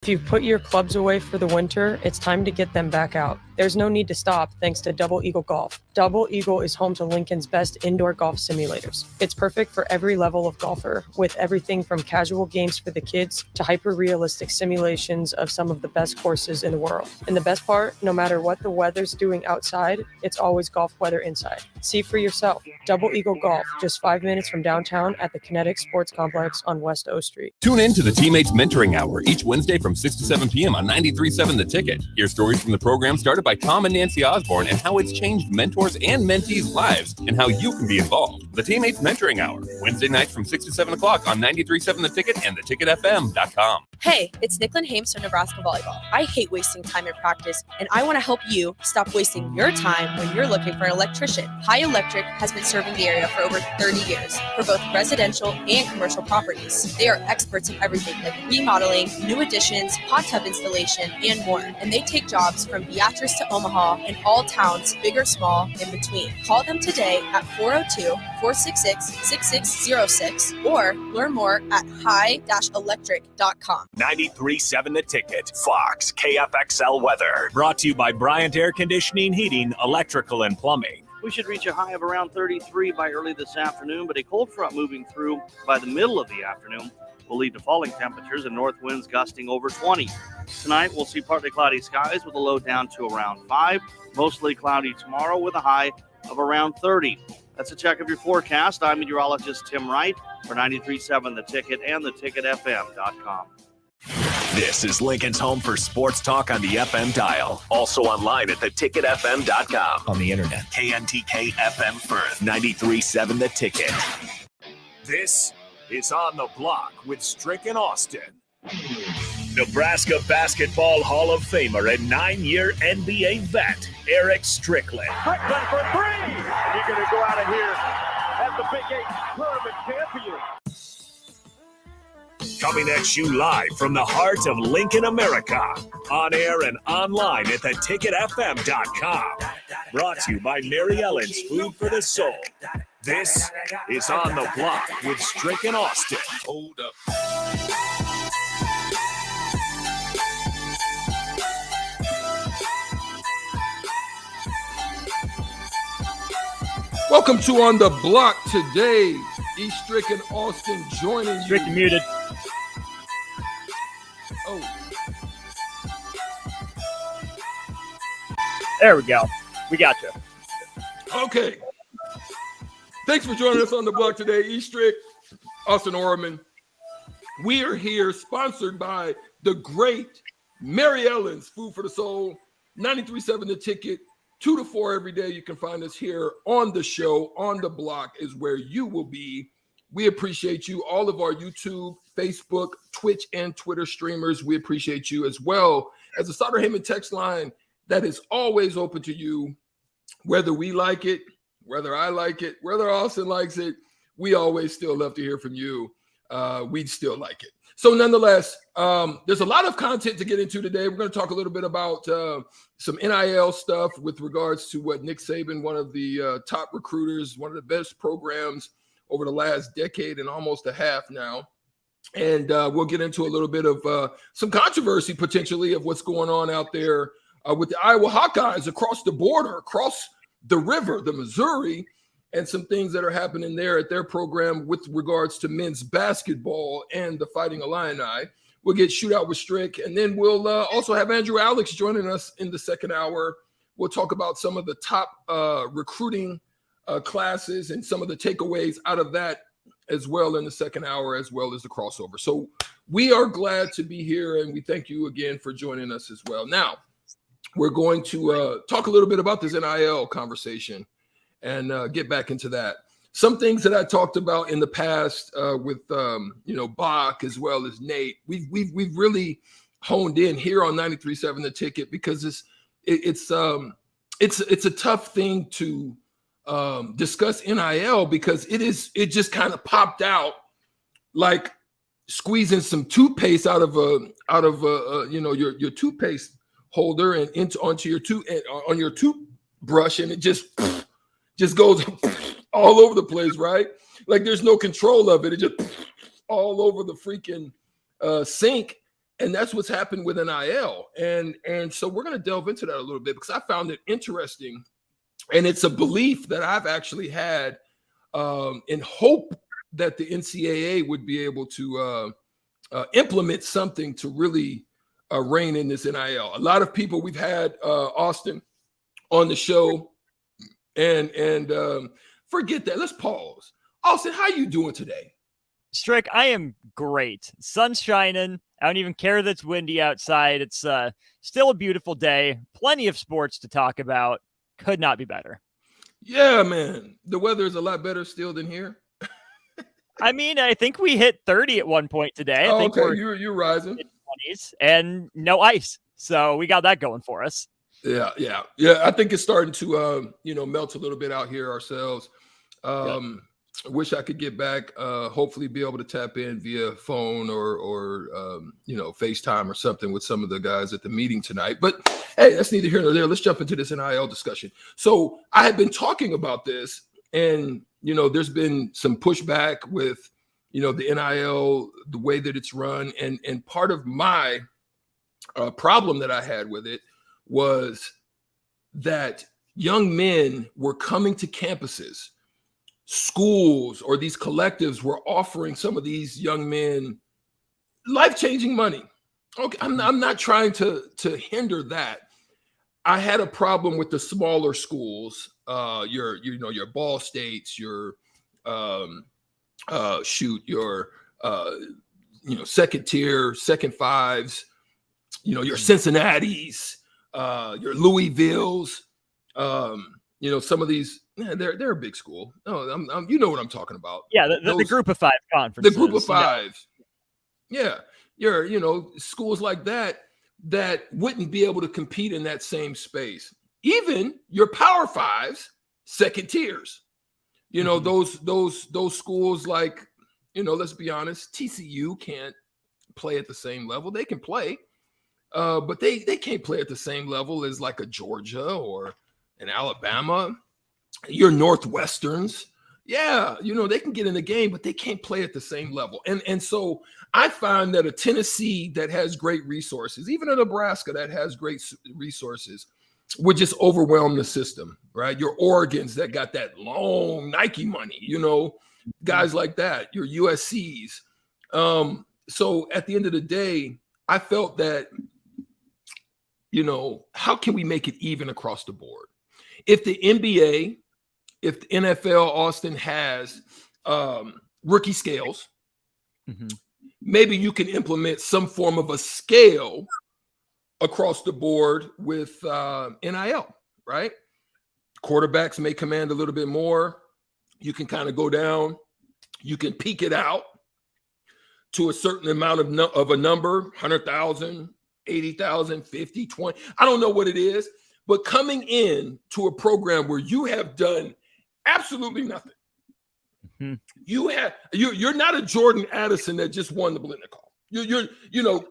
If you've put your clubs away for the winter, it's time to get them back out. There's no need to stop thanks to Double Eagle Golf. Double Eagle is home to Lincoln's best indoor golf simulators. It's perfect for every level of golfer, with everything from casual games for the kids to hyper-realistic simulations of some of the best courses in the world. And the best part, no matter what the weather's doing outside, it's always golf weather inside. See for yourself. Double Eagle Golf, just 5 minutes from downtown at the Kinetic Sports Complex on West O Street. Tune in to the Teammates Mentoring Hour each Wednesday from 6 to 7 p.m. on 93.7 The Ticket. Hear stories from the program started by Tom and Nancy Osborne and how it's changed mentors and mentees' lives and how you can be involved. The Teammates Mentoring Hour, Wednesday nights from 6 to 7 o'clock on 93.7 The Ticket and theticketfm.com. Hey, it's Nicklin Hames from Nebraska Volleyball. I hate wasting time in practice, and I want to help you stop wasting your time when you're looking for an electrician. High Electric has been serving the area for over 30 years for both residential and commercial properties. They are experts in everything like remodeling, new additions, hot tub installation, and more. And they take jobs from Beatrice to Omaha and all towns, big or small, in between. Call them today at 402-466-6606 or learn more at high-electric.com. 93.7 The Ticket, Fox, KFXL weather. Brought to you by Bryant Air Conditioning, Heating, Electrical, and Plumbing. We should reach a high of around 33 by early this afternoon, but a cold front moving through by the middle of the afternoon will lead to falling temperatures and north winds gusting over 20. Tonight, we'll see partly cloudy skies with a low down to around 5. Mostly cloudy tomorrow with a high of around 30. That's a check of your forecast. I'm meteorologist Tim Wright for 93.7 The Ticket and theticketfm.com. This is Lincoln's home for sports talk on the FM dial. Also online at theticketfm.com. On the internet, KNTK FM Firth, 93.7 The Ticket. This is On the Block with Strick and Austin. Nebraska Basketball Hall of Famer and 9-year NBA vet, Eric Strickland. Strickland for three! And you're going to go out of here as the Big 8 tournament champion. Coming at you live from the heart of Lincoln, America. On air and online at theticketfm.com. Brought to you by Mary Ellen's Food for the Soul. This is On the Block with Strick and Austin. Hold up. Welcome to On the Block today. E. Strick and Austin joining you. Strick, muted. Oh. There we go. We got you. Okay. Thanks for joining us on the block today, E. Strick, Austin Orman. We are here sponsored by the great Mary Ellen's Food for the Soul, 93.7 The Ticket, 2 to 4 every day. You can find us here on the show. On the Block is where you will be. We appreciate you. All of our YouTube, Facebook, Twitch, and Twitter streamers, we appreciate you, as well as the Sauter Heyman text line that is always open to you, whether we like it, whether I like it, whether Austin likes it. We always still love to hear from you. We'd still like it. So nonetheless, there's a lot of content to get into today. We're going to talk a little bit about some NIL stuff with regards to what Nick Saban, one of the top recruiters, one of the best programs over the last decade and almost a half now. And we'll get into a little bit of some controversy potentially of what's going on out there with the Iowa Hawkeyes across the border, across the river, the Missouri, and some things that are happening there at their program with regards to men's basketball and the Fighting Illini. We'll get Shootout with Strick, and then we'll also have Andrew Alex joining us in the second hour. We'll talk about some of the top recruiting classes and some of the takeaways out of that as well in the second hour, as well as the crossover. So we are glad to be here, and we thank you again for joining us as well. Now, we're going to talk a little bit about this NIL conversation and get back into that. Some things that I talked about in the past with Bach as well as Nate. We've really honed in here on 93.7 The Ticket because it's a tough thing to discuss NIL because it just kind of popped out like squeezing some toothpaste out of your toothpaste holder and onto your toothbrush, and it just goes all over the place, right? Like there's no control of it. It just all over the freaking sink. And that's what's happened with NIL. And so we're going to delve into that a little bit because I found it interesting. And it's a belief that I've actually had in hope that the NCAA would be able to implement something to really rein in this NIL. A lot of people, we've had Austin on the show, and forget that. Let's pause. Austin, how you doing today? Strick, I am great. Sun's shining. I don't even care that it's windy outside. It's still a beautiful day. Plenty of sports to talk about. Could not be better. Yeah, man. The weather is a lot better still than here. I mean, I think we hit 30 at one point today. I think okay, you're rising. 20s and no ice. So we got that going for us. Yeah. I think it's starting to melt a little bit out here ourselves. I wish I could get back, hopefully be able to tap in via phone or FaceTime or something with some of the guys at the meeting tonight. But hey, that's neither here nor there. Let's jump into this NIL discussion. So I had been talking about this, and there's been some pushback with the NIL, the way that it's run, and part of my problem that I had with it was that young men were coming to campuses. Schools or these collectives were offering some of these young men life-changing money. Okay, I'm not trying to hinder that. I had a problem with the smaller schools, your Ball States, your second tier, second fives, your Cincinnati's, your Louisville's, some of these. Yeah, they're a big school. Oh, you know what I'm talking about. Yeah, the group of five conferences. The group of five. Yeah, schools like that wouldn't be able to compete in that same space. Even your Power Fives, second tiers. Those schools like, let's be honest, TCU can't play at the same level. They can play, but they can't play at the same level as like a Georgia or an Alabama. Your Northwesterns, they can get in the game, but they can't play at the same level. And so I find that a Tennessee that has great resources, even a Nebraska that has great resources, would just overwhelm the system, right? Your Oregons that got that long Nike money, guys like that, your USCs. So at the end of the day, I felt that, how can we make it even across the board? If the NBA, if the NFL, Austin, has rookie scales, maybe you can implement some form of a scale across the board with NIL, right? Quarterbacks may command a little bit more. You can kind of go down. You can peak it out to a certain amount of a number, 100,000, 80,000, 50, 20. I don't know what it is. But coming in to a program where you have done absolutely nothing, you're not a Jordan Addison that just won the Blitnikoff.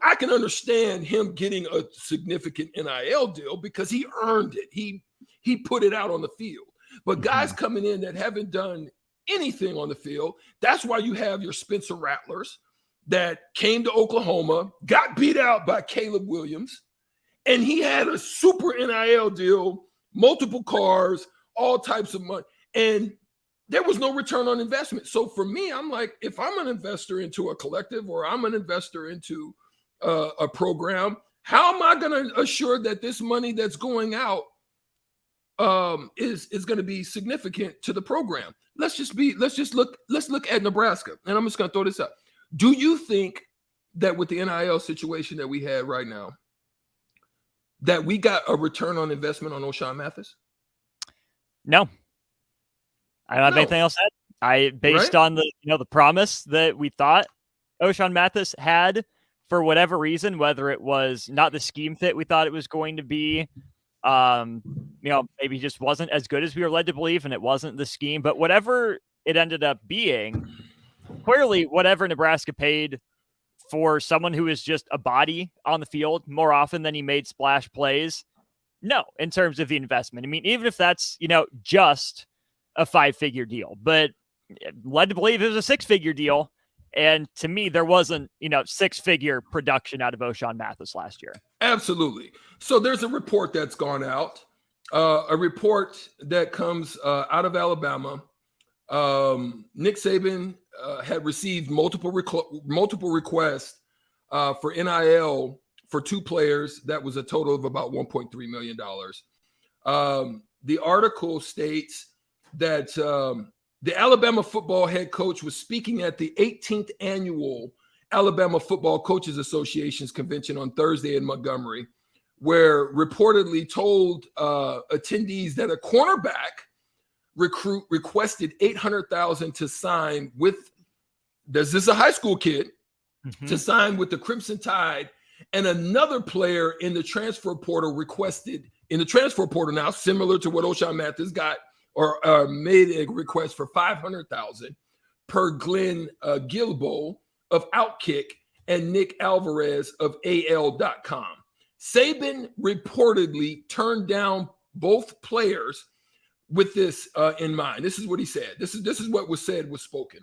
I can understand him getting a significant NIL deal because he earned it. He put it out on the field. But guys coming in that haven't done anything on the field, that's why you have your Spencer Rattlers that came to Oklahoma, got beat out by Caleb Williams. And he had a super NIL deal, multiple cars, all types of money. And there was no return on investment. So for me, I'm like, if I'm an investor into a collective or I'm an investor into a program, how am I going to assure that this money that's going out is going to be significant to the program? Let's look at Nebraska. And I'm just going to throw this out. Do you think that with the NIL situation that we had right now, that we got a return on investment on O'Shawn Mathis? No. I don't have anything else to add. Based on the promise that we thought O'Shawn Mathis had for whatever reason, whether it was not the scheme fit we thought it was going to be, maybe just wasn't as good as we were led to believe, and it wasn't the scheme, but whatever it ended up being, clearly whatever Nebraska paid for someone who is just a body on the field more often than he made splash plays. No, in terms of the investment. I mean, even if that's, just a 5-figure deal, but led to believe it was a 6-figure deal. And to me, there wasn't, 6-figure production out of O'Shawn Mathis last year. Absolutely. So there's a report that's gone out, a report that comes out of Alabama. Nick Saban had received multiple requests for NIL for 2 players. That was a total of about $1.3 million. The article states that the Alabama football head coach was speaking at the 18th annual Alabama Football Coaches Association's convention on Thursday in Montgomery, where reportedly told attendees that a cornerback recruit requested $800,000 to sign with, this is a high school kid, to sign with the Crimson Tide, and another player in the transfer portal requested, in the transfer portal now, similar to what O'Shawn Mathis got, or made a request for $500,000 per Glenn Gilbo of Outkick and Nick Alvarez of AL.com. Saban reportedly turned down both players with this in mind. This is what he said. This is what was said, was spoken.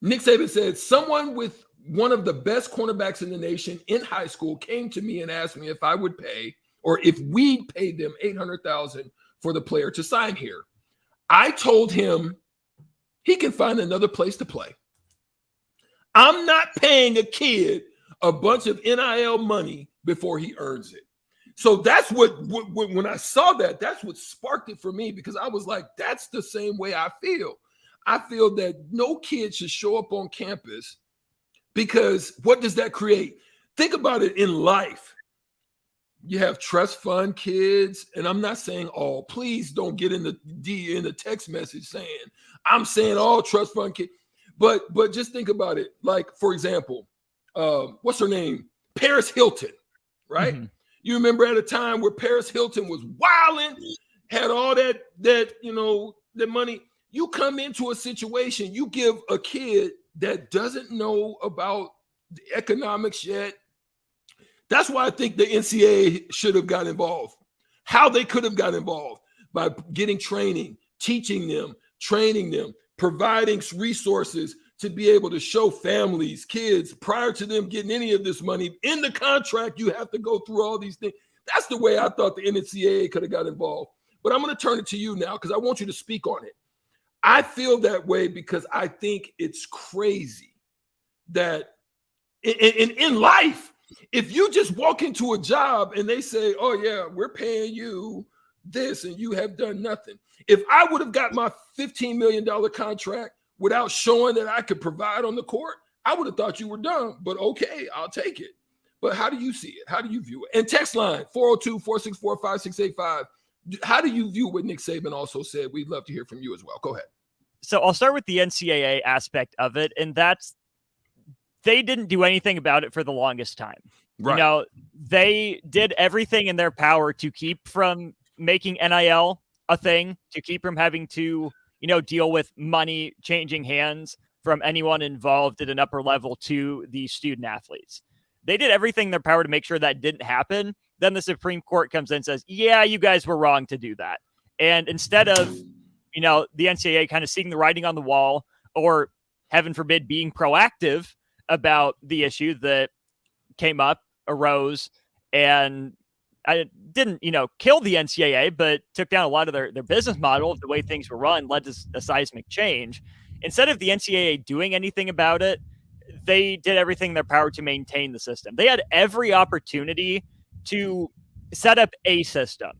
Nick Saban said, someone with one of the best cornerbacks in the nation in high school came to me and asked me if I would pay, or if we'd pay them $800,000 for the player to sign here. I told him he can find another place to play. I'm not paying a kid a bunch of NIL money before he earns it. So that's what when I saw that, that's what sparked it for me, because I was like, that's the same way I feel. I feel that no kid should show up on campus, because what does that create? Think about it in life. You have trust fund kids, and I'm not saying all. Please don't get in the text message saying I'm saying all trust fund kids. But just think about it. Like, for example, what's her name? Paris Hilton, right? Mm-hmm. You remember at a time where Paris Hilton was wilding, had all that the money. You come into a situation, you give a kid that doesn't know about the economics yet. That's why I think the NCAA should have got involved. How they could have got involved by getting training, teaching them, training them, providing resources to be able to show families, kids, prior to them getting any of this money. In the contract, you have to go through all these things. That's the way I thought the NCAA could have got involved. But I'm going to turn it to you now, because I want you to speak on it. I feel that way because I think it's crazy that in life, if you just walk into a job and they say, oh, yeah, we're paying you this and you have done nothing. If I would have got my $15 million contract without showing that I could provide on the court, I would have thought you were done. But okay, I'll take it. But how do you see it? How do you view it? And text line 402-464-5685. How do you view what Nick Saban also said? We'd love to hear from you as well. Go ahead. So I'll start with the NCAA aspect of it, and that's they didn't do anything about it for the longest time. Right. They did everything in their power to keep from making NIL a thing, to keep from having to, deal with money changing hands from anyone involved at an upper level to the student athletes. They did everything in their power to make sure that didn't happen. Then the Supreme Court comes in and says, yeah, you guys were wrong to do that. And instead of, the NCAA kind of seeing the writing on the wall, or heaven forbid, being proactive about the issue that arose, and I didn't, kill the NCAA, but took down a lot of their business model of the way things were run, led to a seismic change. Instead of the NCAA doing anything about it, they did everything in their power to maintain the system. They had every opportunity to set up a system.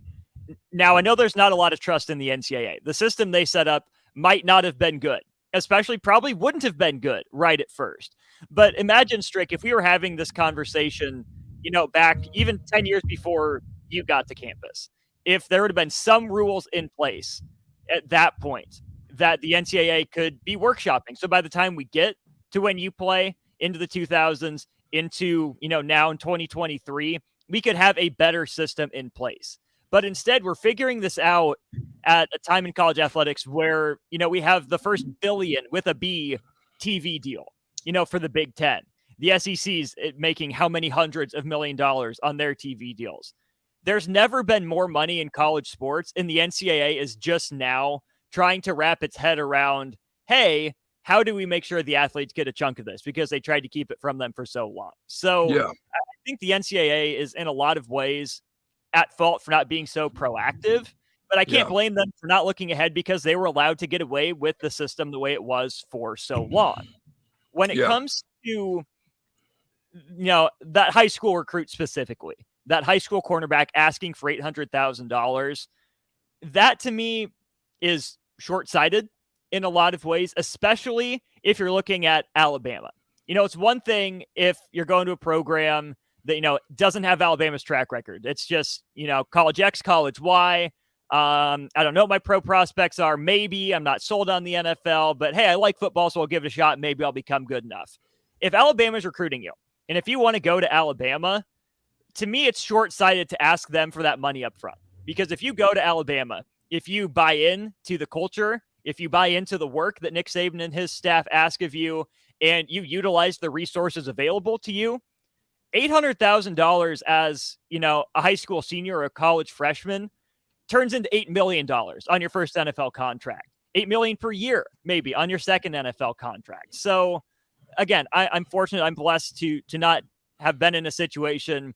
Now, I know there's not a lot of trust in the NCAA. The system they set up might not have been good, especially probably wouldn't have been good right at first. But imagine, Strick, if we were having this conversation, back even 10 years before you got to campus, if there would have been some rules in place at that point that the NCAA could be workshopping. So by the time we get to when you play into the 2000s, into, now in 2023, we could have a better system in place. But instead, we're figuring this out at a time in college athletics where, we have the first billion with a B TV deal, for the Big Ten. The SEC's making how many hundreds of $1 million on their TV deals. There's never been more money in college sports, and the NCAA is just now trying to wrap its head around, hey, how do we make sure the athletes get a chunk of this? Because they tried to keep it from them for so long. So Yeah. I think the NCAA is in a lot of ways at fault for not being so proactive, but I can't blame them for not looking ahead because they were allowed to get away with the system the way it was for so long. When it comes to, that high school recruit specifically, that high school cornerback asking for $800,000, that to me is short-sighted in a lot of ways, especially if you're looking at Alabama. It's one thing if you're going to a program that, doesn't have Alabama's track record. It's just, college X, college Y. I don't know what my pro prospects are. Maybe I'm not sold on the NFL, but hey, I like football, so I'll give it a shot. Maybe I'll become good enough. If Alabama's recruiting you, and if you want to go to Alabama, to me, it's short-sighted to ask them for that money up front. Because if you go to Alabama, if you buy in to the culture, if you buy into the work that Nick Saban and his staff ask of you, and you utilize the resources available to you, $800,000 as, a high school senior or a college freshman turns into $8 million on your first NFL contract. $8 million per year, maybe, on your second NFL contract. So, again, I'm fortunate. I'm blessed to not have been in a situation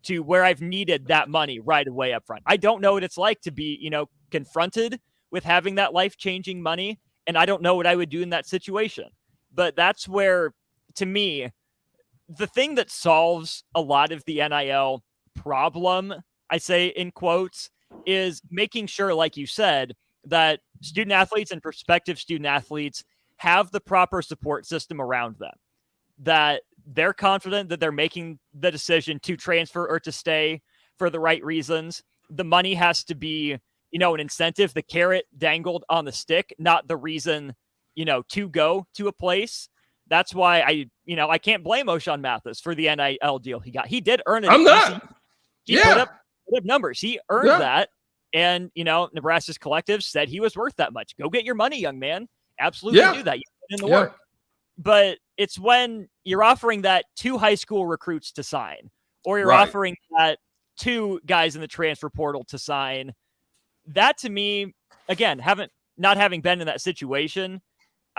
to where I've needed that money right away up front. I don't know what it's like to be, confronted with having that life-changing money, and I don't know what I would do in that situation. But that's where, to me, the thing that solves a lot of the NIL problem, I say in quotes, is making sure, like you said, that student athletes and prospective student athletes have the proper support system around them, that they're confident that they're making the decision to transfer or to stay for the right reasons. The money has to be, an incentive, the carrot dangled on the stick, not the reason, to go to a place. That's why I can't blame O'Shawn Mathis for the NIL deal he got. He did earn it. I'm not. He put up numbers. He earned that. And, Nebraska's collective said he was worth that much. Go get your money, young man. Absolutely do that. You put in the work. But it's when you're offering that 2 high school recruits to sign, or you're offering that 2 guys in the transfer portal to sign. That to me, again, not having been in that situation,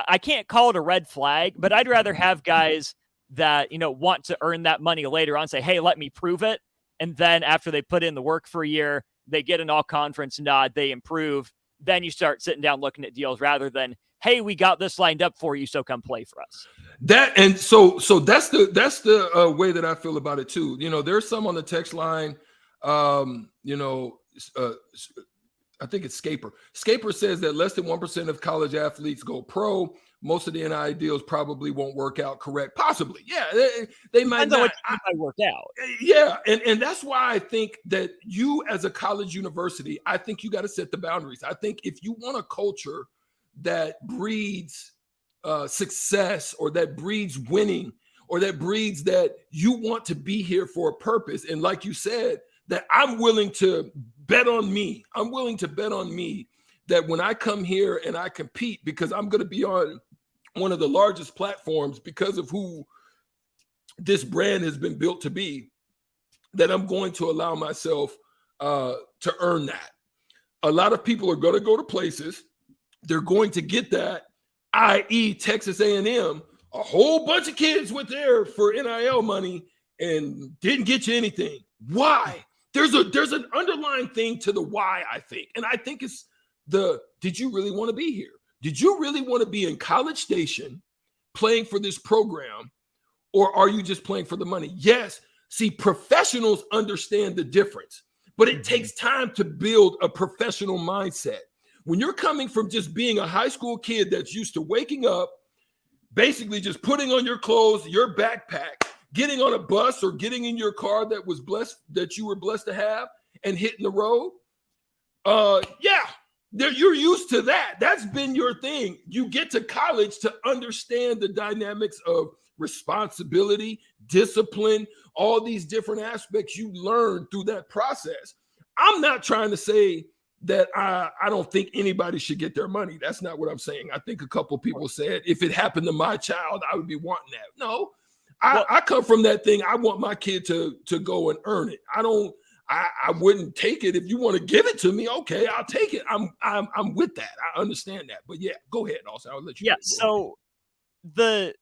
I can't call it a red flag, but I'd rather have guys that, want to earn that money later on, say, hey, let me prove it. And then after they put in the work for a year, they get an all-conference nod, they improve. Then you start sitting down looking at deals rather than, hey, we got this lined up for you, so come play for us. So that's the way that I feel about it too. There's some on the text line. I think it's Scaper. Scaper says that less than 1% of college athletes go pro. Most of the NIL deals probably won't work out. Correct? Possibly. Yeah, they might not. Might work out. Yeah, and that's why I think that you, as a college university, I think you got to set the boundaries. I think if you want a culture that breeds success, or that breeds winning, or that breeds that you want to be here for a purpose, and like you said, that I'm willing to bet on me. I'm willing to bet on me that when I come here and I compete, because I'm going to be on one of the largest platforms because of who this brand has been built to be, that I'm going to allow myself to earn that. A lot of people are going to go to places. They're going to get that, i.e. Texas A&M. A whole bunch of kids went there for NIL money and didn't get you anything. Why? There's an underlying thing to the why, I think. And I think it's did you really want to be here? Did you really want to be in College Station playing for this program, or are you just playing for the money? Yes. See, professionals understand the difference, but it takes time to build a professional mindset. When you're coming from just being a high school kid that's used to waking up, basically just putting on your clothes, your backpack, getting on a bus or getting in your car that you were blessed to have, and hitting the road. You're used to that. That's been your thing. You get to college to understand the dynamics of responsibility, discipline, all these different aspects you learn through that process. I'm not trying to say that I don't think anybody should get their money. That's not what I'm saying. I think a couple of people said, if it happened to my child, I would be wanting that. No, I come from that thing. I want my kid to go and earn it. I wouldn't take it. If you want to give it to me, okay, I'll take it. I'm with that. I understand that. But yeah, go ahead, Austin. I'll let you. Yeah. So the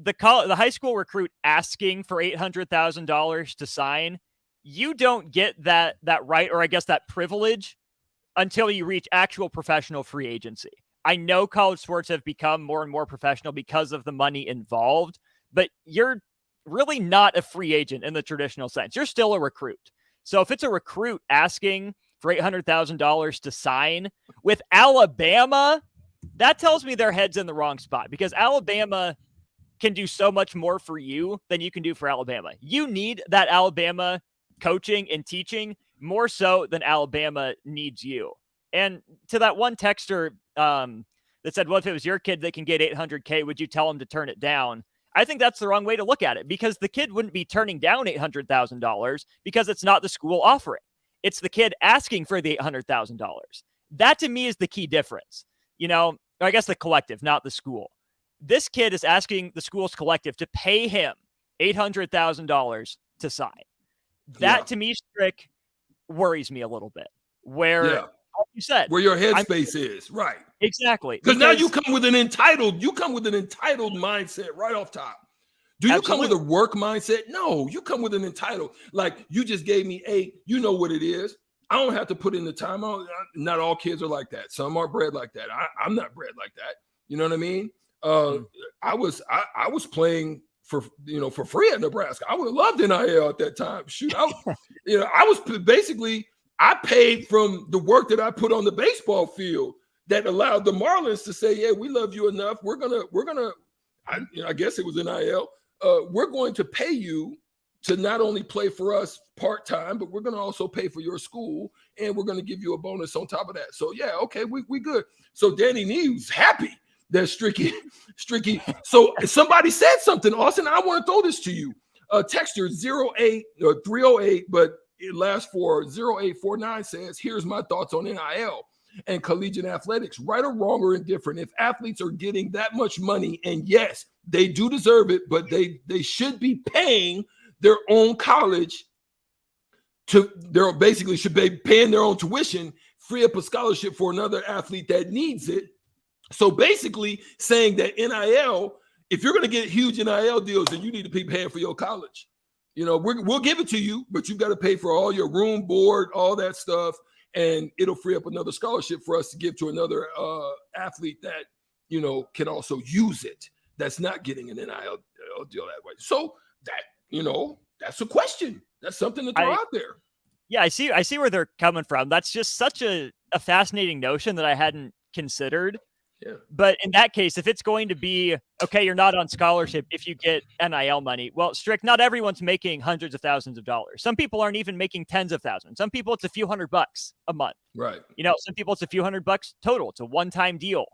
high school recruit asking for $800,000 to sign, you don't get that right, or I guess that privilege, until you reach actual professional free agency. I know college sports have become more and more professional because of the money involved, but you're really not a free agent in the traditional sense. You're still a recruit. So if it's a recruit asking for $800,000 to sign with Alabama, that tells me their head's in the wrong spot, because Alabama can do so much more for you than you can do for Alabama. You need that Alabama coaching and teaching more so than Alabama needs you. And to that one texter that said, well, if it was your kid that can get $800K, would you tell him to turn it down? I think that's the wrong way to look at it, because the kid wouldn't be turning down $800,000 because it's not the school offering. It's the kid asking for the $800,000. That to me is the key difference. You know, I guess the collective, not the school. This kid is asking the school's collective to pay him $800,000 to sign. That to me, Strick, worries me a little bit. Where, like you said, where your headspace is, right? Exactly. Because now you come with an entitled mindset right off top. Do you come with a work mindset? No, you come with an entitled. Like, you just gave me 8. You know what it is. I don't have to put in the time. Not all kids are like that. Some are bred like that. I'm not bred like that. You know what I mean? I was playing for free at Nebraska. I would have loved NIL at that time. Shoot, I paid from the work that I put on the baseball field that allowed the Marlins to say, yeah, we love you enough. We're gonna. I guess it was NIL. We're going to pay you to not only play for us part-time, but we're going to also pay for your school, and we're going to give you a bonus on top of that. So yeah, okay, we good. So Danny Nee was happy that Stricky. So somebody said something, Austin. I want to throw this to you. Texter 308, but it lasts for 0849 says, here's my thoughts on NIL and collegiate athletics. Right or wrong or indifferent, if athletes are getting that much money, and yes, they do deserve it, but they should be paying their own college they're basically should be paying their own tuition, free up a scholarship for another athlete that needs it. So basically saying that NIL, if you're going to get huge NIL deals, then you need to be paying for your college. You know, we'll give it to you, but you've got to pay for all your room, board, all that stuff, and it'll free up another scholarship for us to give to another athlete that, you know, can also use it. That's not getting an NIL deal that way. So that, you know, that's a question. That's something to throw out there. Yeah, I see where they're coming from. That's just such a fascinating notion that I hadn't considered. Yeah. But in that case, if it's going to be, okay, you're not on scholarship if you get NIL money. Well, Strick, not everyone's making hundreds of thousands of dollars. Some people aren't even making tens of thousands. Some people, it's a few $100 a month. Right. You know, some people, it's a few $100 total. It's a one-time deal.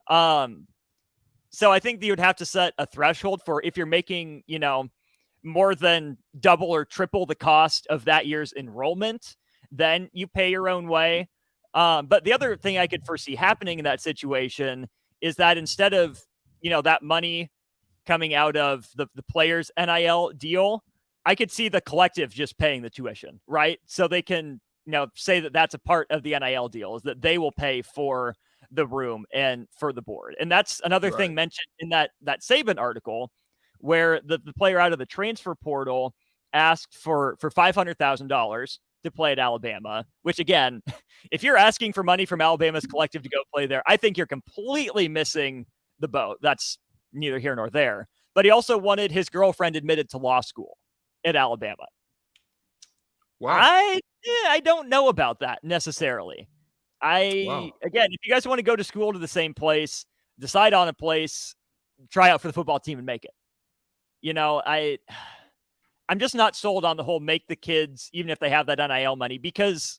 So I think you would have to set a threshold for if you're making, you know, more than double or triple the cost of that year's enrollment, then you pay your own way. But the other thing I could foresee happening in that situation is that instead of, you know, that money coming out of the players' NIL deal, I could see the collective just paying the tuition, right? So they can, you know, say that that's a part of the NIL deal, is that they will pay for the room and for the board. And that's another thing mentioned in that Saban article, where the player out of the transfer portal asked for $500,000 to play at Alabama, which again, if you're asking for money from Alabama's collective to go play there, I think you're completely missing the boat. That's neither here nor there. But he also wanted his girlfriend admitted to law school at Alabama. Wow. I don't know about that necessarily. Again, if you guys want to go to school to the same place, decide on a place, try out for the football team and make it. You know, I'm just not sold on the whole make the kids, even if they have that NIL money, because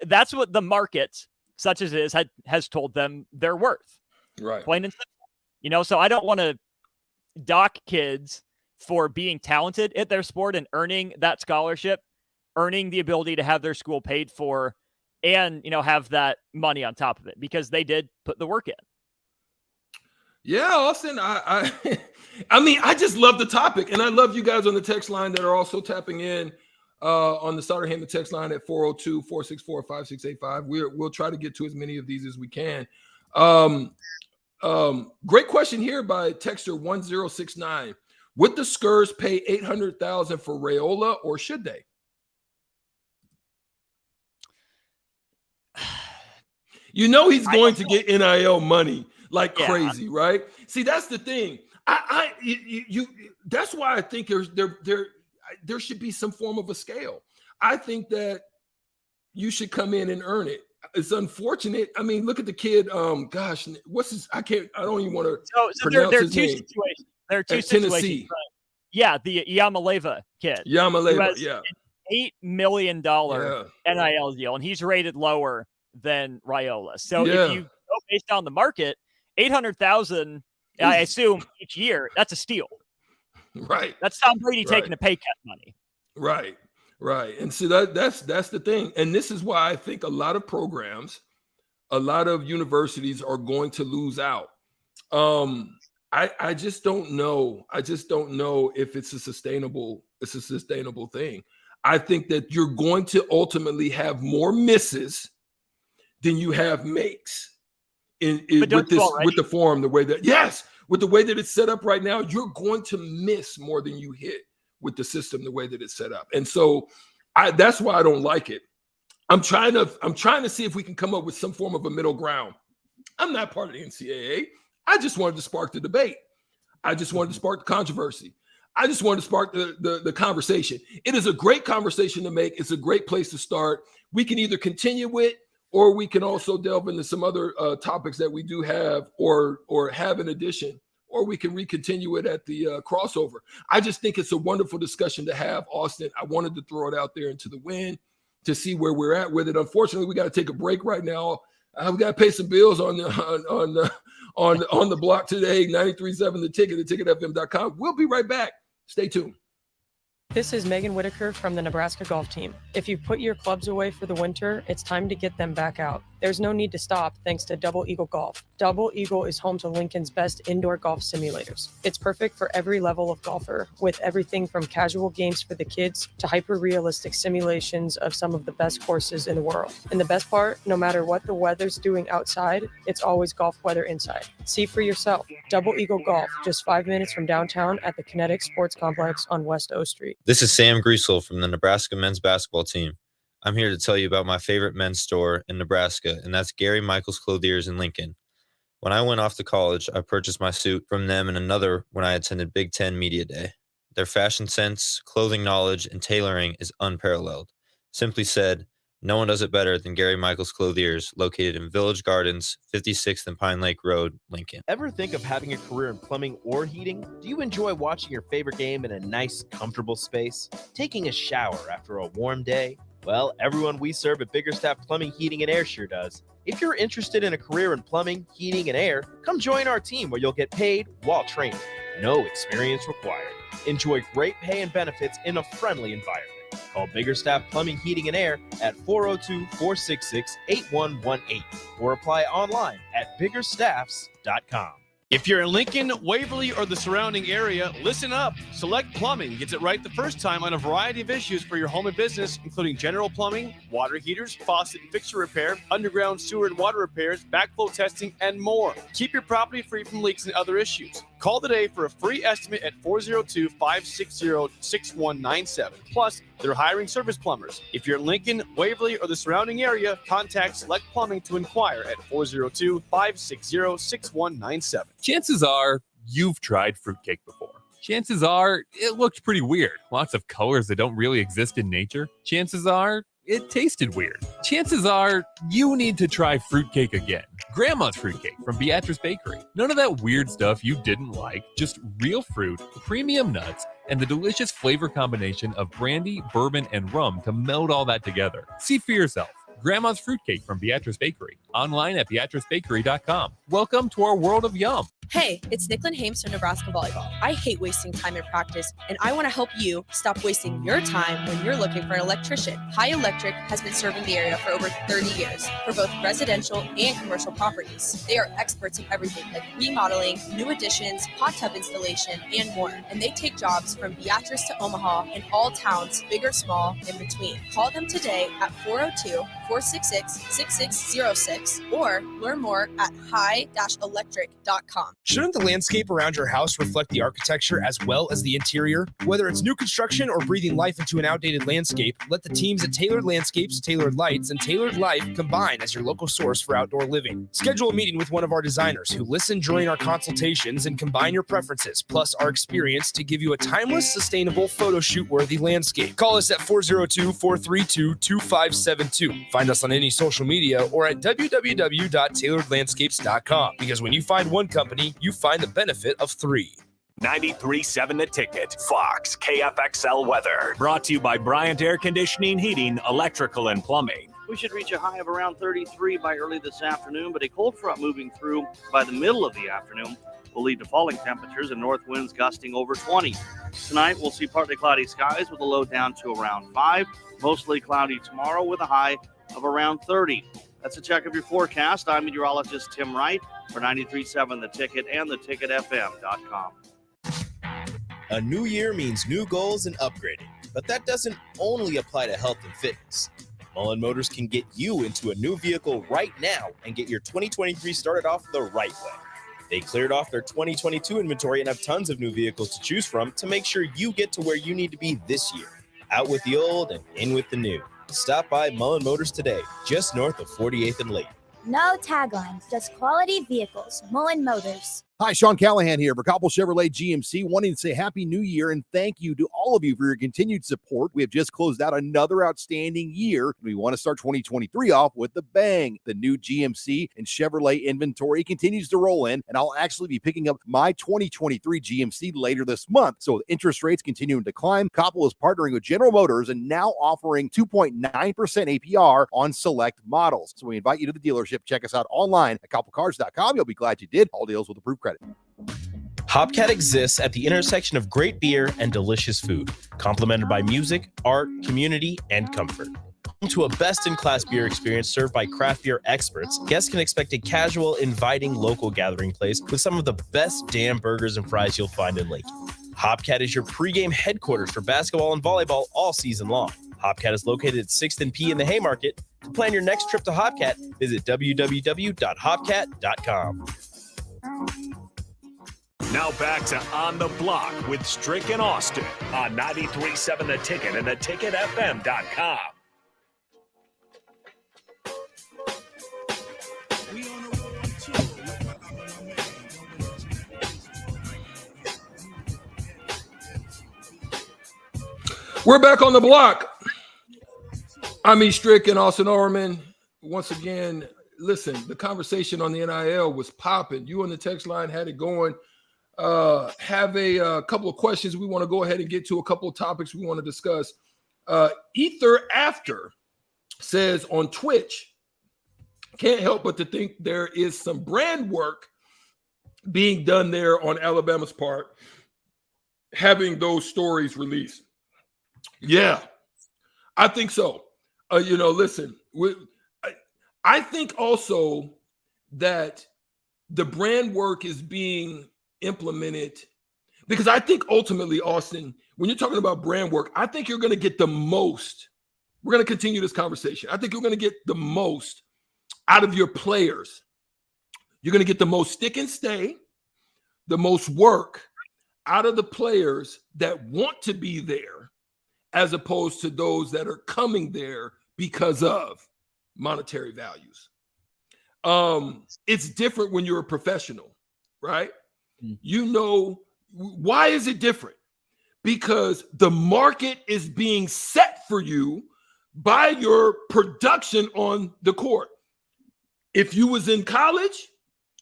that's what the market, such as it is, has told them they're worth. Right. Plain and simple. You know, so I don't want to dock kids for being talented at their sport and earning that scholarship, earning the ability to have their school paid for, and, you know, have that money on top of it, because they did put the work in. Yeah, Austin, I mean, I just love the topic, and I love you guys on the text line that are also tapping in on the Starter Heyman text line at 402-464-5685. We'll try to get to as many of these as we can. Great question here by texter 1069. Would the Spurs pay $800,000 for Raiola, or should they? You know he's going to get NIL money like crazy, right? See, that's the thing. That's why I think there should be some form of a scale. I think that you should come in and earn it. It's unfortunate. I mean, look at the kid. Gosh, what's his? I don't even want to pronounce there are his two name. situations. There are two At situations. Tennessee. Yeah, the Yamaleva kid. Yamaleva, yeah. $8 million NIL deal, and he's rated lower than Raiola. So if you go based on the market, $800,000, I assume each year, that's a steal. Right. That's Tom Brady taking a pay cut money. Right. Right. And so that's the thing. And this is why I think a lot of programs, a lot of universities are going to lose out. I just don't know. I just don't know if it's a sustainable thing. I think that you're going to ultimately have more misses than you have makes with the form, the way that with the way that it's set up right now, you're going to miss more than you hit with the system, the way that it's set up. And so that's why I don't like it. I'm trying to see if we can come up with some form of a middle ground. I'm not part of the NCAA. I just wanted to spark the debate. I just wanted to spark the controversy. I just wanted to spark the conversation. It is a great conversation to make. It's a great place to start. We can either continue with, or we can also delve into some other topics that we do have or have in addition, or we can re-continue it at the crossover. I just think it's a wonderful discussion to have, Austin. I wanted to throw it out there into the wind to see where we're at with it. Unfortunately, we got to take a break right now. We got to pay some bills on the block today. 93.7 The Ticket, theticketfm.com. We'll be right back. Stay tuned. This is Megan Whitaker from the Nebraska golf team. If you've put your clubs away for the winter, it's time to get them back out. There's no need to stop thanks to Double Eagle Golf. Double Eagle is home to Lincoln's best indoor golf simulators. It's perfect for every level of golfer, with everything from casual games for the kids to hyper-realistic simulations of some of the best courses in the world. And the best part, no matter what the weather's doing outside, it's always golf weather inside. See for yourself. Double Eagle Golf, just 5 minutes from downtown at the Kinetic Sports Complex on West O Street. This is Sam Griesel from the Nebraska men's basketball team. I'm here to tell you about my favorite men's store in Nebraska, and that's Gary Michaels Clothiers in Lincoln. When I went off to college, I purchased my suit from them and another when I attended Big Ten Media Day. Their fashion sense, clothing knowledge, and tailoring is unparalleled. Simply said, no one does it better than Gary Michaels Clothiers, located in Village Gardens, 56th and Pine Lake Road, Lincoln. Ever think of having a career in plumbing or heating? Do you enjoy watching your favorite game in a nice, comfortable space? Taking a shower after a warm day? Well, everyone we serve at Biggerstaff Plumbing, Heating, and Air sure does. If you're interested in a career in plumbing, heating, and air, come join our team where you'll get paid while training. No experience required. Enjoy great pay and benefits in a friendly environment. Call Biggerstaff Plumbing, Heating, and Air at 402-466-8118 or apply online at biggerstaffs.com. If you're in Lincoln, Waverly, or the surrounding area, listen up. Select Plumbing gets it right the first time on a variety of issues for your home and business, including general plumbing, water heaters, faucet and fixture repair, underground sewer and water repairs, backflow testing, and more. Keep your property free from leaks and other issues. Call today for a free estimate at 402-560-6197. Plus, they're hiring service plumbers. If you're in Lincoln, Waverly, or the surrounding area, contact Select Plumbing to inquire at 402-560-6197. Chances are you've tried fruitcake before. Chances are it looked pretty weird. Lots of colors that don't really exist in nature. Chances are it tasted weird. Chances are you need to try fruitcake again. Grandma's fruitcake from Beatrice Bakery. None of that weird stuff you didn't like, just real fruit, premium nuts, and the delicious flavor combination of brandy, bourbon, and rum to meld all that together. See for yourself. Grandma's fruitcake from Beatrice Bakery. Online at beatricebakery.com. Welcome to our world of yum. Hey, it's Nicklin Hames from Nebraska Volleyball. I hate wasting time in practice, and I want to help you stop wasting your time when you're looking for an electrician. High Electric has been serving the area for over 30 years for both residential and commercial properties. They are experts in everything like remodeling, new additions, hot tub installation, and more. And they take jobs from Beatrice to Omaha and all towns, big or small, in between. Call them today at 402 466-6606 or learn more at high-electric.com. Shouldn't the landscape around your house reflect the architecture as well as the interior? Whether it's new construction or breathing life into an outdated landscape, let the teams at Tailored Landscapes, Tailored Lights, and Tailored Life combine as your local source for outdoor living. Schedule a meeting with one of our designers who listen during our consultations and combine your preferences, plus our experience to give you a timeless, sustainable, photo shoot-worthy landscape. Call us at 402-432-2572. Find us on any social media or at www.tailoredlandscapes.com, because when you find one company, you find the benefit of 3. 93.7 The Ticket, Fox, KFXL weather. Brought to you by Bryant Air Conditioning, Heating, Electrical, and Plumbing. We should reach a high of around 33 by early this afternoon, but a cold front moving through by the middle of the afternoon will lead to falling temperatures and north winds gusting over 20. Tonight, we'll see partly cloudy skies with a low down to around 5. Mostly cloudy tomorrow with a high of around 30. That's a check of your forecast. I'm meteorologist Tim Wright for 93.7 The Ticket and theticketfm.com. A new year means new goals and upgrading, but that doesn't only apply to health and fitness. Mullen Motors can get you into a new vehicle right now and get your 2023 started off the right way. They cleared off their 2022 inventory and have tons of new vehicles to choose from to make sure you get to where you need to be this year. Out with the old and in with the new. Stop by Mullen Motors today, just north of 48th and Lake. No tagline, just quality vehicles. Mullen Motors. Hi, Sean Callahan here for Coppell Chevrolet GMC, wanting to say Happy New Year and thank you to all of you for your continued support. We have just closed out another outstanding year, and we want to start 2023 off with a bang. The new GMC and Chevrolet inventory continues to roll in, and I'll actually be picking up my 2023 GMC later this month. So with interest rates continuing to climb, Coppell is partnering with General Motors and now offering 2.9% APR on select models. So we invite you to the dealership. Check us out online at CoppellCars.com. You'll be glad you did. All deals with approved credit. Hopcat exists at the intersection of great beer and delicious food, complemented by music, art, community, and comfort. Home to a best-in-class beer experience served by craft beer experts, guests can expect a casual, inviting local gathering place with some of the best damn burgers and fries you'll find in Lake. Hopcat is your pregame headquarters for basketball and volleyball all season long. Hopcat is located at 6th and P in the Haymarket. To plan your next trip to Hopcat, visit www.hopcat.com. Now back to On the Block with Strick and Austin on 93.7 The Ticket and theticketfm.com. We're back on the block. I'm Strick and Austin Orman. Once again, listen, the conversation on the NIL was popping. You on the text line had it going. Have a couple of questions we want to go ahead and get to, a couple of topics we want to discuss. Ether After says on Twitch, can't help but to think there is some brand work being done there on Alabama's part, having those stories released. Yeah, I think so. Listen, I think also that the brand work is being implemented because I think ultimately, Austin, when you're talking about brand work, I think you're going to get the most. We're going to continue this conversation. I think you're going to get the most out of your players. You're going to get the most stick and stay, the most work out of the players that want to be there, as opposed to those that are coming there because of monetary values. It's different when you're a professional, right? You know, why is it different? Because the market is being set for you by your production on the court. If you was in college,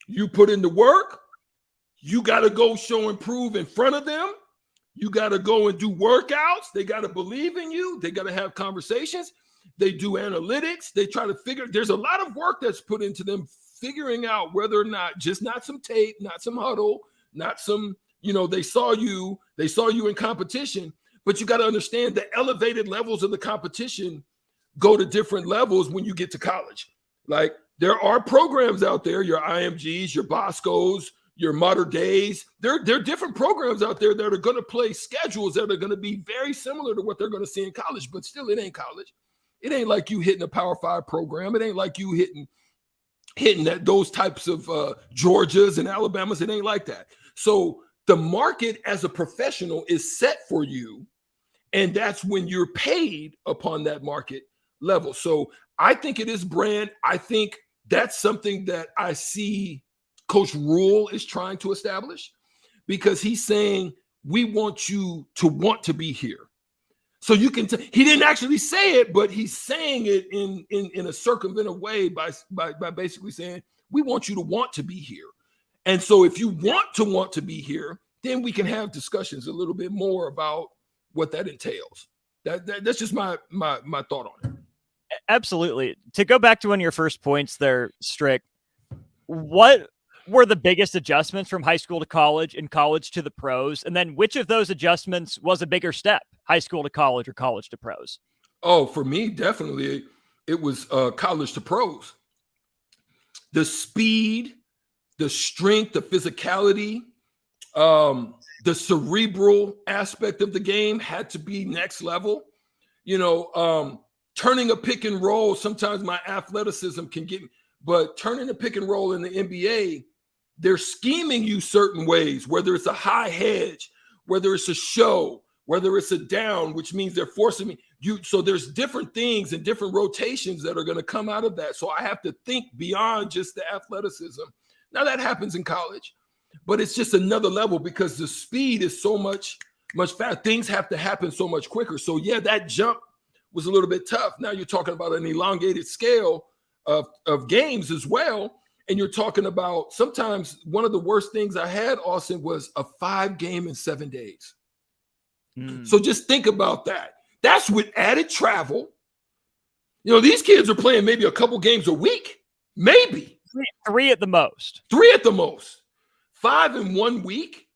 you put in the work, you got to go show and prove in front of them. You got to go and do workouts. They got to believe in you. They got to have conversations. They do analytics. They try to figure. There's a lot of work that's put into them figuring out whether or not, just not some tape, not some huddle, not some, they saw you in competition, but you got to understand the elevated levels of the competition go to different levels when you get to college. Like there are programs out there, your IMGs, your Boscos, your Mater Days. There are different programs out there that are going to play schedules that are going to be very similar to what they're going to see in college, but still it ain't college. It ain't like you hitting a Power 5 program. It ain't like you hitting those types of Georgias and Alabamas. It ain't like that. So the market as a professional is set for you, and that's when you're paid upon that market level. So I think it is brand. I think that's something that I see Coach Rule is trying to establish, because he's saying, we want you to want to be here. So you can he didn't actually say it, but he's saying it in a circumventive way by basically saying, we want you to want to be here. And so if you want to be here, then we can have discussions a little bit more about what that entails. That's just my thought on it. Absolutely. To go back to one of your first points there, Strick, what were the biggest adjustments from high school to college and college to the pros? And then which of those adjustments was a bigger step, high school to college or college to pros? Oh, for me, definitely it was college to pros. The speed, the strength, the physicality, the cerebral aspect of the game had to be next level. Turning a pick and roll, sometimes my athleticism can get me, but turning a pick and roll in the NBA, they're scheming you certain ways, whether it's a high hedge, whether it's a show, whether it's a down, which means they're forcing me. So there's different things and different rotations that are going to come out of that. So I have to think beyond just the athleticism. Now that happens in college, but it's just another level because the speed is so much fast. Things have to happen so much quicker. So yeah, that jump was a little bit tough. Now you're talking about an elongated scale of games as well. And you're talking about sometimes one of the worst things I had, Austin, was a 5-game in 7 days. So just think about that. That's with added travel. These kids are playing maybe a couple games a week, maybe. Three at the most. 3 at the most. 5 in 1 week.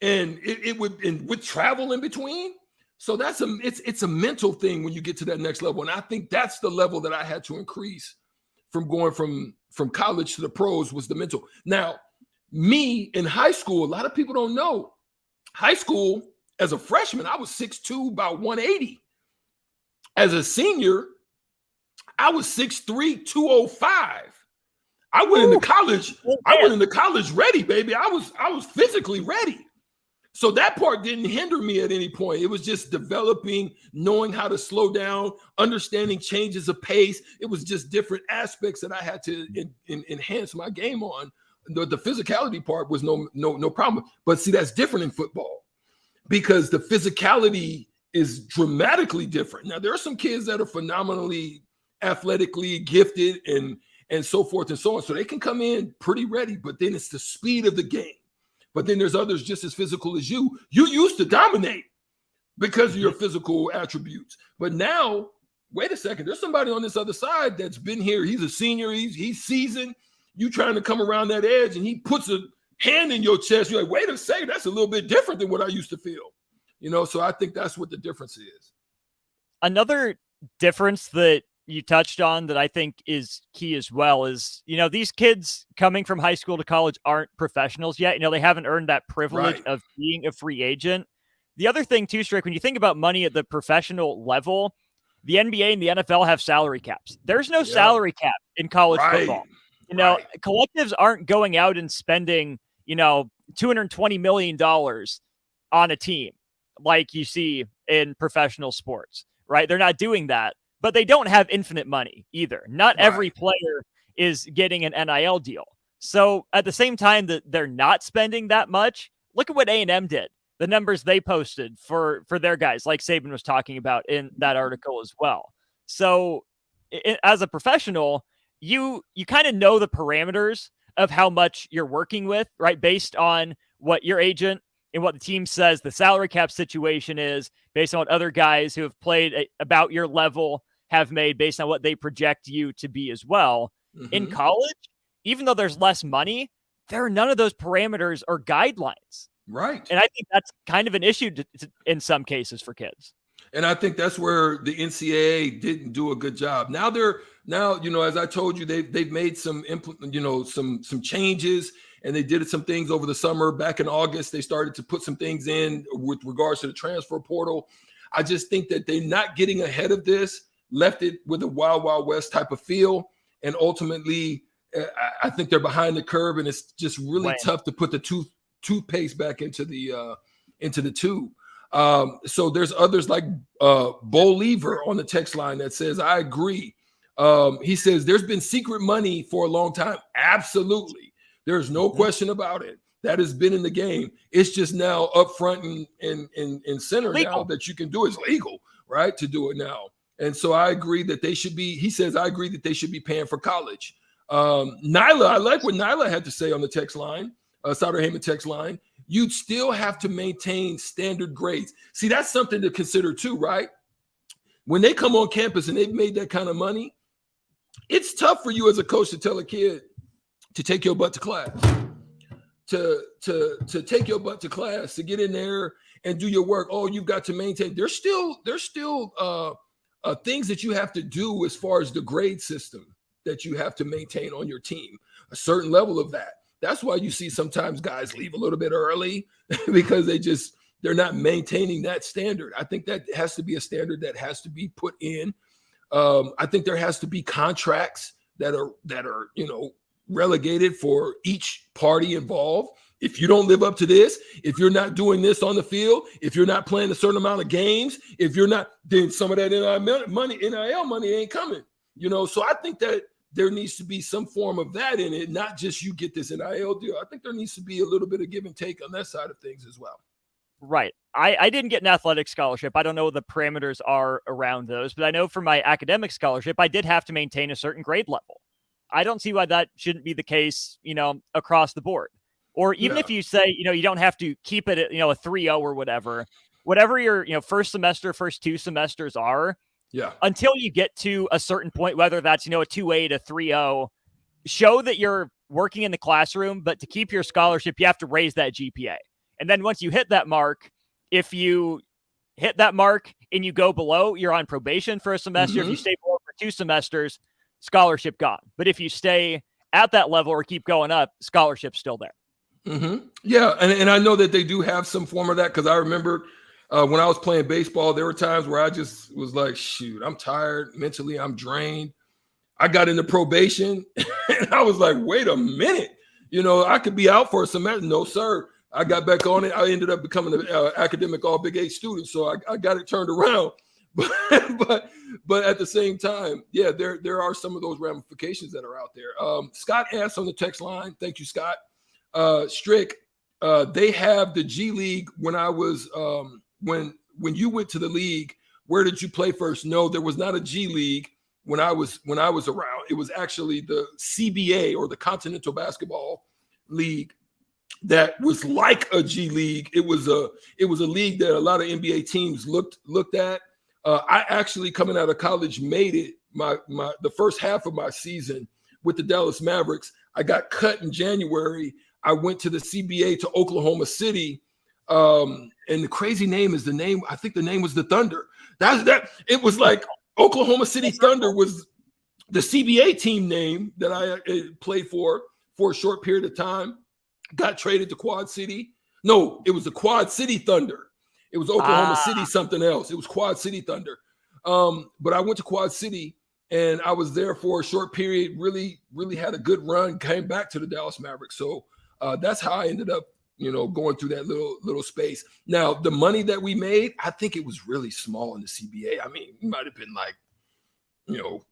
And it would, and with travel in between. So it's a mental thing when you get to that next level. And I think that's the level that I had to increase from going from college to the pros, was the mental. Now, me in high school, a lot of people don't know. High school, as a freshman, I was 6'2", about 180. As a senior, I was 6'3", 205. I went into college. I went into college ready, baby. I was physically ready. So that part didn't hinder me at any point. It was just developing, knowing how to slow down, understanding changes of pace. It was just different aspects that I had to enhance my game on. The physicality part was no problem. But see, that's different in football because the physicality is dramatically different. Now, there are some kids that are phenomenally athletically gifted and so forth and so on. So they can come in pretty ready, but then it's the speed of the game. But then there's others just as physical as you. You used to dominate because of your physical attributes. But now, wait a second, there's somebody on this other side that's been here. He's a senior. He's seasoned. You trying to come around that edge, and he puts a hand in your chest. You're like, wait a second, that's a little bit different than what I used to feel. So I think that's what the difference is. Another difference that you touched on that I think is key as well is, these kids coming from high school to college aren't professionals yet. They haven't earned that privilege of being a free agent. The other thing too, Strick, when you think about money at the professional level, the NBA and the NFL have salary caps. There's no salary cap in college football. Collectives aren't going out and spending, $220 million on a team like you see in professional sports, right? They're not doing that. But they don't have infinite money either. Not every player is getting an NIL deal. So at the same time that they're not spending that much, look at what A&M did. The numbers they posted for their guys, like Saban was talking about in that article as well. So as a professional, you kind of know the parameters of how much you're working with, right? Based on what your agent and what the team says the salary cap situation is, based on what other guys who have played about your level have made, based on what they project you to be as well. In college, even though there's less money, there are none of those parameters or guidelines. Right. And I think that's kind of an issue in some cases for kids. And I think that's where the NCAA didn't do a good job. Now, as I told you, they've made some changes, and they did some things over the summer. Back in August, they started to put some things in with regards to the transfer portal. I just think that they're not getting ahead of this. left it with a Wild Wild West type of feel, and ultimately, I think they're behind the curve, and it's just really tough to put the toothpaste back into the tube. So there's others like Bo Lever on the text line that says, I agree. He says there's been secret money for a long time. Absolutely. There's no question about it. That has been in the game. It's just now up front and center now that you can do it. It's legal, right, to do it now. And so I agree that they should be, he says, I agree that they should be paying for college. Nyla, I like what Nyla had to say on the text line, Sauter Heyman text line. You'd still have to maintain standard grades. See, that's something to consider too, right? When they come on campus and they've made that kind of money, it's tough for you as a coach to tell a kid to take your butt to class, to take your butt to class, to get in there and do your work. Oh, you've got to maintain. There's still things that you have to do as far as the grade system that you have to maintain on your team, a certain level of that. That's why you see sometimes guys leave a little bit early because they're not maintaining that standard. I think that has to be a standard that has to be put in. I think there has to be contracts that are relegated for each party involved. If you don't live up to this, if you're not doing this on the field, if you're not playing a certain amount of games, if you're not, then some of that NIL money ain't coming. So I think that there needs to be some form of that in it, not just you get this NIL deal. I think there needs to be a little bit of give and take on that side of things as well. Right. I didn't get an athletic scholarship. I don't know what the parameters are around those, but I know for my academic scholarship, I did have to maintain a certain grade level. I don't see why that shouldn't be the case, across the board. Or even if you say, you don't have to keep it at, a 3.0 or whatever your first semester, first 2 semesters are. Yeah. Until you get to a certain point, whether that's, a 2.8, a 3.0, show that you're working in the classroom, but to keep your scholarship, you have to raise that GPA. And then once you hit that mark, if you hit that mark and you go below, you're on probation for a semester. If you stay below for 2 semesters, scholarship gone. But if you stay at that level or keep going up, scholarship's still there. Yeah, and I know that they do have some form of that, because I remember when I was playing baseball, there were times where I just was like, shoot, I'm tired. Mentally, I'm drained. I got into probation, and I was like, wait a minute. I could be out for a semester. No, sir. I got back on it. I ended up becoming an academic all Big 8 student, so I got it turned around. But at the same time, yeah, there are some of those ramifications that are out there. Scott asks on the text line, thank you, Scott. Strick, they have the G League. When I was when you went to the league, where did you play first? No, there was not a G League when I was around. It was actually the CBA, or the Continental Basketball League, that was like a G League. It was a league that a lot of NBA teams looked at. I actually, coming out of college, made it the first half of my season with the Dallas Mavericks. I got cut in January. I went to the CBA to Oklahoma City. And the crazy name is I think the name was the Thunder. It was like Oklahoma City Thunder was the CBA team name that I played for a short period of time. Got traded to Quad City. No, it was the Quad City Thunder. It was Oklahoma City something else. It was Quad City Thunder. But I went to Quad City, and I was there for a short period, really, really had a good run, came back to the Dallas Mavericks. So that's how I ended up, going through that little space. Now, the money that we made, I think it was really small in the CBA. I mean, it might have been like, $1,200,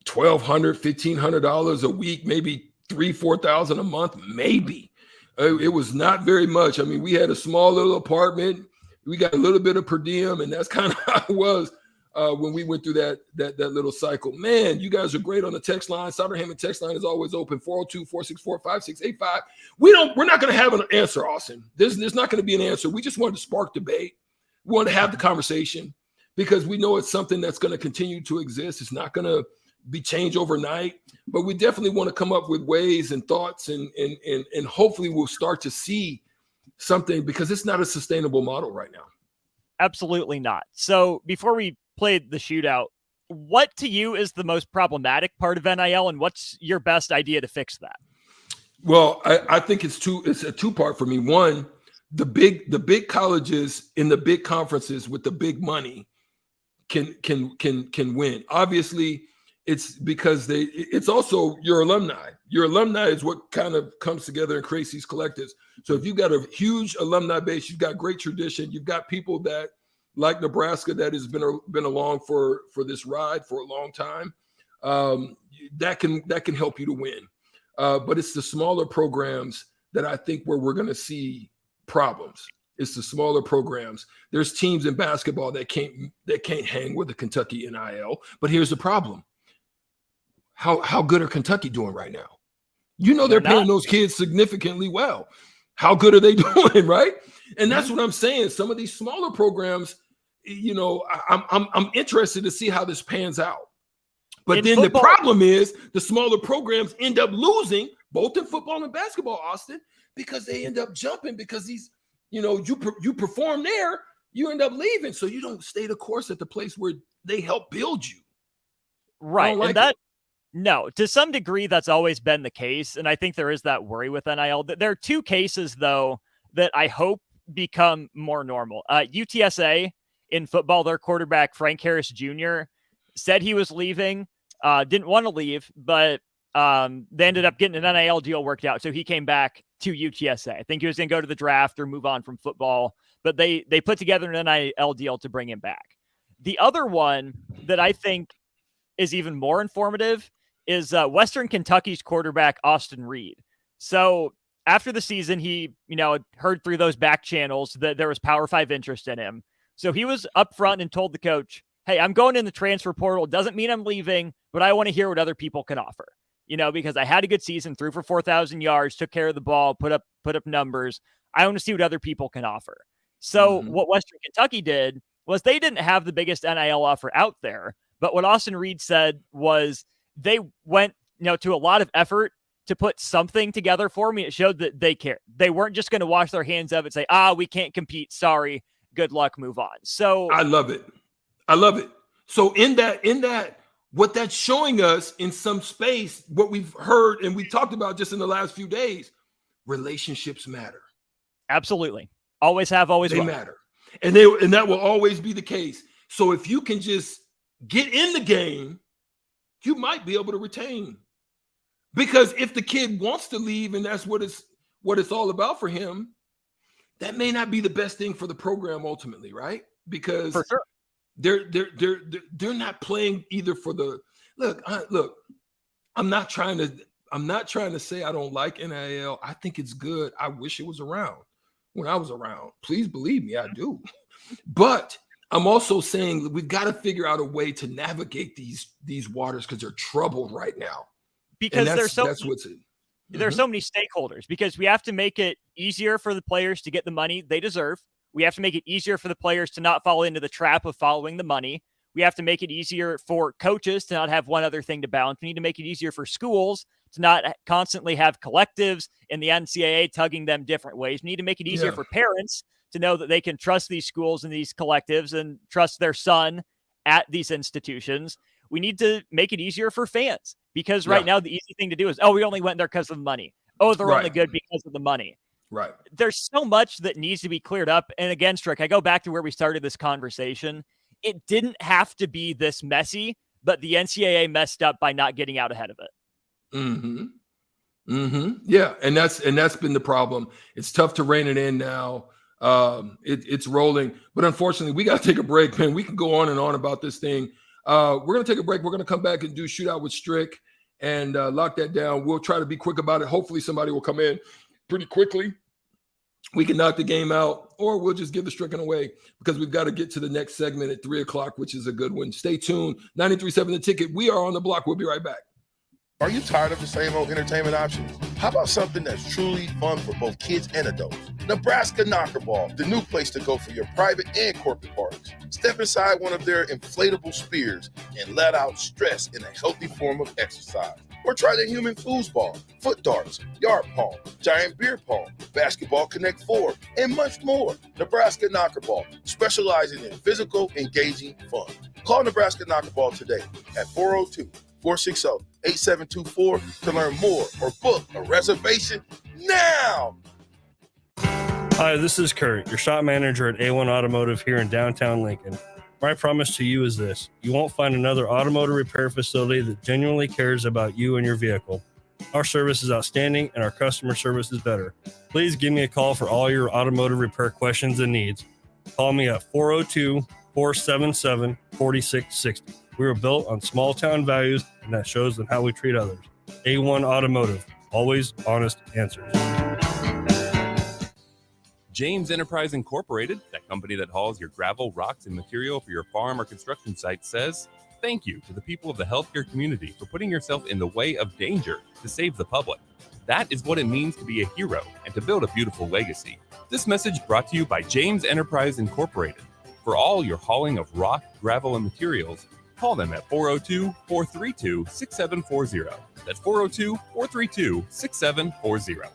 $1,500 a week, maybe $3,000-$4,000 a month, maybe. It was not very much. I mean, we had a small little apartment. We got a little bit of per diem, and that's kind of how it was when we went through that little cycle. Man, you guys are great on the text line. Sauter Heyman text line is always open, 402-464-5685. We're not going to have an answer, Austin. There's not going to be an answer. We just wanted to spark debate. We want to have the conversation, because we know it's something that's going to continue to exist. It's not going to be changed overnight, but we definitely want to come up with ways and thoughts, and hopefully we'll start to see something, because it's not a sustainable model right now. Absolutely not. So before we played the shootout, what to you is the most problematic part of NIL, and what's your best idea to fix that? Well, I think it's a two-part for me. One, the big colleges in the big conferences with the big money can win. Obviously, it's because it's also your alumni. Your alumni is what kind of comes together and creates these collectives. So if you've got a huge alumni base, you've got great tradition, you've got people that like Nebraska that has been along for this ride for a long time, that can help you to win. But it's the smaller programs that I think where we're going to see problems. It's the smaller programs. There's teams in basketball that can't hang with the Kentucky NIL. But here's the problem. How good are Kentucky doing right now? You know they're paying those kids significantly well. How good are they doing, right? And that's what I'm saying. Some of these smaller programs, you know, I'm interested to see how this pans out. But then the problem is the smaller programs end up losing both in football and basketball, Austin, because they end up jumping because these, you know, you perform there, you end up leaving. So you don't stay the course at the place where they help build you. Right. And no, to some degree, that's always been the case. And I think there is that worry with NIL. There are two cases, though, that I hope become more normal. UTSA in football, their quarterback, Frank Harris Jr., said he was leaving, didn't want to leave, but they ended up getting an NIL deal worked out. So he came back to UTSA. I think he was going to go to the draft or move on from football, but they put together an NIL deal to bring him back. The other one that I think is even more informative is Western Kentucky's quarterback, Austin Reed. So after the season, he, heard through those back channels that there was Power 5 interest in him. So he was upfront and told the coach, hey, I'm going in the transfer portal. Doesn't mean I'm leaving, but I want to hear what other people can offer. Because I had a good season, threw for 4,000 yards, took care of the ball, put up numbers. I want to see what other people can offer. So what Western Kentucky did was they didn't have the biggest NIL offer out there. But what Austin Reed said was they went, to a lot of effort to put something together for me. It showed that they cared. They weren't just going to wash their hands of it and say, we can't compete. Sorry. Good luck. Move on. So I love it. So in that, what that's showing us in some space, what we've heard and we talked about just in the last few days, relationships matter. Absolutely. Always have, always will. They matter. And that will always be the case. So if you can just get in the game, you might be able to retain. Because if the kid wants to leave and that's what it's all about for him, that may not be the best thing for the program ultimately, right? Because for sure. They're not playing either for the look. I'm not trying to say I don't like NIL. I think it's good. I wish it was around when I was around. Please believe me, I do. But I'm also saying that we've got to figure out a way to navigate these waters because they're troubled right now. Because there's so many stakeholders. Because we have to make it easier for the players to get the money they deserve. We have to make it easier for the players to not fall into the trap of following the money. We have to make it easier for coaches to not have one other thing to balance. We need to make it easier for schools to not constantly have collectives in the NCAA tugging them different ways. We need to make it easier for parents to know that they can trust these schools and these collectives and trust their son at these institutions. We need to make it easier for fans because right now the easy thing to do is, we only went there because of the money. They're only good because of the money. Right. There's so much that needs to be cleared up. And again, Strick, I go back to where we started this conversation. It didn't have to be this messy, but the NCAA messed up by not getting out ahead of it. Yeah. And that's been the problem. It's tough to rein it in now. It's rolling, but unfortunately we got to take a break, man. We can go on and on about this thing. We're going to take a break. We're going to come back and do Shootout with Strick and lock that down. We'll try to be quick about it. Hopefully somebody will come in pretty quickly. We can knock the game out, or we'll just give the stricken away because we've got to get to the next segment at 3:00, which is a good one. Stay tuned. 93.7 The Ticket. We are on the block. We'll be right back. Are you tired of the same old entertainment options? How about something that's truly fun for both kids and adults? Nebraska Knockerball, the new place to go for your private and corporate parties. Step inside one of their inflatable spears and let out stress in a healthy form of exercise. Or try the human foosball, foot darts, yard pong, giant beer pong, basketball Connect 4, and much more. Nebraska Knockerball, specializing in physical, engaging fun. Call Nebraska Knockerball today at 402-460-8724 to learn more or book a reservation now. Hi, this is Kurt, your shop manager at A1 Automotive here in downtown Lincoln. My promise to you is this: you won't find another automotive repair facility that genuinely cares about you and your vehicle. Our service is outstanding and our customer service is better. Please give me a call for all your automotive repair questions and needs. Call me at 402-477-4660. We were built on small town values, and that shows in how we treat others. A1 Automotive, always honest answers. James Enterprise Incorporated, that company that hauls your gravel, rocks, and material for your farm or construction site, says thank you to the people of the healthcare community for putting yourself in the way of danger to save the public. That is what it means to be a hero and to build a beautiful legacy. This message brought to you by James Enterprise Incorporated. For all your hauling of rock, gravel, and materials, call them at 402-432-6740. That's 402-432-6740.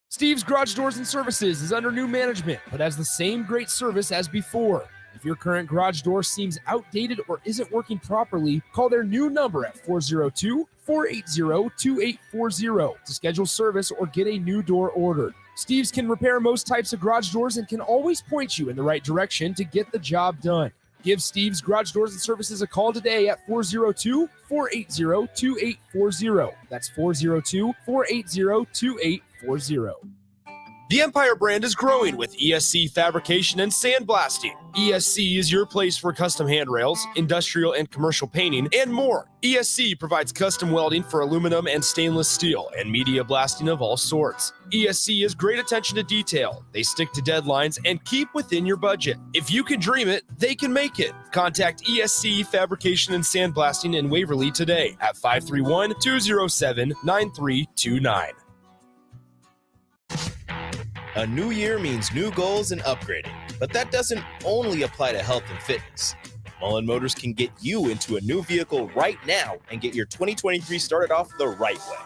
Steve's Garage Doors and Services is under new management, but has the same great service as before. If your current garage door seems outdated or isn't working properly, call their new number at 402-480-2840 to schedule service or get a new door ordered. Steve's can repair most types of garage doors and can always point you in the right direction to get the job done. Give Steve's Garage Doors and Services a call today at 402-480-2840. That's 402-480-2840. The Empire brand is growing with ESC Fabrication and Sandblasting. ESC is your place for custom handrails, industrial and commercial painting, and more. ESC provides custom welding for aluminum and stainless steel and media blasting of all sorts. ESC has great attention to detail. They stick to deadlines and keep within your budget. If you can dream it, they can make it. Contact ESC Fabrication and Sandblasting in Waverly today at 531-207-9329. A new year means new goals and upgrading, but that doesn't only apply to health and fitness. Mullen Motors can get you into a new vehicle right now and get your 2023 started off the right way.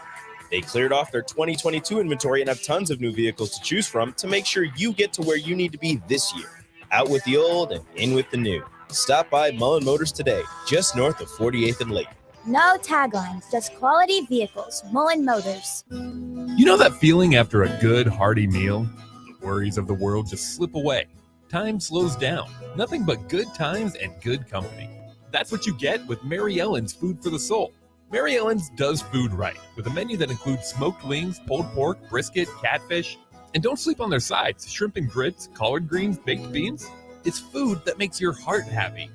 They cleared off their 2022 inventory and have tons of new vehicles to choose from to make sure you get to where you need to be this year. Out with the old and in with the new. Stop by Mullen Motors today, just north of 48th and Lake. No taglines, just quality vehicles. Mullen Motors. You know that feeling after a good, hearty meal? The worries of the world just slip away. Time slows down. Nothing but good times and good company. That's what you get with Mary Ellen's Food for the Soul. Mary Ellen's does food right, with a menu that includes smoked wings, pulled pork, brisket, catfish. And don't sleep on their sides, shrimp and grits, collard greens, baked beans. It's food that makes your heart happy.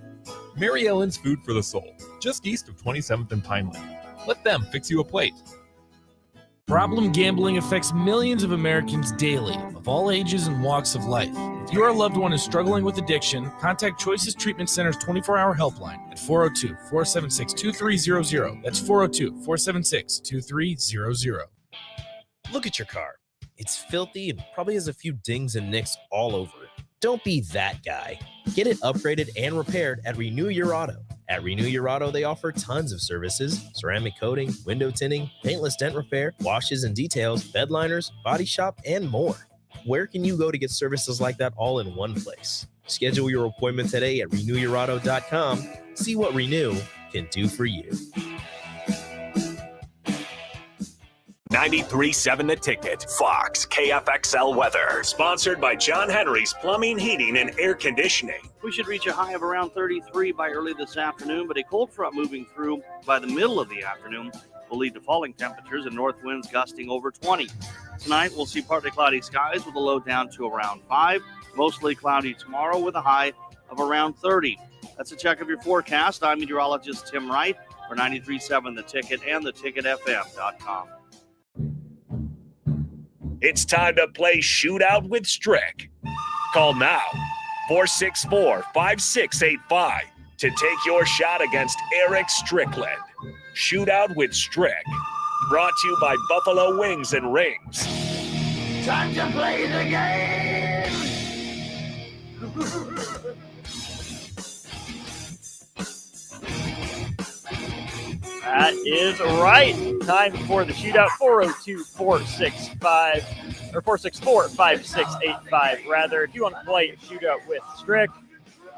Mary Ellen's Food for the Soul, just east of 27th and Pine Lane. Let them fix you a plate. Problem gambling affects millions of Americans daily, of all ages and walks of life. If your loved one is struggling with addiction, contact Choices Treatment Center's 24-hour helpline at 402-476-2300. That's 402-476-2300. Look at your car. It's filthy and probably has a few dings and nicks all over it. Don't be that guy. Get it upgraded and repaired at Renew Your Auto. At Renew Your Auto, they offer tons of services: ceramic coating, window tinting, paintless dent repair, washes and details, bed liners, body shop, and more. Where can you go to get services like that all in one place? Schedule your appointment today at renewyourauto.com. See what Renew can do for you. 93.7 The Ticket, Fox, KFXL weather. Sponsored by John Henry's Plumbing, Heating, and Air Conditioning. We should reach a high of around 33 by early this afternoon, but a cold front moving through by the middle of the afternoon will lead to falling temperatures and north winds gusting over 20. Tonight, we'll see partly cloudy skies with a low down to around 5. Mostly cloudy tomorrow with a high of around 30. That's a check of your forecast. I'm meteorologist Tim Wright for 93.7 The Ticket and theticketfm.com. It's time to play Shootout with Strick. Call now, 464-5685, to take your shot against Eric Strickland. Shootout with Strick. Brought to you by Buffalo Wings and Rings. Time to play the game! That is right. Time for the shootout. 464-5685. Rather, if you want to play shootout with Strick,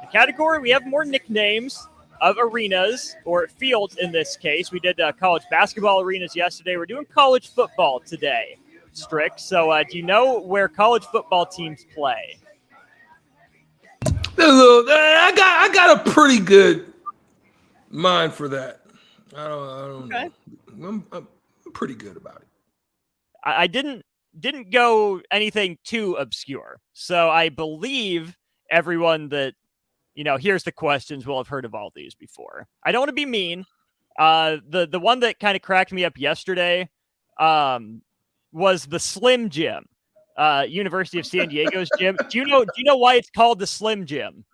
the category we have more nicknames of arenas or fields in this case. We did college basketball arenas yesterday. We're doing college football today, Strick. So, do you know where college football teams play? I got a pretty good mind for that. I don't know. I'm pretty good about it. I didn't go anything too obscure. So I believe everyone that, here's the questions will have heard of all these before. I don't want to be mean. The one that kind of cracked me up yesterday was the Slim Jim, University of San Diego's gym. Do you know why it's called the Slim Jim?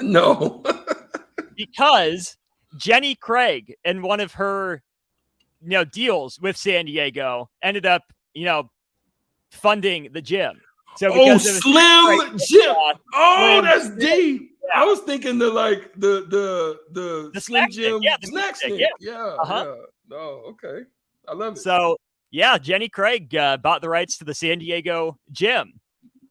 No. Because Jenny Craig, in one of her deals with San Diego, ended up funding the gym. So Slim Jim. Oh, that's deep. Yeah. I was thinking the Slim Jim snack stick. Yeah. No, okay. I love it. So yeah, Jenny Craig bought the rights to the San Diego gym,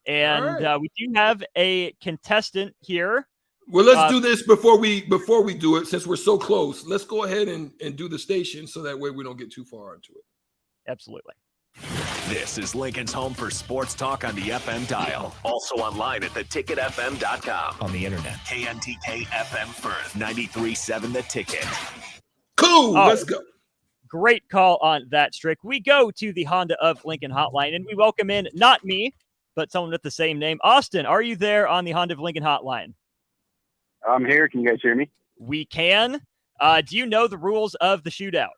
and we do have a contestant here. Well, let's do this before we do it, since we're so close. Let's go ahead and do the station so that way we don't get too far into it. Absolutely. This is Lincoln's home for sports talk on the FM dial. Also online at theticketfm.com. On the internet. KNTK FM Firth, 93.7 The Ticket. Cool. Let's go. Great call on that, Strick. We go to the Honda of Lincoln hotline, and we welcome in, not me, but someone with the same name. Austin, are you there on the Honda of Lincoln hotline? I'm here. Can you guys hear me? We can. Do you know the rules of the shootout?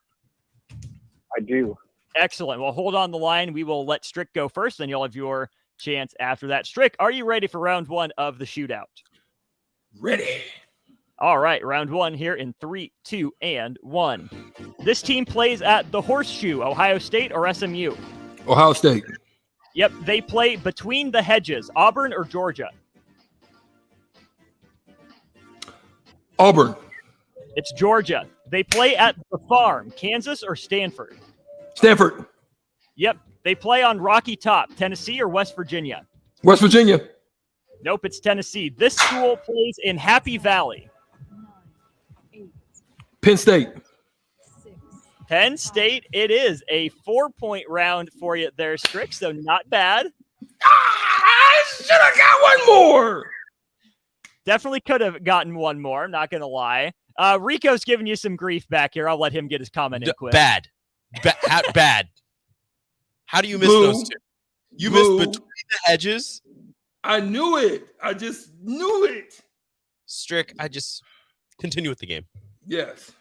I do. Excellent. Well, hold on the line. We will let Strick go first, then you'll have your chance after that. Strick, are you ready for round one of the shootout? Ready. All right, round one here in 3, 2, and 1. This team plays at the Horseshoe, Ohio State or SMU? Ohio State. Yep, they play between the hedges, Auburn or Georgia? Auburn. It's Georgia. They play at the Farm, Kansas or Stanford? Stanford. Yep, they play on Rocky Top, Tennessee or West Virginia? West Virginia. Nope, it's Tennessee. This school plays in Happy Valley. Penn State. Penn State, it is a 4-point round for you there, Strick, so not bad. I should have got one more. Definitely could have gotten one more, I'm not going to lie. Rico's giving you some grief back here. I'll let him get his comment in quick. Bad. Bad. How do you miss those two? You missed between the hedges. I knew it. I just knew it. Strick, I just continue with the game. Yes.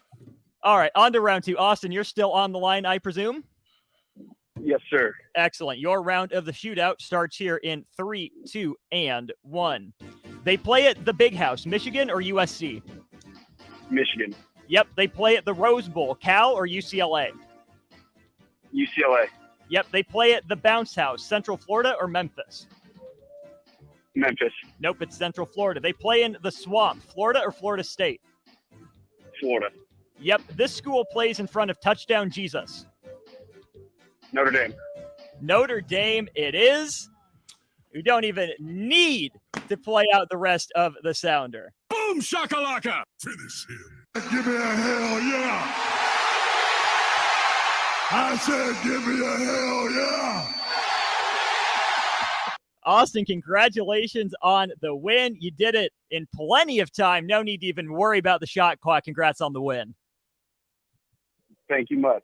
All right, on to round two. Austin, you're still on the line, I presume? Yes, sir. Excellent. Your round of the shootout starts here in 3, 2, and 1. They play at the Big House, Michigan or USC? Michigan. Yep, they play at the Rose Bowl, Cal or UCLA? UCLA. Yep, they play at the Bounce House, Central Florida or Memphis? Memphis. Nope, it's Central Florida. They play in the Swamp, Florida or Florida State? Florida. Yep, this school plays in front of Touchdown Jesus. Notre Dame. Notre Dame it is. We don't even need to play out the rest of the sounder. Boom shakalaka. Finish him. Give me a hell yeah. I said give me a hell yeah. Austin, congratulations on the win. You did it in plenty of time. No need to even worry about the shot clock. Congrats on the win. Thank you much.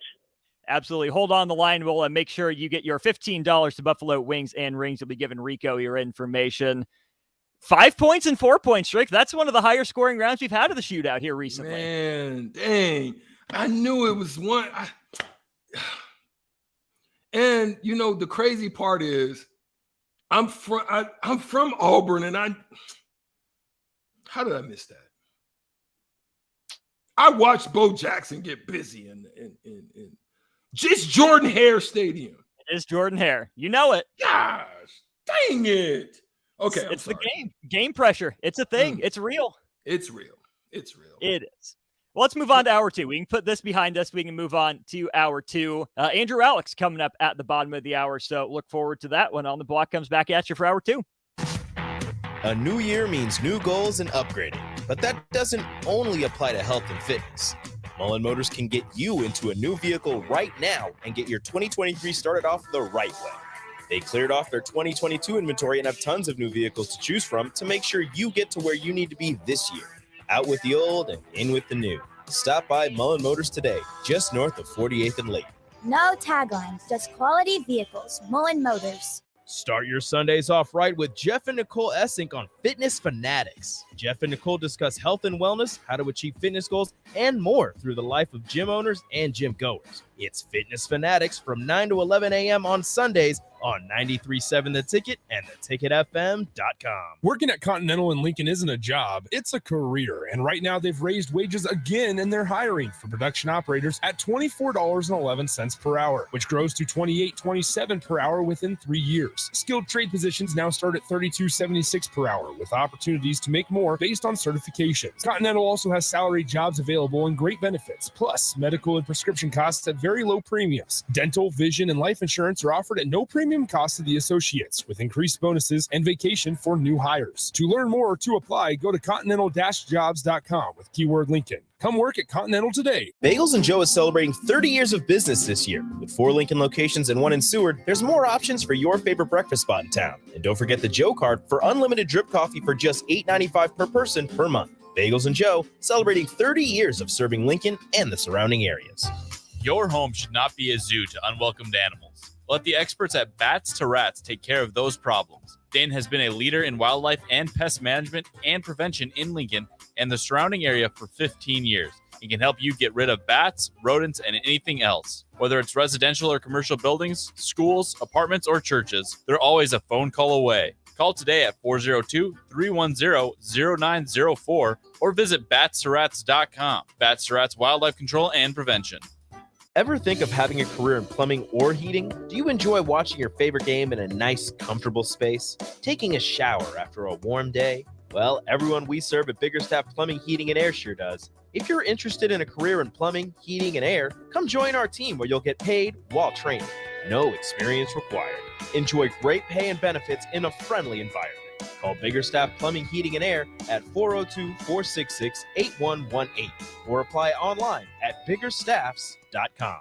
Absolutely. Hold on the line. We'll make sure you get your $15 to Buffalo Wings and Rings. You'll be giving Rico your information. 5 points and 4 points, Strick. That's one of the higher scoring rounds we've had of the shootout here recently. Man, dang. I knew it was one. And, the crazy part is I'm from Auburn, and how did I miss that? I watched Bo Jackson get busy in just Jordan Hare Stadium. It is Jordan Hare. You know it. Gosh, dang it. Okay, it's the game. Game pressure. It's a thing. It's real. It's real. It's real. It is. Well, let's move on to hour two. We can put this behind us. We can move on to hour two. Andrew Alex coming up at the bottom of the hour, so look forward to that when On the Block comes back at you for hour two. A new year means new goals and upgrading, but that doesn't only apply to health and fitness. Mullen Motors can get you into a new vehicle right now and get your 2023 started off the right way. They cleared off their 2022 inventory and have tons of new vehicles to choose from to make sure you get to where you need to be this year. Out with the old and in with the new. Stop by Mullen Motors today, just north of 48th and Lake. No taglines, just quality vehicles. Mullen Motors. Start your Sundays off right with Jeff and Nicole Essink on Fitness Fanatics. Jeff and Nicole discuss health and wellness, how to achieve fitness goals, and more through the life of gym owners and gym goers. It's Fitness Fanatics from 9 to 11 a.m. on Sundays on 93.7 The Ticket and theticketfm.com. Working at Continental in Lincoln isn't a job, it's a career. And right now they've raised wages again and they're hiring for production operators at $24.11 per hour, which grows to $28.27 per hour within 3 years. Skilled trade positions now start at $32.76 per hour with opportunities to make more based on certifications. Continental also has salary jobs available and great benefits, plus medical and prescription costs at very low premiums. Dental, vision, and life insurance are offered at no premium cost to the associates, with increased bonuses and vacation for new hires. To learn more or to apply, go to continental-jobs.com with keyword Lincoln. Come work at Continental today. Bagels and Joe is celebrating 30 years of business this year. With 4 Lincoln locations and 1 in Seward, there's more options for your favorite breakfast spot in town. And don't forget the Joe card for unlimited drip coffee for just $8.95 per person per month. Bagels and Joe, celebrating 30 years of serving Lincoln and the surrounding areas. Your home should not be a zoo to unwelcomed animals. Let the experts at Bats to Rats take care of those problems. Dane has been a leader in wildlife and pest management and prevention in Lincoln and the surrounding area for 15 years. He can help you get rid of bats, rodents, and anything else. Whether it's residential or commercial buildings, schools, apartments, or churches, they're always a phone call away. Call today at 402-310-0904 or visit batsterats.com. Bats to Rats Wildlife Control and Prevention. Ever think of having a career in plumbing or heating? Do you enjoy watching your favorite game in a nice, comfortable space? Taking a shower after a warm day? Well, everyone we serve at Biggerstaff Plumbing, Heating, and Air sure does. If you're interested in a career in plumbing, heating, and air, come join our team where you'll get paid while training. No experience required. Enjoy great pay and benefits in a friendly environment. Call Biggerstaff Plumbing, Heating, and Air at 402-466-8118 or apply online at biggerstaffs.com.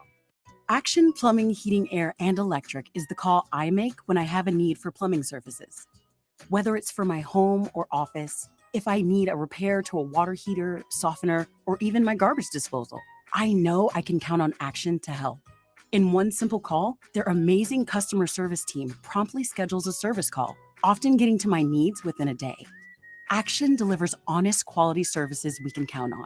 Action Plumbing, Heating, Air, and Electric is the call I make when I have a need for plumbing services. Whether it's for my home or office, if I need a repair to a water heater, softener, or even my garbage disposal, I know I can count on Action to help. In one simple call, their amazing customer service team promptly schedules a service call, often getting to my needs within a day. Action delivers honest quality services we can count on.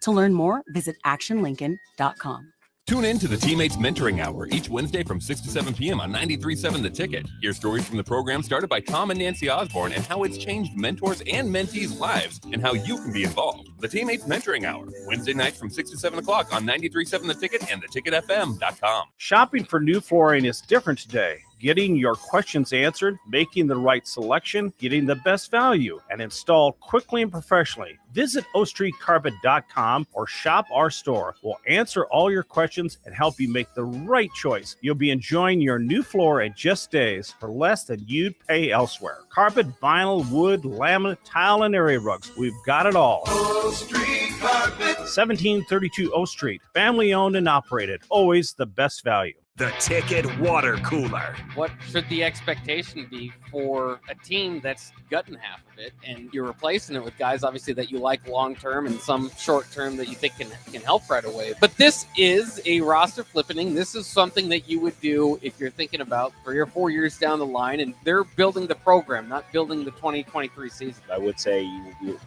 To learn more, visit actionlincoln.com. Tune in to the Teammates Mentoring Hour each Wednesday from 6 to 7 p.m. on 93.7 The Ticket. Hear stories from the program started by Tom and Nancy Osborne and how it's changed mentors and mentees' lives and how you can be involved. The Teammates Mentoring Hour, Wednesday nights from 6 to 7 o'clock on 93.7 The Ticket and theticketfm.com. Shopping for new flooring is different today. Getting your questions answered, making the right selection, getting the best value, and installed quickly and professionally. Visit ostreetcarpet.com or shop our store. We'll answer all your questions and help you make the right choice. You'll be enjoying your new floor in just days for less than you'd pay elsewhere. Carpet, vinyl, wood, laminate, tile, and area rugs. We've got it all. O Street Carpet. 1732 O Street. Family owned and operated. Always the best value. The Ticket Water Cooler. What should the expectation be for a team that's gutting half of it and you're replacing it with guys obviously that you like long-term and some short-term that you think can help right away? But this is a roster flippening. This is something that you would do if you're thinking about 3 or 4 years down the line, and they're building the program, not building the 2023 season. I would say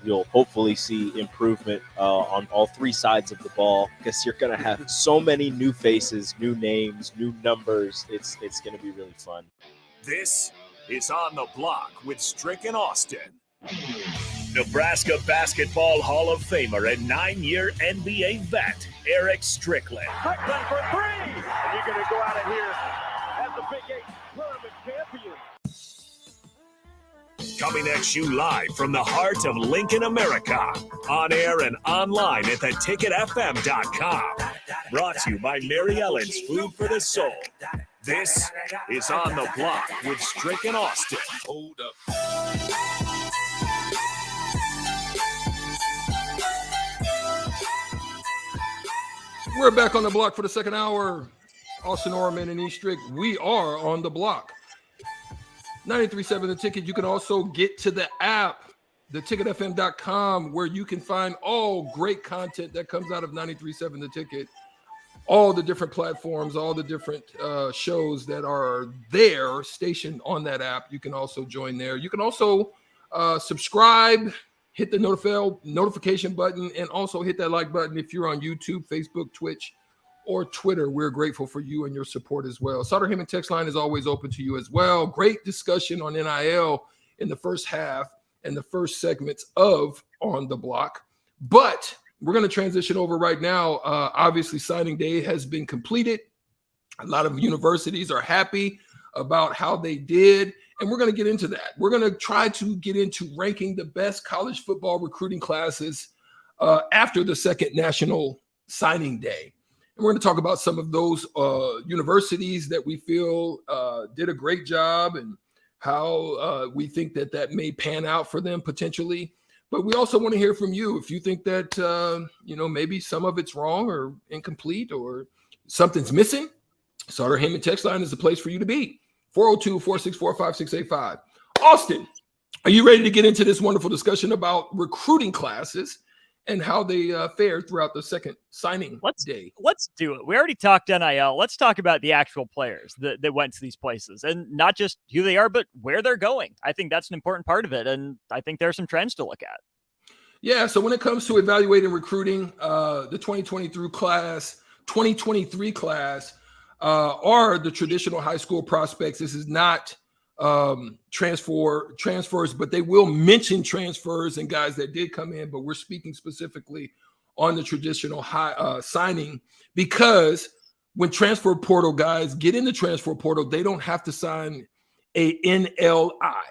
you'll hopefully see improvement on all 3 sides of the ball because you're going to have so many new faces, new names, new numbers. It's going to be really fun. This is On the Block with Strick and Austin. Nebraska Basketball Hall of Famer and 9-year NBA vet, Eric Strickland. Strickland for 3! And you're going to go out of here as the Big 8 tournament champion. Coming at you live from the heart of Lincoln, America. On air and online at theticketfm.com. Brought to you by Mary Ellen's Food for the Soul. This is On the Block with Strick and Austin. Hold up. We're back on the block for the second hour. Austin Orman and E. Strick, we are on the block. 93.7 The Ticket. You can also get to the app, theticketfm.com, where you can find all great content that comes out of 93.7 The Ticket. All the different platforms, all the different shows that are there stationed on that app. You can also join there. You can also subscribe, hit the notification button, and also hit that like button if you're on YouTube, Facebook, Twitch, or Twitter. We're grateful for you and your support as well. Sutter Heyman text line is always open to you as well. Great discussion on NIL in the first half and the first segments of On the Block. But we're going to transition over right now. Obviously, signing day has been completed. A lot of universities are happy about how they did, and we're going to get into that. We're going to try to get into ranking the best college football recruiting classes after the second national signing day. And we're going to talk about some of those universities that we feel did a great job and how we think that may pan out for them potentially. But we also want to hear from you if you think that, maybe some of it's wrong or incomplete or something's missing. Sutter Heyman text line is the place for you to be. 402-464-5685. Austin, are you ready to get into this wonderful discussion about recruiting classes and how they fared throughout the second signing day? Let's do it. We already talked NIL. Let's talk about the actual players that went to these places, and not just who they are, but where they're going. I think that's an important part of it, and I think there's some trends to look at. Yeah, so when it comes to evaluating recruiting, the 2023 class are the traditional high school prospects. This is not transfers, but they will mention transfers and guys that did come in, but we're speaking specifically on the traditional high signing, because when transfer portal guys get in the transfer portal, they don't have to sign a NLI.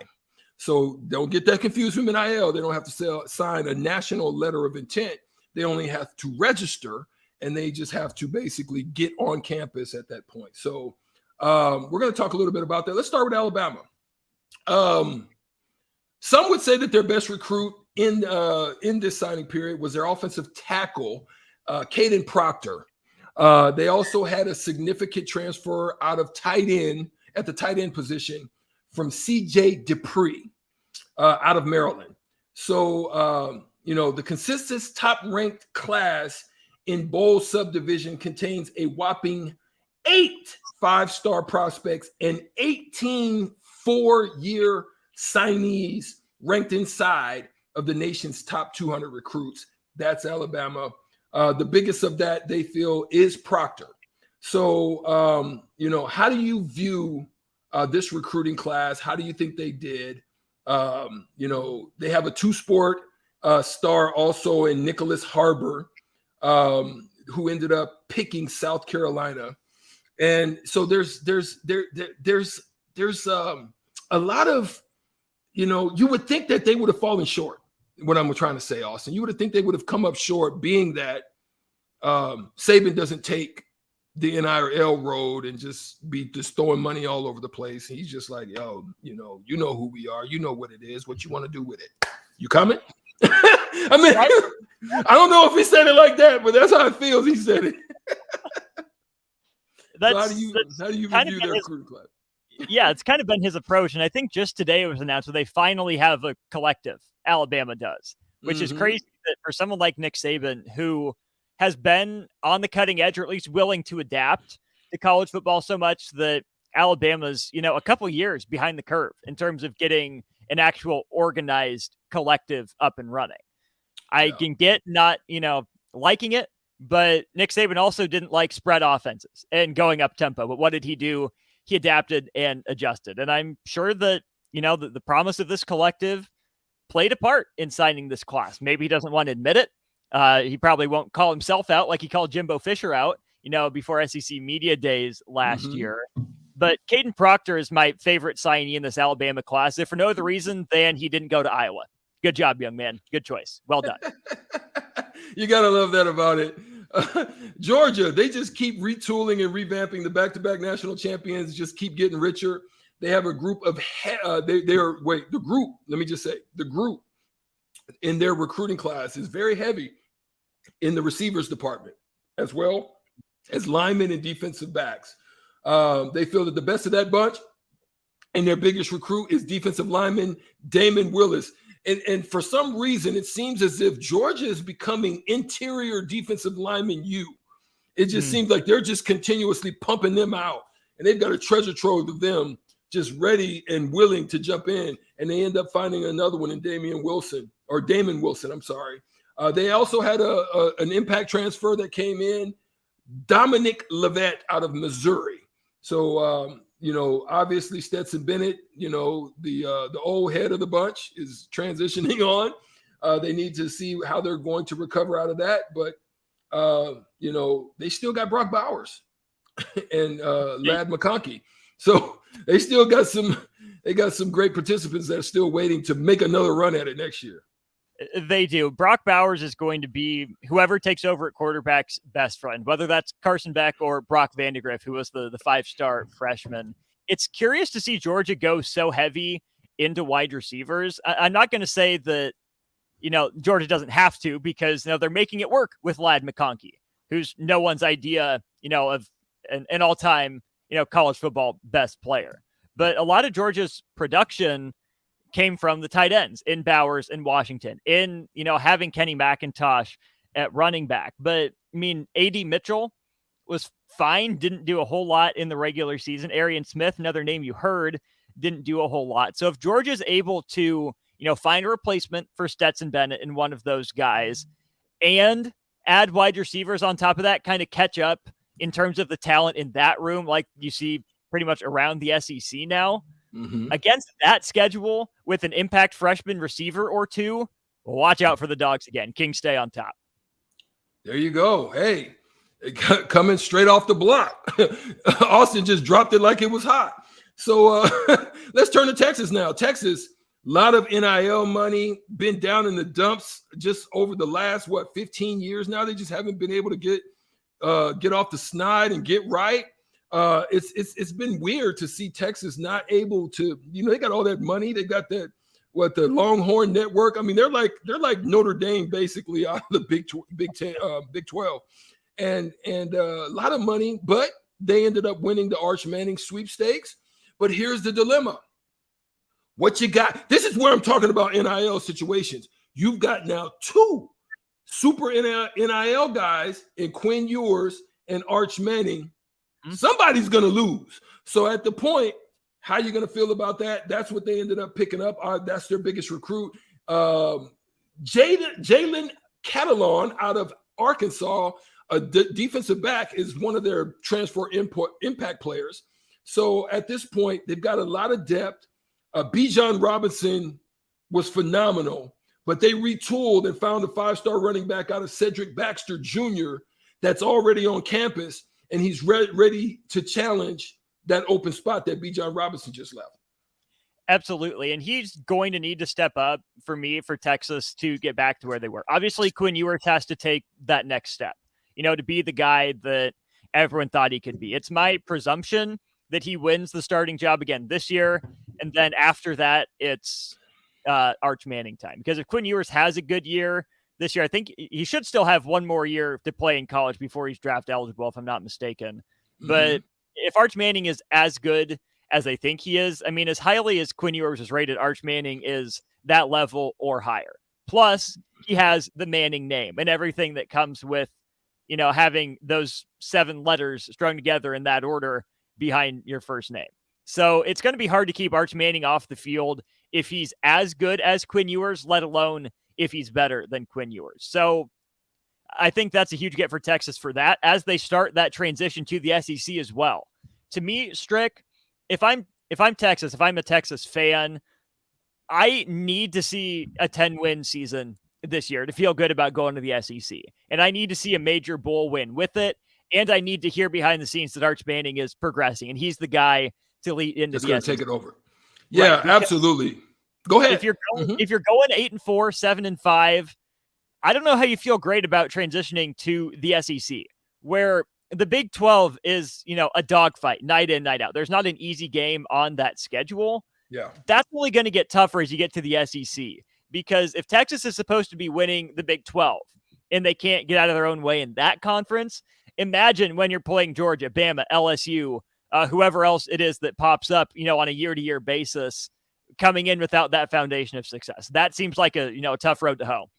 So don't get that confused with NIL. They don't have to sign a national letter of intent. They only have to register, and they just have to basically get on campus at that point. So we're going to talk a little bit about that. Let's start with Alabama. Some would say that their best recruit in this signing period was their offensive tackle, Caden Proctor. They also had a significant transfer out of tight end at the tight end position from CJ Dupree out of Maryland. So, the consensus top-ranked class in Bowl subdivision contains a whopping 8 5-star prospects and 18 4-year signees ranked inside of the nation's top 200 recruits. That's Alabama. The biggest of that, they feel, is Proctor. So, how do you view this recruiting class? How do you think they did? They have a 2-sport star also in Nicholas Harbor, who ended up picking South Carolina. And so there's a lot of, you would think that they would have fallen short. What I'm trying to say, Austin, you would think they would have come up short, being that Saban doesn't take the NIL road and just be just throwing money all over the place. He's just like, yo, you know who we are. You know what it is, what you want to do with it. You coming? I mean, I don't know if he said it like that, but that's how it feels. He said it. So how do you view their recruiting class? Yeah, it's kind of been his approach. And I think just today it was announced that they finally have a collective. Alabama does, which is crazy that for someone like Nick Saban, who has been on the cutting edge, or at least willing to adapt to college football so much, that Alabama's, a couple years behind the curve in terms of getting an actual organized collective up and running. I can get not, liking it, but Nick Saban also didn't like spread offenses and going up tempo. But what did he do? He adapted and adjusted. And I'm sure that, the promise of this collective played a part in signing this class. Maybe he doesn't want to admit it. He probably won't call himself out like he called Jimbo Fisher out, before SEC Media Days last year. But Caden Proctor is my favorite signee in this Alabama class, if for no other reason than he didn't go to Iowa. Good job, young man. Good choice. Well done. You got to love that about it. Georgia, they just keep retooling and revamping. The back-to-back national champions just keep getting richer. They have a group of the group in their recruiting class is very heavy in the receivers department, as well as linemen and defensive backs. They feel that the best of that bunch and their biggest recruit is defensive lineman Damon Willis. And for some reason, it seems as if Georgia is becoming interior defensive lineman U. It just seems like they're just continuously pumping them out, and they've got a treasure trove of them just ready and willing to jump in, and they end up finding another one in Damon Wilson. I'm sorry. They also had an impact transfer that came in, Dominic Levet out of Missouri. So, obviously Stetson Bennett, the old head of the bunch is transitioning on. They need to see how they're going to recover out of that. But, they still got Brock Bowers and Lad McConkey. So they still got some great participants that are still waiting to make another run at it next year. They do. Brock Bowers is going to be whoever takes over at quarterback's best friend, whether that's Carson Beck or Brock Vandegrift, who was the 5-star freshman. It's curious to see Georgia go so heavy into wide receivers. I'm not going to say that, Georgia doesn't have to, because they're making it work with Lad McConkey, who's no one's idea, of an all-time, college football best player. But a lot of Georgia's production came from the tight ends in Bowers and Washington, in, having Kenny McIntosh at running back. But A.D. Mitchell was fine, didn't do a whole lot in the regular season. Arian Smith, another name you heard, didn't do a whole lot. So if Georgia's able to, find a replacement for Stetson Bennett in one of those guys and add wide receivers on top of that, kind of catch up in terms of the talent in that room, like you see pretty much around the SEC now, against that schedule with an impact freshman receiver or two, watch out for the Dogs again. Kings stay on top. There you go. Hey, coming straight off the block. Austin just dropped it like it was hot. So let's turn to Texas now. Texas, a lot of NIL money, been down in the dumps just over the last, 15 years now. They just haven't been able to get off the snide and get right. It's been weird to see Texas not able to, they got all that money. They got that, the Longhorn Network. They're like Notre Dame basically out of the Big 12, and a lot of money, but they ended up winning the Arch Manning sweepstakes. But here's the dilemma. What you got? This is where I'm talking about NIL situations. You've got now two super NIL guys in Quinn Ewers and Arch Manning. Somebody's going to lose. So at the point, how you going to feel about that? That's what they ended up picking up. That's their biggest recruit. Jalen Catalon out of Arkansas, a defensive back, is one of their transfer impact players. So at this point, they've got a lot of depth. Bijan Robinson was phenomenal, but they retooled and found a 5-star running back out of Cedric Baxter Jr. that's already on campus, and he's ready to challenge that open spot that Bijan Robinson just left. Absolutely. And he's going to need to step up for Texas to get back to where they were. Obviously, Quinn Ewers has to take that next step, to be the guy that everyone thought he could be. It's my presumption that he wins the starting job again this year. And then after that, it's Arch Manning time. Because if Quinn Ewers has a good year this year, I think he should still have one more year to play in college before he's draft eligible, if I'm not mistaken. But if Arch Manning is as good as I think he is, as highly as Quinn Ewers is rated, Arch Manning is that level or higher. Plus, he has the Manning name and everything that comes with, having those 7 letters strung together in that order behind your first name. So it's going to be hard to keep Arch Manning off the field if he's as good as Quinn Ewers, let alone if he's better than Quinn Ewers. So I think that's a huge get for Texas for that as they start that transition to the SEC as well. To me, Strick, if I'm Texas, if I'm a Texas fan, I need to see a 10-win season this year to feel good about going to the SEC. And I need to see a major bowl win with it. And I need to hear behind the scenes that Arch Manning is progressing, and he's the guy to lead into the SEC. Take it over. Yeah, right, absolutely. Go ahead. If you're going 8-4, 7-5, I don't know how you feel great about transitioning to the SEC, where the Big 12 is, a dogfight night in, night out. There's not an easy game on that schedule. Yeah. That's only going to get tougher as you get to the SEC, because if Texas is supposed to be winning the Big 12 and they can't get out of their own way in that conference, imagine when you're playing Georgia, Bama, LSU, whoever else it is that pops up, on a year-to-year basis, coming in without that foundation of success. That seems like a tough road to hoe.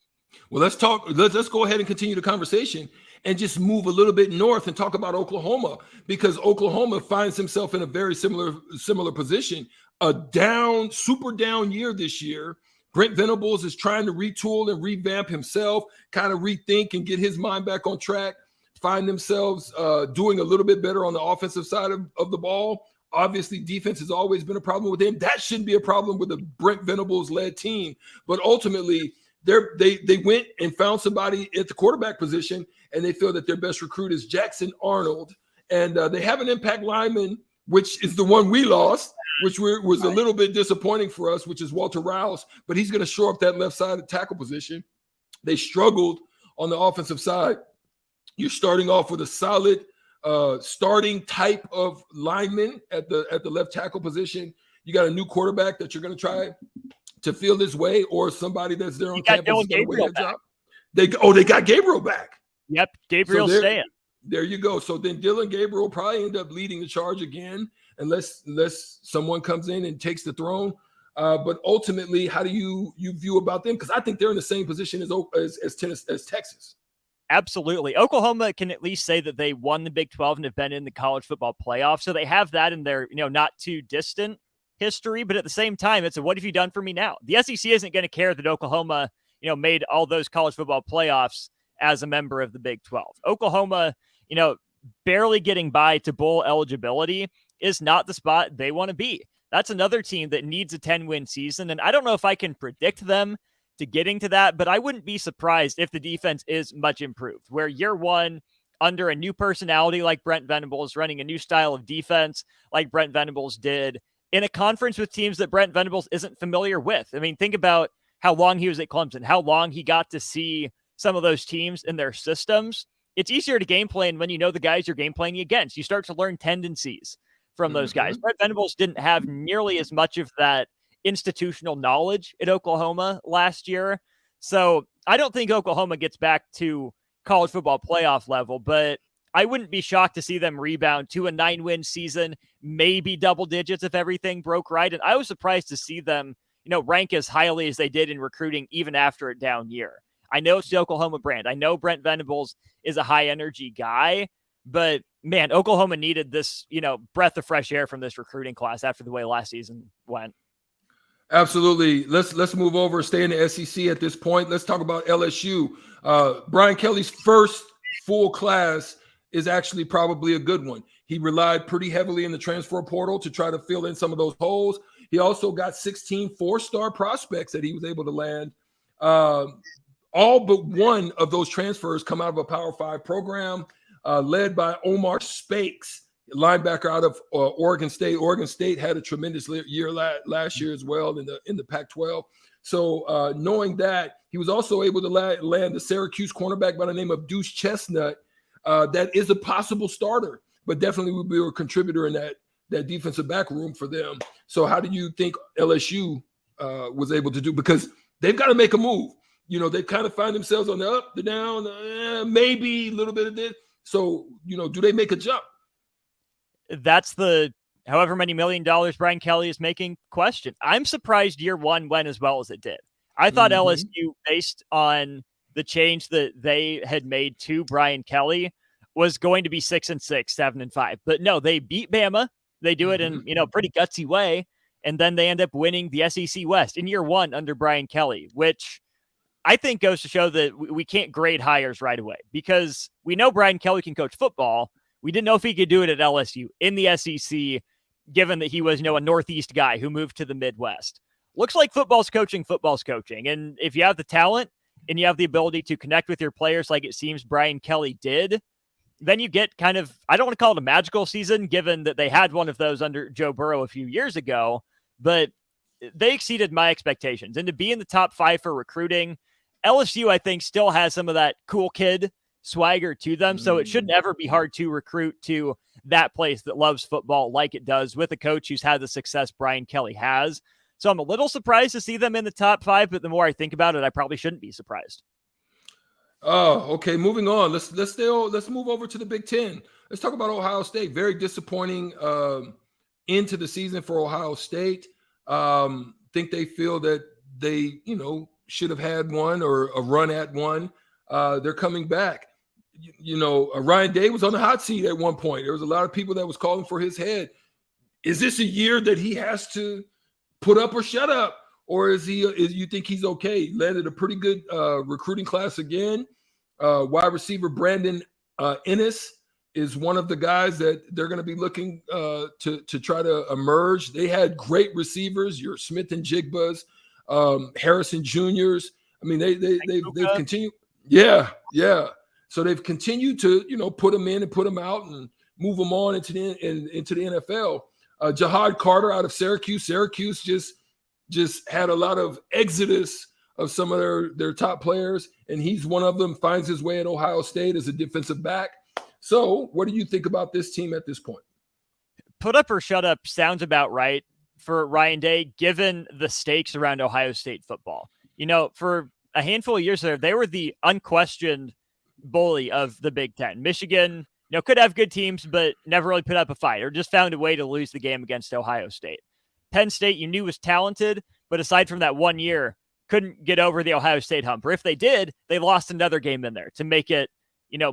Well, let's go ahead and continue the conversation and just move a little bit north and talk about Oklahoma, because Oklahoma finds himself in a very similar position. A super down year this year. Brent Venables is trying to retool and revamp himself, kind of rethink and get his mind back on track, find themselves doing a little bit better on the offensive side of the ball. Obviously, defense has always been a problem with him. That shouldn't be a problem with a Brent Venables-led team. But ultimately, they went and found somebody at the quarterback position, and they feel that their best recruit is Jackson Arnold. And they have an impact lineman, which is the one we lost, which was a little bit disappointing for us, which is Walter Rouse. But he's going to shore up that left side of tackle position. They struggled on the offensive side. You're starting off with a solid starting type of lineman at the left tackle position. You got a new quarterback that you're going to try to feel this way, or somebody that's there on campus is going to win that job. They got Gabriel back. Yep, Gabriel's staying. There you go. So then Dylan Gabriel will probably end up leading the charge again, unless someone comes in and takes the throne. But ultimately, how do you view about them? Because I think they're in the same position as Texas. Absolutely. Oklahoma can at least say that they won the Big 12 and have been in the college football playoff. So they have that in their, not too distant history. But at the same time, it's a what have you done for me now? The SEC isn't going to care that Oklahoma, made all those college football playoffs as a member of the Big 12. Oklahoma, barely getting by to bowl eligibility is not the spot they want to be. That's another team that needs a 10-win season. And I don't know if I can predict them to getting to that, but I wouldn't be surprised if the defense is much improved, where year one, under a new personality like Brent Venables, running a new style of defense like Brent Venables did, in a conference with teams that Brent Venables isn't familiar with. I mean, think about how long he was at Clemson, how long he got to see some of those teams in their systems. It's easier to game plan when you know the guys you're game playing against. You start to learn tendencies from those guys. Brent Venables didn't have nearly as much of that institutional knowledge at Oklahoma last year. So I don't think Oklahoma gets back to college football playoff level, but I wouldn't be shocked to see them rebound to a 9-win season, maybe double digits if everything broke right. And I was surprised to see them, rank as highly as they did in recruiting, even after a down year. I know it's the Oklahoma brand. I know Brent Venables is a high energy guy, but man, Oklahoma needed this, breath of fresh air from this recruiting class after the way last season went. Absolutely. Let's move over, stay in the SEC at this point. Let's talk about LSU. Brian Kelly's first full class is actually probably a good one. He relied pretty heavily in the transfer portal to try to fill in some of those holes. He also got 16 four-star prospects that he was able to land. All but one of those transfers come out of a Power 5 program led by Omar Spakes, linebacker out of Oregon State. Oregon State had a tremendous year last year as well in the Pac-12. So knowing that, he was also able to land the Syracuse cornerback by the name of Deuce Chestnut. That is a possible starter, but definitely would be a contributor in that defensive back room for them. So how do you think LSU was able to do? Because they've got to make a move. They kind of find themselves on the up, the down, maybe a little bit of this. So, do they make a jump? That's the however many $1 million Brian Kelly is making question. I'm surprised year one went as well as it did. I thought LSU, based on the change that they had made to Brian Kelly, was going to be 6-6, 7-5. But no, they beat Bama. They do it in, pretty gutsy way. And then they end up winning the SEC West in year one under Brian Kelly, which I think goes to show that we can't grade hires right away, because we know Brian Kelly can coach football. We didn't know if he could do it at LSU in the SEC, given that he was, a Northeast guy who moved to the Midwest. Looks like football's coaching. And if you have the talent and you have the ability to connect with your players like it seems Brian Kelly did, then you get kind of, I don't want to call it a magical season, given that they had one of those under Joe Burrow a few years ago, but they exceeded my expectations. And to be in the top 5 for recruiting, LSU, I think, still has some of that cool kid swagger to them. So it should never be hard to recruit to that place that loves football like it does, with a coach who's had the success Brian Kelly has. So I'm a little surprised to see them in the top 5, but the more I think about it, I probably shouldn't be surprised. Oh, okay. Moving on. Let's move over to the Big Ten. Let's talk about Ohio State. Very disappointing into the season for Ohio State. Think they feel that they, should have had one or a run at one. They're coming back. Ryan Day was on the hot seat at one point. There was a lot of people that was calling for his head. Is this a year that he has to put up or shut up? Or is you think he's okay? Landed a pretty good recruiting class again. Wide receiver Brandon Ennis is one of the guys that they're going to be looking to try to emerge. They had great receivers, your Smith and Jigbas, Harrison Juniors. I mean, they've continued. Yeah. So they've continued to put them in and put them out and move them on into the NFL. Jahad Carter out of Syracuse. Syracuse just had a lot of exodus of some of their top players, and he's one of them. Finds his way at Ohio State as a defensive back. So what do you think about this team at this point? Put up or shut up sounds about right for Ryan Day, given the stakes around Ohio State football. For a handful of years there, they were the unquestioned bully of the Big Ten. Michigan, could have good teams, but never really put up a fight or just found a way to lose the game against Ohio State. Penn State, you knew was talented, but aside from that 1 year, couldn't get over the Ohio State hump. Or if they did, they lost another game in there to make it,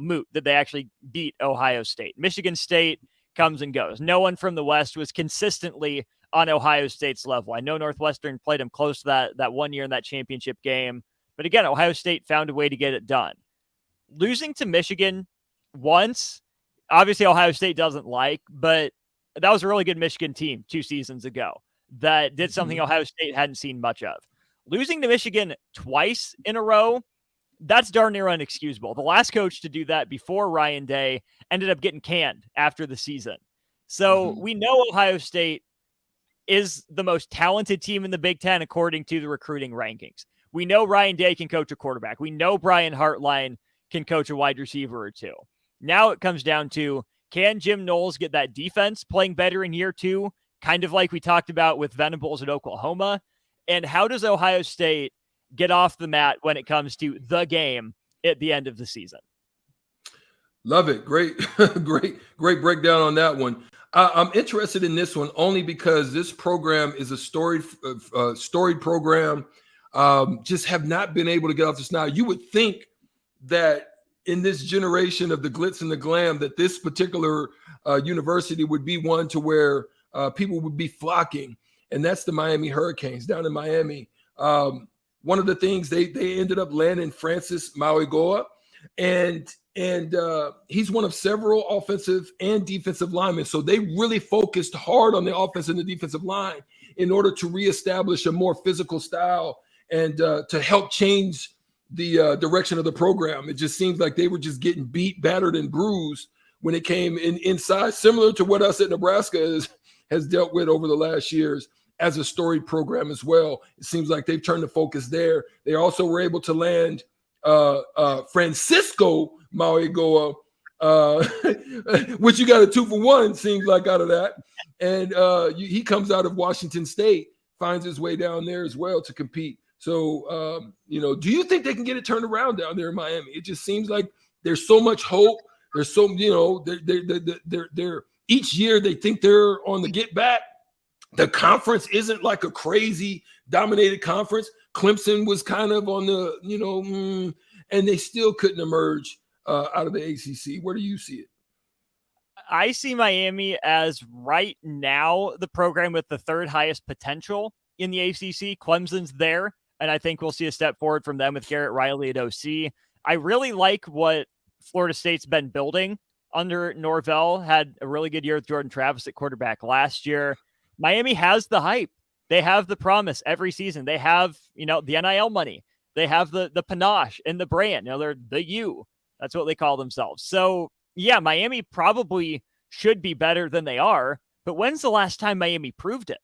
moot that they actually beat Ohio State. Michigan State comes and goes. No one from the West was consistently on Ohio State's level. I know Northwestern played them close to that 1 year in that championship game. But again, Ohio State found a way to get it done. Losing to Michigan once, obviously Ohio State doesn't like, but that was a really good Michigan team 2 seasons ago that did something Ohio State hadn't seen much of. Losing to Michigan twice in a row, that's darn near unexcusable. The last coach to do that before Ryan Day ended up getting canned after the season. So we know Ohio State is the most talented team in the Big Ten according to the recruiting rankings. We know Ryan Day can coach a quarterback. We know Brian Hartline can coach a wide receiver or two. Now it comes down to, can Jim Knowles get that defense playing better in year 2, kind of like we talked about with Venables at Oklahoma? And how does Ohio State get off the mat when it comes to the game at the end of the season? Love it. Great, great breakdown on that one. I'm interested in this one only because this program is a storied program. Just have not been able to get off the snide. You would think that in this generation of the glitz and the glam, that this particular university would be one to where people would be flocking, and that's the Miami Hurricanes down in Miami. One of the things they ended up landing Francis Mauigoa, and he's one of several offensive and defensive linemen. So they really focused hard on the offense and the defensive line in order to reestablish a more physical style and to help change the direction of the program. It just seems like they were just getting beat, battered, and bruised when it came inside, similar to what us at Nebraska has dealt with over the last years as a storied program as well. It seems like they've turned the focus there. They also were able to land Francisco Mauigoa, which you got a 2-for-1, seems like, out of that. And he comes out of Washington State, finds his way down there as well to compete. So, do you think they can get it turned around down there in Miami? It just seems like there's so much hope. There's so, they're each year they think they're on the get back. The conference isn't like a crazy dominated conference. Clemson was kind of on the, and they still couldn't emerge out of the ACC. Where do you see it? I see Miami as right now the program with the 3rd highest potential in the ACC. Clemson's there, and I think we'll see a step forward from them with Garrett Riley at OC. I really like what Florida State's been building under Norvell. Had a really good year with Jordan Travis at quarterback last year. Miami has the hype. They have the promise every season. They have, the NIL money. They have the panache and the brand. They're the U. That's what they call themselves. So, yeah, Miami probably should be better than they are. But when's the last time Miami proved it?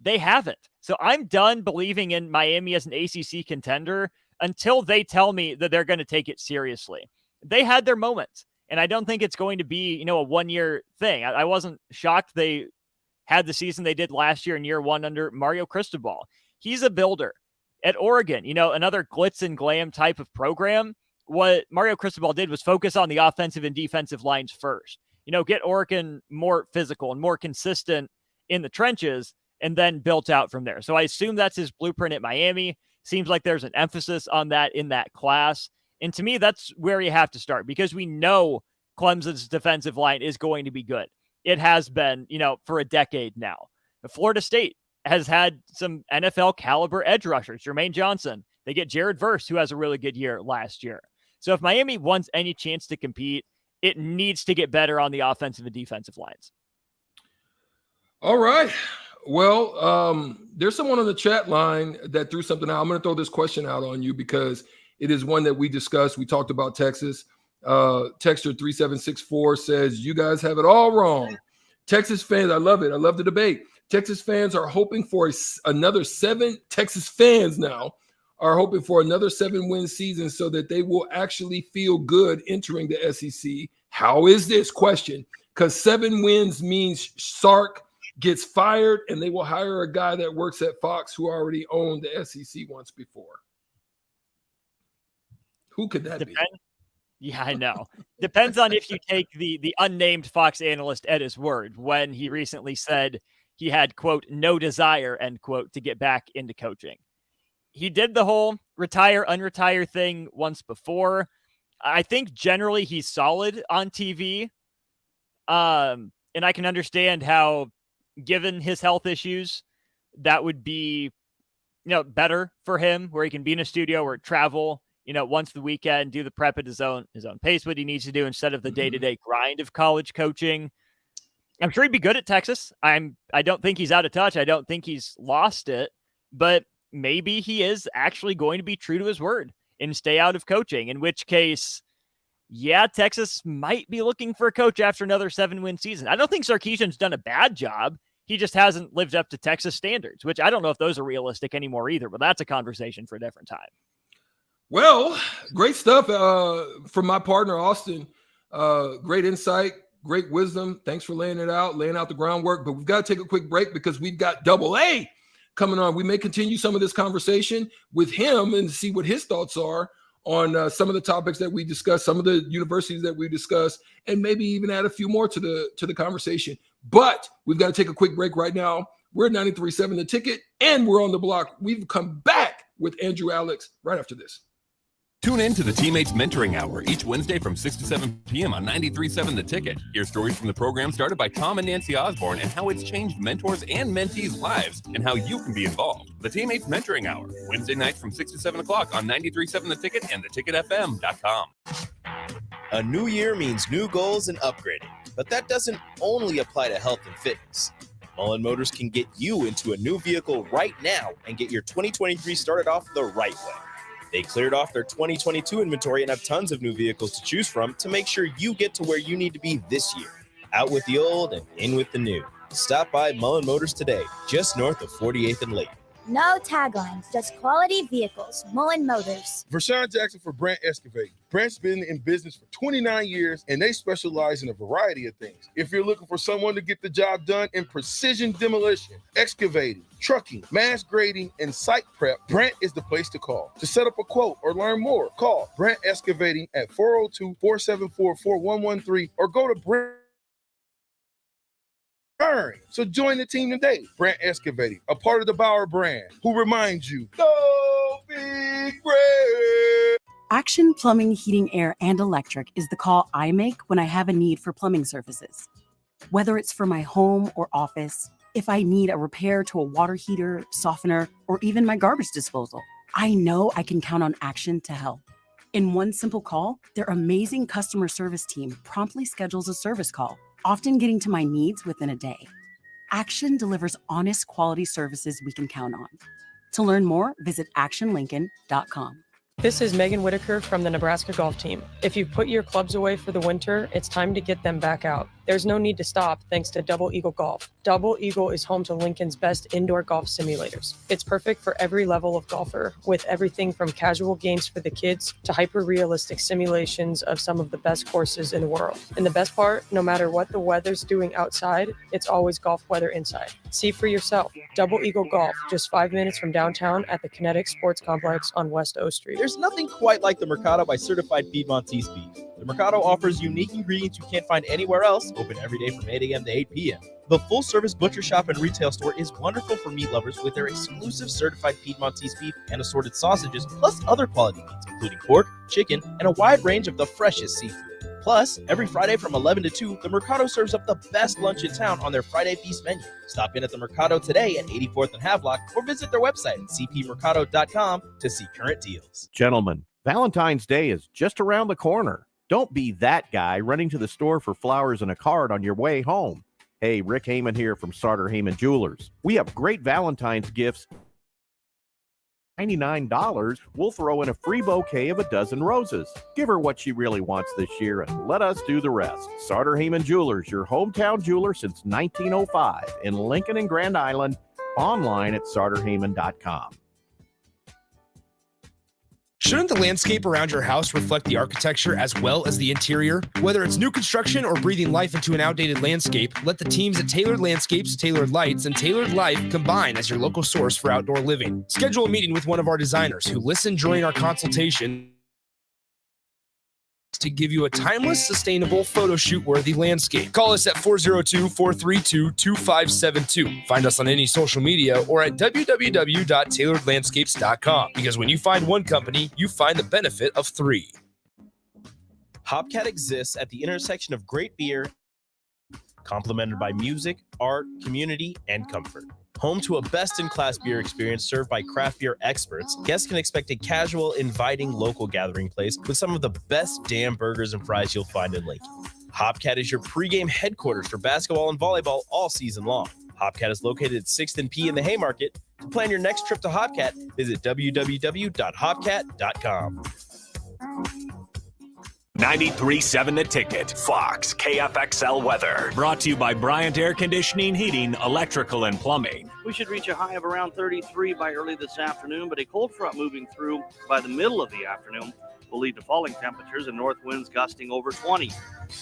They haven't. So I'm done believing in Miami as an ACC contender until they tell me that they're going to take it seriously. They had their moments, and I don't think it's going to be, a 1-year thing. I wasn't shocked they had the season they did last year in year 1 under Mario Cristobal. He's a builder. At Oregon, another glitz and glam type of program. what Mario Cristobal did was focus on the offensive and defensive lines first. Get Oregon more physical and more consistent in the trenches, and then built out from there. So I assume that's his blueprint at Miami. Seems like there's an emphasis on that in that class. And to me, that's where you have to start, because we know Clemson's defensive line is going to be good. It has been, for a decade now. Florida State has had some NFL caliber edge rushers, Jermaine Johnson. They get Jared Verse, who has a really good year last year. So if Miami wants any chance to compete, it needs to get better on the offensive and defensive lines. All right. Well, there's someone on the chat line that threw something out. I'm going to throw this question out on you because it is one that we discussed. We talked about Texas. Texter 3764 says, you guys have it all wrong. Texas fans, I love it. I love the debate. Texas fans are hoping for another 7. Texas fans now are hoping for another 7-win season so that they will actually feel good entering the SEC. How is this? Question. Because 7 wins means Sark gets fired and they will hire a guy that works at Fox who already owned the SEC once before. Who could that be? Yeah, I know. Depends on if you take the unnamed Fox analyst at his word when he recently said he had, quote, no desire, end quote, to get back into coaching. He did the whole retire, unretire thing once before. I think generally he's solid on TV. And I can understand how, given his health issues, that would be, better for him, where he can be in a studio or travel, once the weekend, do the prep at his own pace, what he needs to do instead of the day-to-day grind of college coaching. I'm sure he'd be good at Texas. I don't think he's out of touch. I don't think he's lost it, but maybe he is actually going to be true to his word and stay out of coaching, in which case, yeah, Texas might be looking for a coach after another 7-win season. I don't think Sarkisian's done a bad job. He just hasn't lived up to Texas standards, which I don't know if those are realistic anymore either, but that's a conversation for a different time. Well, great stuff from my partner, Austin. Great insight, great wisdom. Thanks for laying out the groundwork. But we've got to take a quick break because we've got Double A coming on. We may continue some of this conversation with him and see what his thoughts are on some of the topics that we discussed, some of the universities that we discussed, and maybe even add a few more to the conversation. But we've got to take a quick break right now. We're at 93.7 The Ticket, and we're on the block. We've come back with Andrew Alex right after this. Tune in to the Teammates Mentoring Hour each Wednesday from 6 to 7 p.m. on 93.7 The Ticket. Hear stories from the program started by Tom and Nancy Osborne and how it's changed mentors and mentees' lives and how you can be involved. The Teammates Mentoring Hour, Wednesday nights from 6 to 7 o'clock on 93.7 The Ticket and theticketfm.com. A new year means new goals and upgrading, but that doesn't only apply to health and fitness. Mullen Motors can get you into a new vehicle right now and get your 2023 started off the right way. They cleared off their 2022 inventory and have tons of new vehicles to choose from to make sure you get to where you need to be this year. Out with the old and in with the new. Stop by Mullen Motors today, just north of 48th and Lake. No taglines, just quality vehicles. Mullen Motors. Vershawn Jackson for Brandt Excavating. Brandt's been in business for 29 years, and they specialize in a variety of things. If you're looking for someone to get the job done in precision demolition, excavating, trucking, mass grading, and site prep, Brandt is the place to call. To set up a quote or learn more, call Brandt Excavating at 402-474-4113 or go to Brandt. So join the team today. Brandt Excavating, a part of the Bauer brand, who reminds you, go big Brandt. Action Plumbing, Heating, Air, and Electric is the call I make when I have a need for plumbing services. Whether it's for my home or office, if I need a repair to a water heater, softener, or even my garbage disposal, I know I can count on Action to help. In one simple call, their amazing customer service team promptly schedules a service call, often getting to my needs within a day. Action delivers honest quality services we can count on. To learn more, visit actionlincoln.com. This is Megan Whitaker from the Nebraska golf team. If you've put your clubs away for the winter, it's time to get them back out. There's no need to stop thanks to Double Eagle Golf. Double Eagle is home to Lincoln's best indoor golf simulators. It's perfect for every level of golfer, with everything from casual games for the kids to hyper-realistic simulations of some of the best courses in the world. And the best part, no matter what the weather's doing outside, it's always golf weather inside. See for yourself. Double Eagle Golf, just 5 minutes from downtown at the Kinetic Sports Complex on West O Street. There's nothing quite like the Mercado by Certified Piedmontese beef. The Mercado offers unique ingredients you can't find anywhere else, open every day from 8 a.m. to 8 p.m. The full-service butcher shop and retail store is wonderful for meat lovers with their exclusive certified Piedmontese beef and assorted sausages, plus other quality meats, including pork, chicken, and a wide range of the freshest seafood. Plus, every Friday from 11 to 2, the Mercado serves up the best lunch in town on their Friday Feast menu. Stop in at the Mercado today at 84th and Havelock or visit their website at cpmercado.com to see current deals. Gentlemen, Valentine's Day is just around the corner. Don't be that guy running to the store for flowers and a card on your way home. Hey, Rick Heyman here from Sartor Heyman Jewelers. We have great Valentine's gifts. $99, we'll throw in a free bouquet of a dozen roses. Give her what she really wants this year and let us do the rest. Sartor Heyman Jewelers, your hometown jeweler since 1905 in Lincoln and Grand Island, online at sartorheyman.com. Shouldn't the landscape around your house reflect the architecture as well as the interior? Whether it's new construction or breathing life into an outdated landscape, let the teams at Tailored Landscapes, Tailored Lights, and Tailored Life combine as your local source for outdoor living. Schedule a meeting with one of our designers who listen during our consultation to give you a timeless, sustainable, photo shoot-worthy landscape. Call us at 402-432-2572. Find us on any social media or at www.tailoredlandscapes.com, because when you find one company, you find the benefit of three. Hopcat exists at the intersection of great beer, complemented by music, art, community, and comfort. Home to a best-in-class beer experience served by craft beer experts, guests can expect a casual, inviting local gathering place with some of the best damn burgers and fries you'll find in Lincoln. Hopcat is your pregame headquarters for basketball and volleyball all season long. Hopcat is located at 6th and P in the Haymarket. To plan your next trip to Hopcat, visit www.hopcat.com. 93.7 The Ticket, Fox, KFXL weather. Brought to you by Bryant Air Conditioning, Heating, Electrical, and Plumbing. We should reach a high of around 33 by early this afternoon, but a cold front moving through by the middle of the afternoon will lead to falling temperatures and north winds gusting over 20.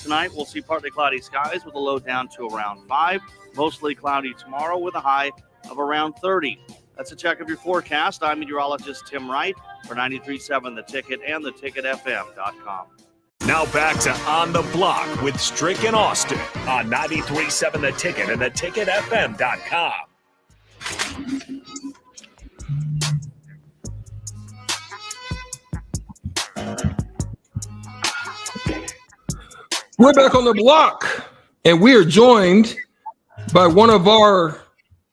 Tonight, we'll see partly cloudy skies with a low down to around 5. Mostly cloudy tomorrow with a high of around 30. That's a check of your forecast. I'm meteorologist Tim Wright for 93.7 The Ticket and theticketfm.com. Now back to On the Block with Strick and Austin on 93.7 The Ticket and theticketfm.com. We're back on the block, and we are joined by one of our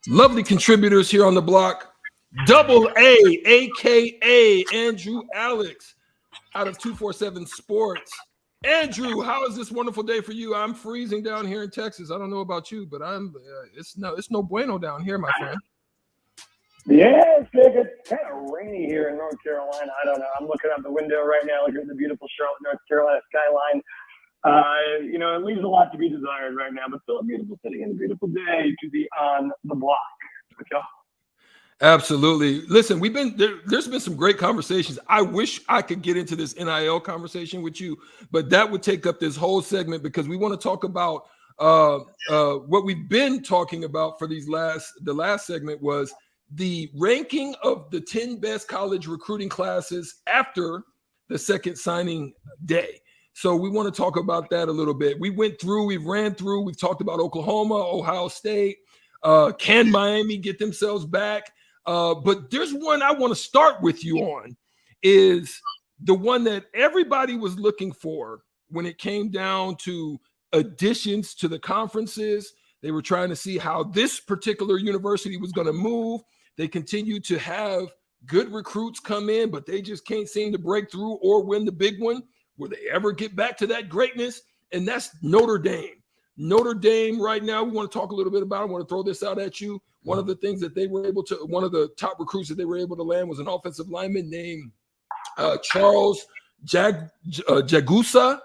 lovely contributors here on the block, Double A, a.k.a. Andrew Alex, out of 247 Sports. Andrew, how is this wonderful day for you? I'm freezing down here in Texas. I don't know about you, but it's no bueno down here, my friend. Yeah, it's kind of rainy here in North Carolina. I don't know. I'm looking out the window right now, looking at the beautiful Charlotte, North Carolina skyline. It leaves a lot to be desired right now, but still a beautiful city and a beautiful day to be on the block. Okay. Absolutely. Listen, there's been some great conversations. I wish I could get into this NIL conversation with you, but that would take up this whole segment because we want to talk about what we've been talking about for the last segment was the ranking of the 10 best college recruiting classes after the second signing day. So we want to talk about that a little bit. We've talked about Oklahoma, Ohio State. Can Miami get themselves back? But there's one I want to start with you on, is the one that everybody was looking for when it came down to additions to the conferences. They were trying to see how this particular university was going to move. They continue to have good recruits come in, but they just can't seem to break through or win the big one. Will they ever get back to that greatness? And that's Notre Dame. Notre Dame right now, we want to talk a little bit about it. I want to throw this out at you. One of the things that one of the top recruits that they were able to land was an offensive lineman named Charles Jagusa.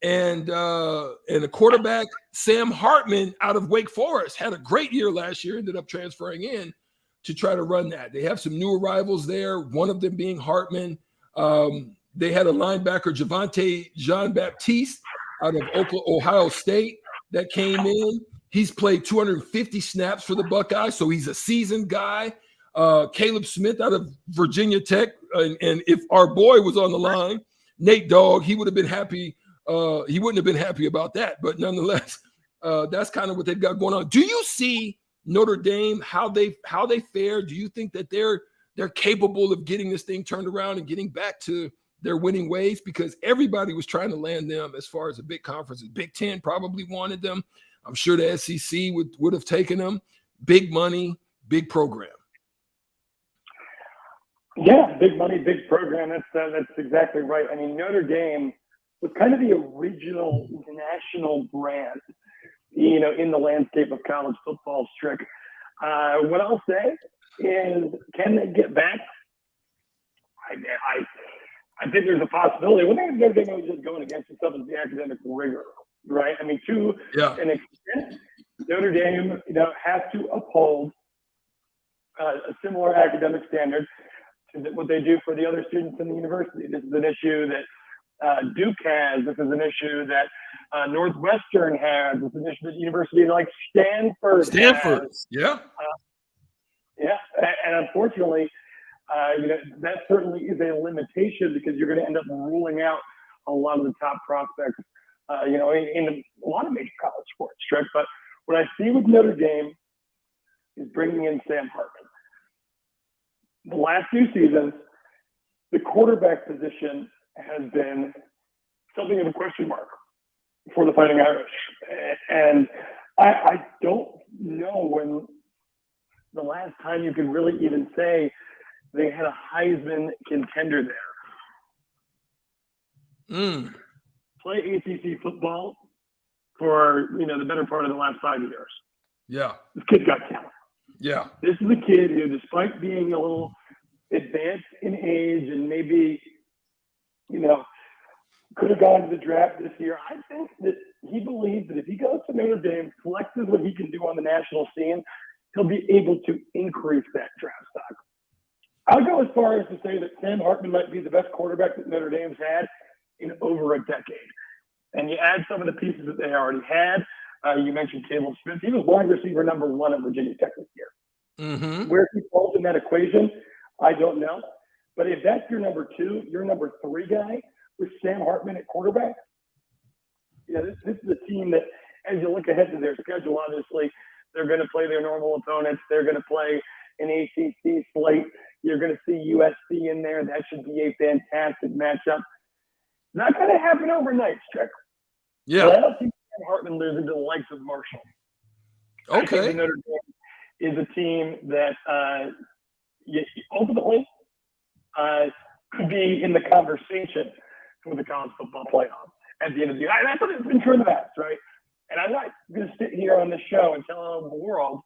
And a quarterback, Sam Hartman, out of Wake Forest, had a great year last year, ended up transferring in to try to run that. They have some new arrivals there, one of them being Hartman. They had a linebacker, Javante Jean-Baptiste, out of Ohio State that came in. He's played 250 snaps for the Buckeyes, so he's a seasoned guy. Caleb Smith out of Virginia Tech. And if our boy was on the line, Nate Dogg, he would have been happy. He wouldn't have been happy about that. But nonetheless, that's kind of what they've got going on. Do you see Notre Dame, how they fare? Do you think that they're capable of getting this thing turned around and getting back to their winning ways? Because everybody was trying to land them as far as the big conferences. Big Ten probably wanted them. I'm sure the SEC would have taken them. Big money, big program. Yeah, big money, big program. That's exactly right. I mean, Notre Dame was kind of the original national brand, you know, in the landscape of college football, Strick. What I'll say is, can they get back? I think there's a possibility. One thing Notre Dame was just going against itself is the academic rigor, right? I mean, to an extent, Notre Dame, you know, has to uphold a similar academic standard to what they do for the other students in the university. This is an issue that Duke has. This is an issue that Northwestern has. This is an issue that universities like Stanford has. Yeah. Yeah, and unfortunately, you know, that certainly is a limitation because you're going to end up ruling out a lot of the top prospects, you know, in a lot of major college sports, Strick. But what I see with Notre Dame is bringing in Sam Hartman. The last few seasons, the quarterback position has been something of a question mark for the Fighting Irish. And I don't know when the last time you could really even say they had a Heisman contender there. Play ACC football for, you know, the better part of the last 5 years. Yeah. This kid's got talent. Yeah. This is a kid who, despite being a little advanced in age and maybe, you know, could have gone to the draft this year, I think that he believes that if he goes to Notre Dame, flexes what he can do on the national scene, he'll be able to increase that draft stock. I'll go as far as to say that Sam Hartman might be the best quarterback that Notre Dame's had in over a decade. And you add some of the pieces that they already had. You mentioned Caleb Smith. He was wide receiver number 1 at Virginia Tech this year. Mm-hmm. Where he falls in that equation, I don't know. But if that's your number 2, your number 3 guy with Sam Hartman at quarterback, yeah, this is a team that, as you look ahead to their schedule, obviously, they're going to play their normal opponents. They're going to play an ACC slate. You're going to see USC in there. That should be a fantastic matchup. Not going to happen overnight, Strick. Yeah. But I don't see Sam Hartman losing to the likes of Marshall. Okay. I think Notre Dame is a team that ultimately could be in the conversation for the college football playoff at the end of the year. That's what it's been true in the past, right? And I'm not going to sit here on this show and tell the world,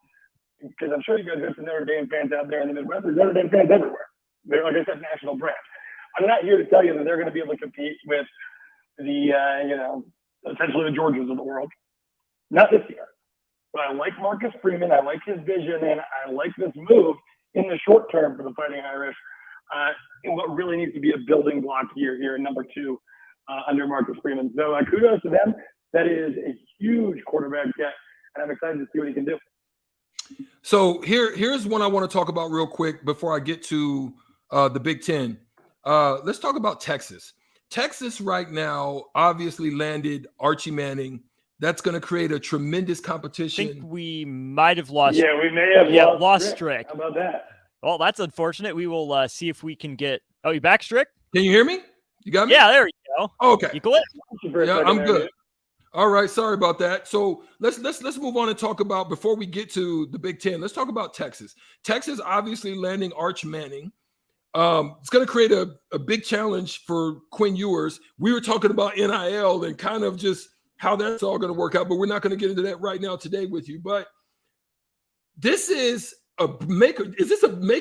because I'm sure you guys got some Notre Dame fans out there in the Midwest. There's Notre Dame fans everywhere. They're, like I said, national brand. I'm not here to tell you that they're going to be able to compete with the, essentially the Georgias of the world. Not this year. But I like Marcus Freeman. I like his vision, and I like this move in the short term for the Fighting Irish. And what really needs to be a building block here in number 2 under Marcus Freeman. So kudos to them. That is a huge quarterback get, and I'm excited to see what he can do. So here's one I want to talk about real quick before I get to the Big Ten. Let's talk about Texas. Texas right now obviously landed Archie Manning. That's going to create a tremendous competition. I think we might have lost. Yeah, we may have lost Strick. How about that? Well, that's unfortunate. We will see if we can get. Oh, you back, Strick? Can you hear me? You got me? Yeah, there you go. Okay. You good? Yeah, I'm good. All right, sorry about that. So let's move on and talk about, before we get to the Big Ten, let's talk about Texas. Texas obviously landing Arch Manning. It's going to create a big challenge for Quinn Ewers. We were talking about NIL and kind of just how that's all going to work out, but we're not going to get into that right now today with you. But this is a make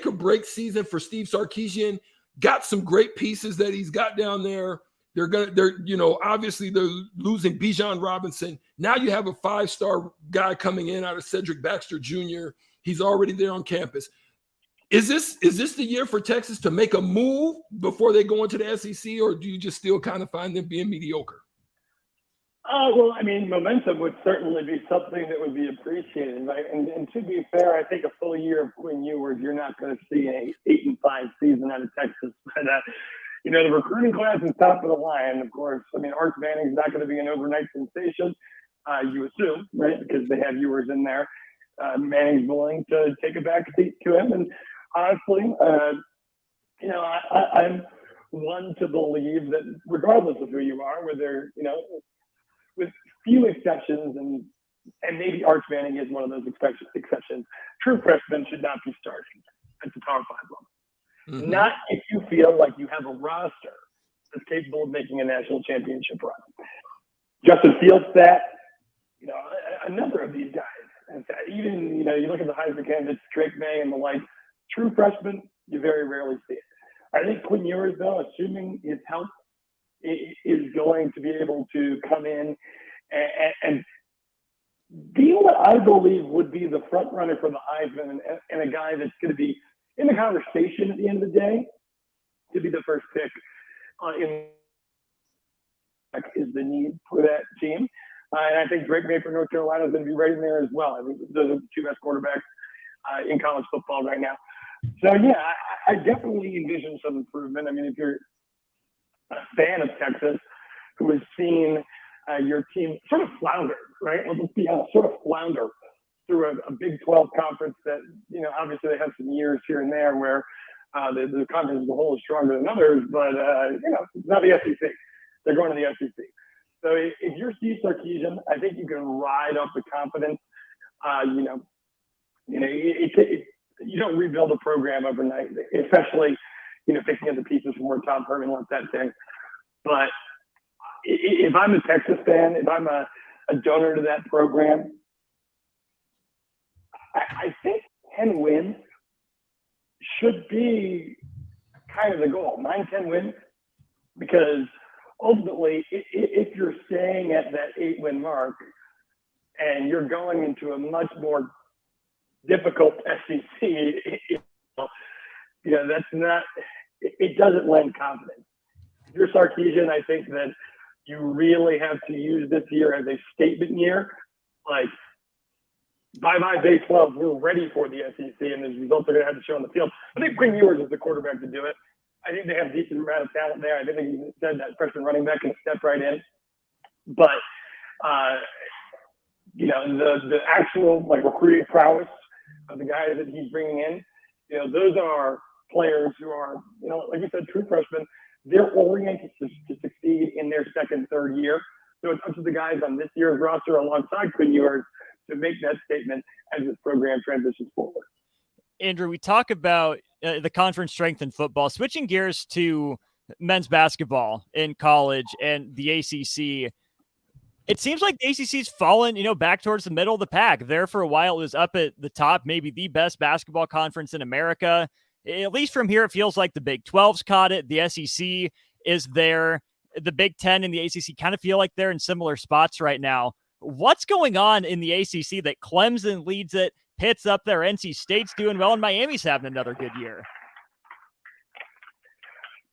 or break season for Steve Sarkisian? Got some great pieces that he's got down there. Obviously they're losing Bijan Robinson. Now you have a 5-star guy coming in out of Cedric Baxter Jr. He's already there on campus. Is this the year for Texas to make a move before they go into the SEC, or do you just still kind of find them being mediocre? Well, I mean, momentum would certainly be something that would be appreciated, right? And to be fair, I think a full year of Quinn Ewers, you're not going to see an 8-5 season out of Texas. But the recruiting class is top of the line, of course. I mean, Arch Manning's not going to be an overnight sensation, you assume, right? Because they have Ewers in there. Manning's willing to take a back seat to him. And honestly, I'm one to believe that regardless of who you are, whether, with few exceptions, and maybe Arch Manning is one of those exceptions, true freshmen should not be starting at the Power 5 level. Mm-hmm. Not if you feel like you have a roster that's capable of making a national championship run. Justin Fields, a number of these guys, even, you look at the Heisman candidates, Drake May and the like, true freshmen, you very rarely see it. I think Quinn Ewers, though, assuming his health is going to be able to come in and be what I believe would be the front runner for the Heisman and a guy that's going to be in the conversation at the end of the day to be the first pick is the need for that team. And I think Drake May for North Carolina is going to be right in there as well. I think those are the two best quarterbacks in college football right now. So, yeah, I definitely envision some improvement. I mean, if you're a fan of Texas who has seen your team sort of flounder, right? Well, let's be honest, sort of flounder through a Big 12 conference that, obviously they have some years here and there where the conference as a whole is stronger than others, but, it's not the SEC. They're going to the SEC. So if you're Steve Sarkisian, I think you can ride up the confidence. You don't rebuild a program overnight, especially, picking up the pieces from where Tom Herman left that thing. But if I'm a Texas fan, if I'm a donor to that program, I think 10 wins should be kind of the goal, 9-10 wins, because ultimately, if you're staying at that 8-win mark and you're going into a much more difficult SEC, that's not, it doesn't lend confidence. If you're Sarkisian, I think that you really have to use this year as a statement year. Like, bye-bye Big 12, we're ready for the SEC, and the results are going to have to show on the field. I think Quinn Ewers is the quarterback to do it. I think they have a decent amount of talent there. I think you said that freshman running back can step right in. But, the actual, recruiting prowess of the guys that he's bringing in, those are players who are, like you said, true freshmen. They're oriented to succeed in their second, third year. So it's up to the guys on this year's roster alongside Quinn Ewers to make that statement as this program transitions forward. Andrew, we talk about the conference strength in football. Switching gears to men's basketball in college and the ACC, it seems like the ACC's fallen, back towards the middle of the pack. There for a while, it was up at the top, maybe the best basketball conference in America. At least from here, it feels like the Big 12's caught it. The SEC is there. The Big 10 and the ACC kind of feel like they're in similar spots right now. What's going on in the ACC that Clemson leads it, Pitt's up there, NC State's doing well, and Miami's having another good year?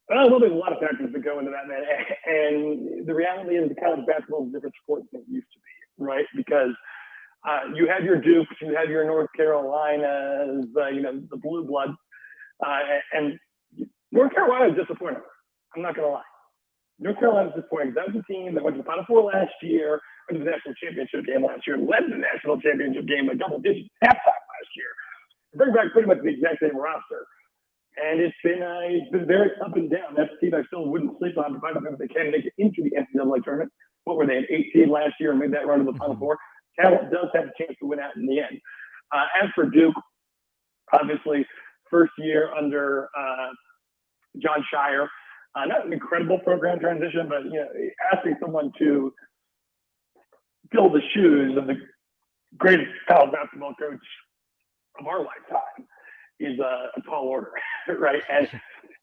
Well, there's a lot of factors that go into that, man. And the reality is, the college basketball is a different sport than it used to be, right? Because you have your Dukes, you have your North Carolinas, the blue blood. And North Carolina is disappointing. I'm not going to lie. North Carolina is disappointing. That was a team that went to the Final Four last year, went to the national championship game last year, led the national championship game by double digits halftime last year. Bring back pretty much the exact same roster. And it's been very up and down. That's a team I still wouldn't sleep on, provided if they can make it into the NCAA tournament. What were they, an 18 last year and made that run to the Final Four? Talent does have a chance to win out in the end. As for Duke, obviously, first year under John Shire, not an incredible program transition, but asking someone to fill the shoes of the greatest college basketball coach of our lifetime is a tall order, right? And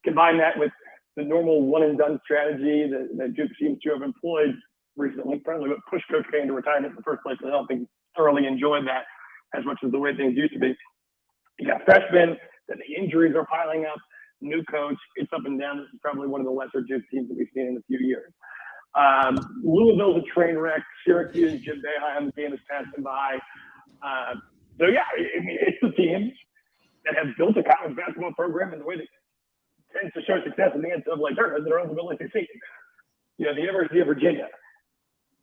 combine that with the normal one and done strategy that Duke seems to have employed recently, probably what pushed Coach K into retirement in the first place. I don't think he thoroughly enjoyed that as much as the way things used to be. You got freshmen, then the injuries are piling up, new coach, it's up and down. This is probably one of the lesser Duke teams that we've seen in a few years. Louisville's a train wreck. Syracuse, Jim Boeheim on the game is passing by. So yeah, I mean, it's the teams that have built a college basketball program in the way that tends to show success in the NCAA tournament that are ultimately succeeding. You know, the University of Virginia,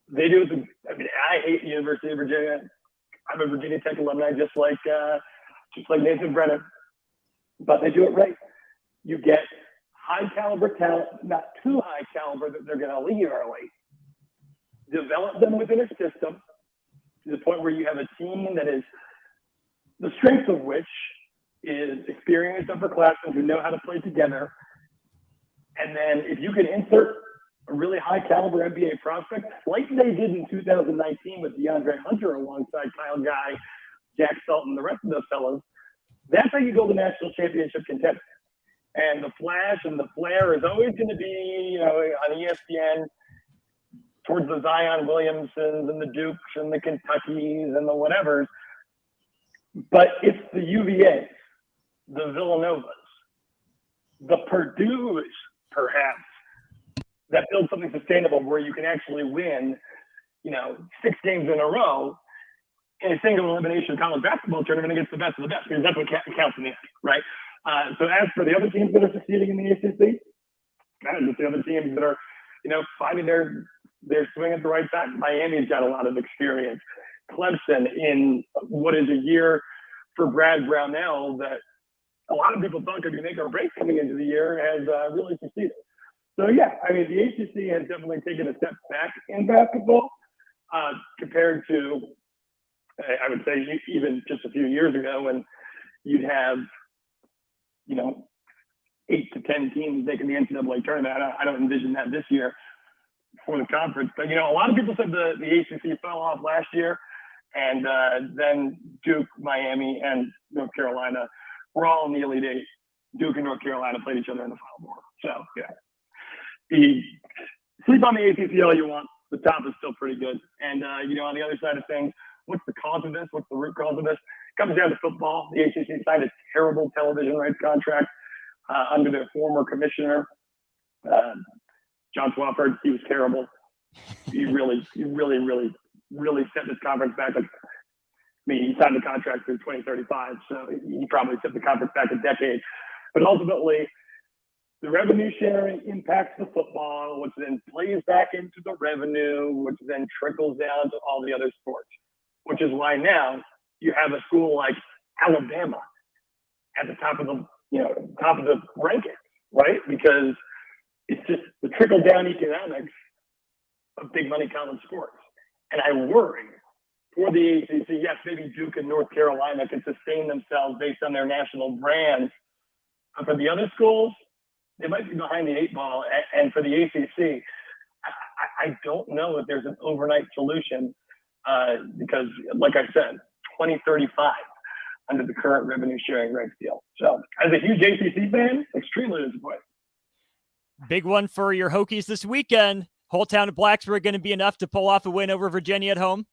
they do. I mean, I hate the University of Virginia. I'm a Virginia Tech alumni, just like Nathan Brennan, but they do it right. You get high caliber talent, not too high caliber that they're going to leave early. Develop them within a system to the point where you have a team that is the strength of which is experienced upperclassmen who know how to play together. And then if you can insert a really high caliber NBA prospect, like they did in 2019 with DeAndre Hunter alongside Kyle Guy, Jack Sultan, the rest of those fellows, that's how you build a national championship contender. And the flash and the flair is always going to be, you know, on ESPN towards the Zion Williamsons and the Dukes and the Kentuckys and the whatevers. But it's the UVAs, the Villanovas, the Purdue's, perhaps, that build something sustainable where you can actually win, you know, 6 games in a row in a single elimination college basketball tournament against the best of the best, because that's what counts in the end, right? So as for the other teams that are succeeding in the ACC, kind of just the other teams that are, you know, finding their swing at the right time. Miami's got a lot of experience. Clemson, in what is a year for Brad Brownell that a lot of people thought could be make or break coming into the year, has really succeeded. So yeah, I mean, the ACC has definitely taken a step back in basketball compared to, I would say, even just a few years ago when you'd have, you know, 8 to 10 teams making the NCAA tournament. I don't envision that this year for the conference. But, you know, a lot of people said the ACC fell off last year, and then Duke, Miami, and North Carolina were all in the Elite Eight. Duke and North Carolina played each other in the Final Four. So, yeah. Sleep on the ACC all you want. The top is still pretty good. And, you know, on the other side of things, what's the cause of this? What's the root cause of this? It comes down to football. The ACC signed a terrible television rights contract under their former commissioner, John Swafford. He was terrible. He really set this conference back. Like, I mean, he signed the contract through 2035, so he probably set the conference back a decade. But ultimately, the revenue sharing impacts the football, which then plays back into the revenue, which then trickles down to all the other sports. Which is why now you have a school like Alabama at the top of the rankings, right? Because it's just the trickle down economics of big money college sports. And I worry for the ACC, yes, maybe Duke and North Carolina can sustain themselves based on their national brands. But for the other schools, they might be behind the 8 ball. And for the ACC, I don't know if there's an overnight solution because, like I said, 2035 under the current revenue sharing rights deal. So as a huge ACC fan, extremely disappointed. Big one for your Hokies this weekend. Whole town of Blacksburg going to be enough to pull off a win over Virginia at home?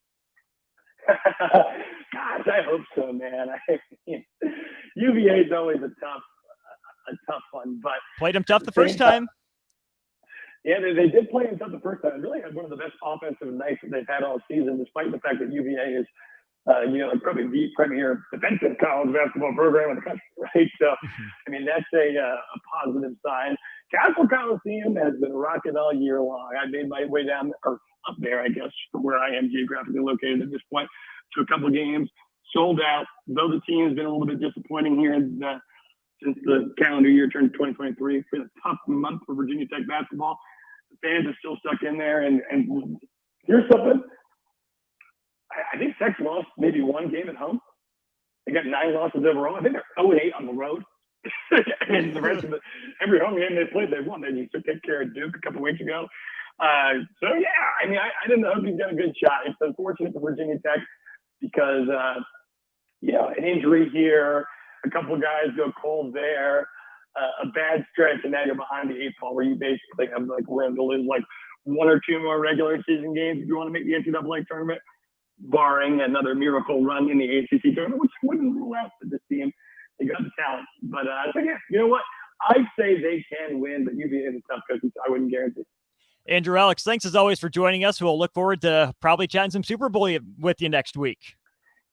Gosh, I hope so, man. UVA is always a tough one, but played them tough the first time. Yeah, they did play them tough the first time. Really had one of the best offensive nights that they've had all season, despite the fact that UVA is, probably the premier defensive college basketball program in the country, right? So, I mean, that's a positive sign. Castle Coliseum has been rocking all year long. I made my way down, or up there, I guess, from where I am geographically located at this point, to a couple of games, sold out. Though the team has been a little bit disappointing here since the calendar year turned 2023. It's been a tough month for Virginia Tech basketball. The fans are still stuck in there. And here's something. I think Tech's lost maybe 1 game at home. They got 9 losses overall. I think they're 0-8 on the road. And the rest of every home game they played, they won. They used to take care of Duke a couple weeks ago. So, yeah, I mean, I didn't know if he's got a good shot. It's unfortunate for Virginia Tech because, an injury here, a couple of guys go cold there. a bad stretch, and now you're behind the 8 ball, where you basically have like room to lose like 1 or 2 more regular season games if you want to make the NCAA tournament, barring another miracle run in the ACC tournament, which wouldn't rule out for this team. They got the talent, but yeah, you know what? I say they can win, but UVA is a tough coach, I wouldn't guarantee. Andrew, Alex, thanks as always for joining us. We'll look forward to probably chatting some Super Bowl with you next week.